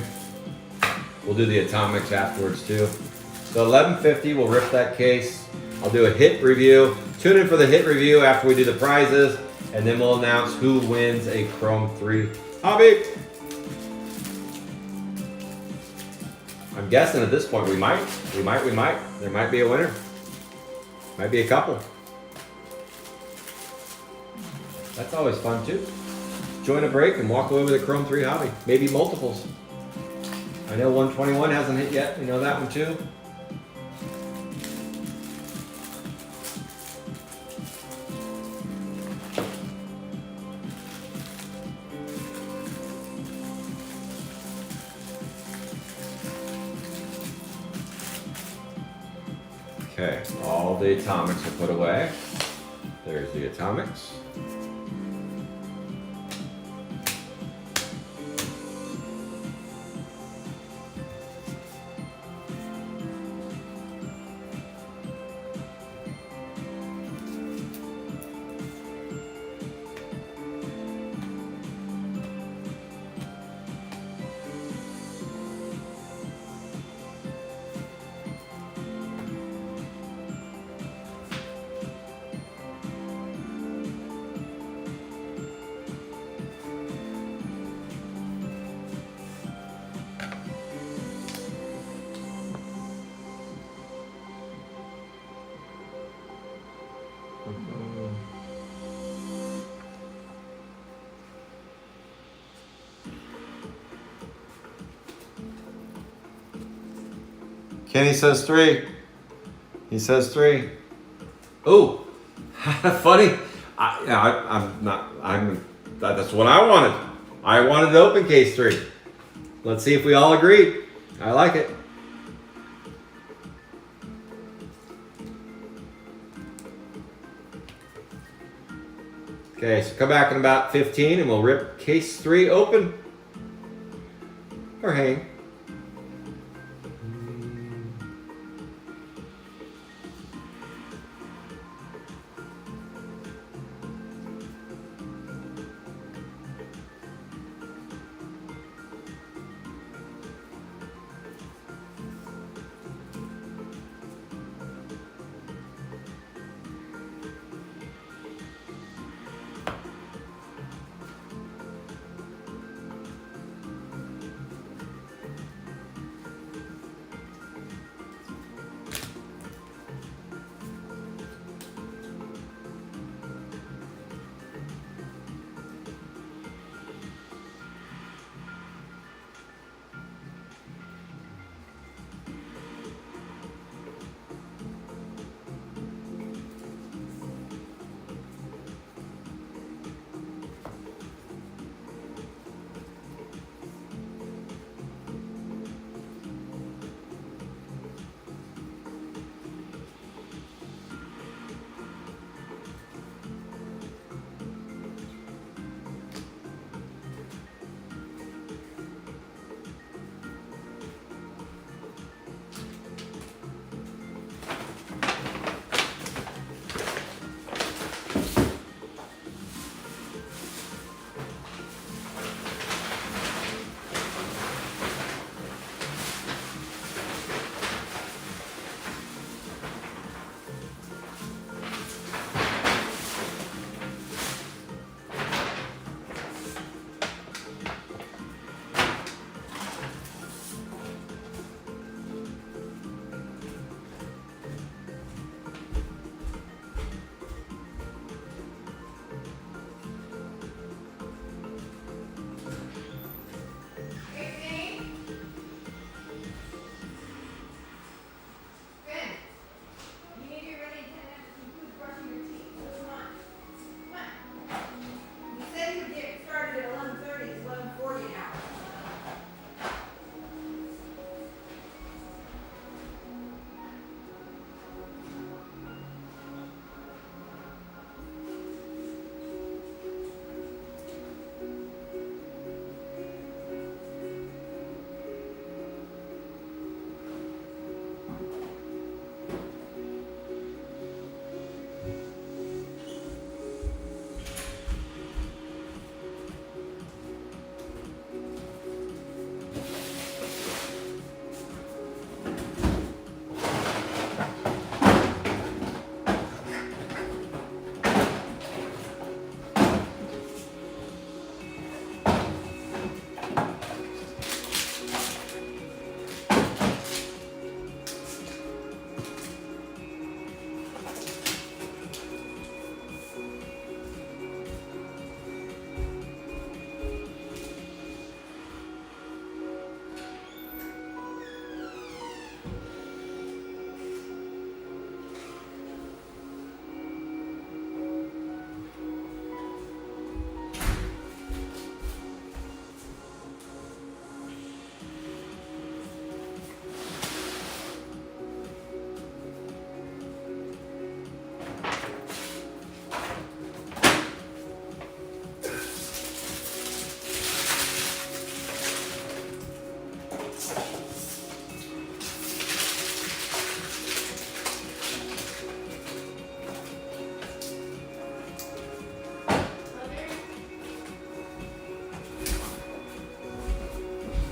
We'll do the atomics afterwards too. So 11:50, we'll rip that case. I'll do a hit review. Tune in for the hit review after we do the prizes, and then we'll announce who wins a Chrome 3 hobby. I'm guessing at this point we might. There might be a winner. Might be a couple. That's always fun too. Join a break and walk away with a Chrome 3 hobby. Maybe multiples. I know 121 hasn't hit yet. We know that one too. Okay, all the atomics are put away. There's the atomics. Kenny says 3. He says 3. Ooh, funny. That's what I wanted. I wanted to open case 3. Let's see if we all agree. I like it. Okay, so come back in about 15 and we'll rip case 3 open. Or hang.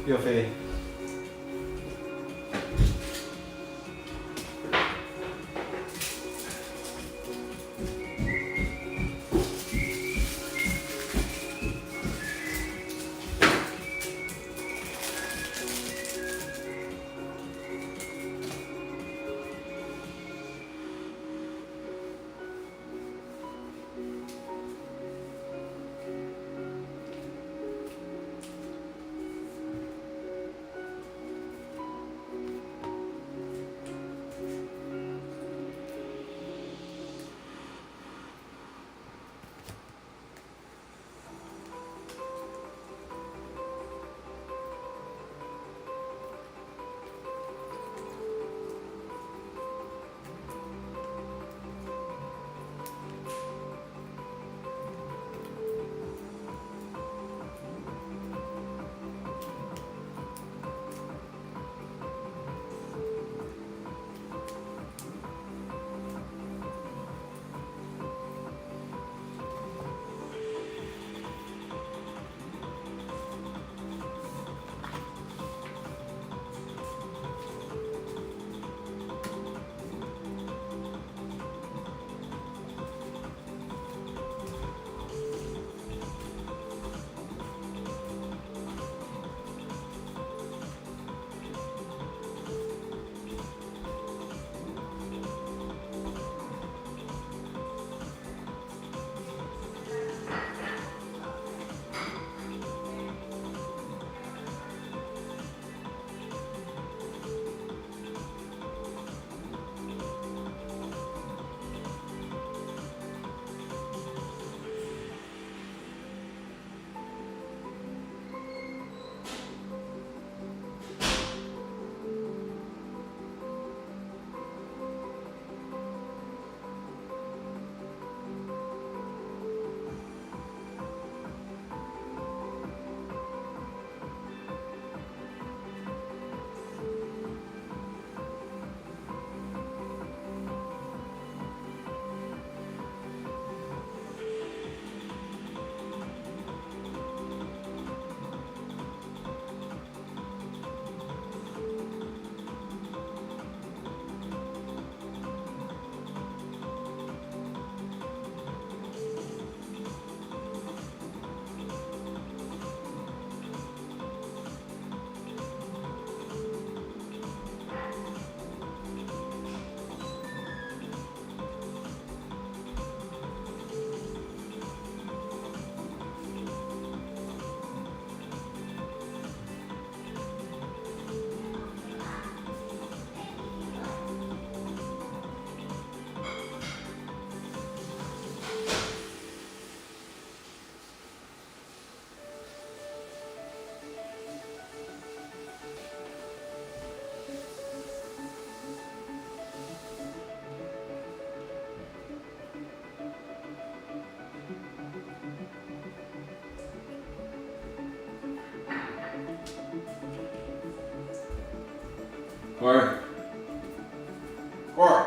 Feel free. Corey. Corey.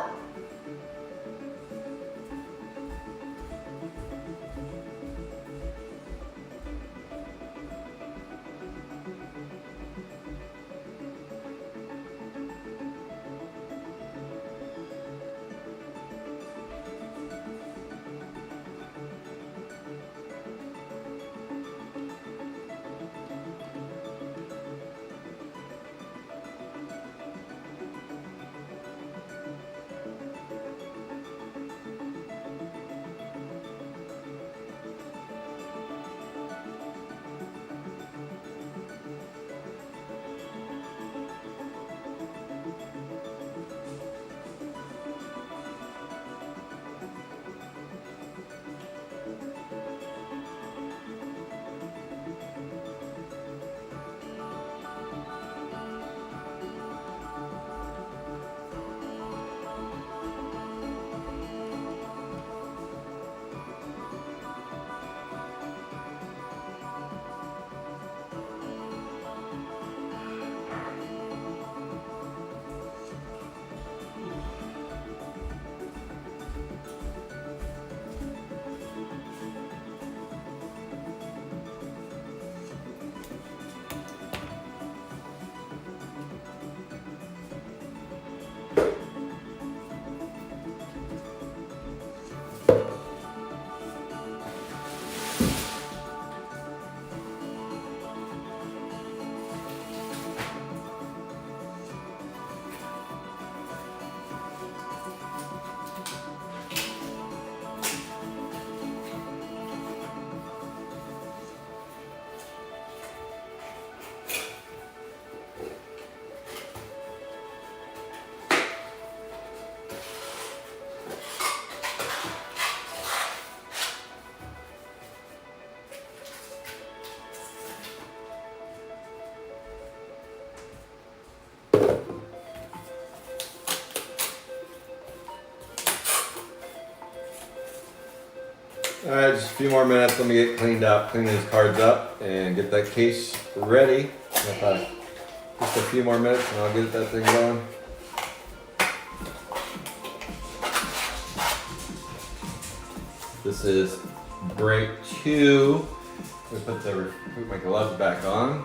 All right, just a few more minutes. Let me get cleaned up, clean these cards up, and get that case ready. Just a few more minutes, and I'll get that thing going. This is break 2. Put my gloves back on.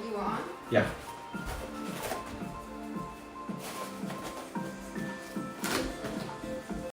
You on? Yeah.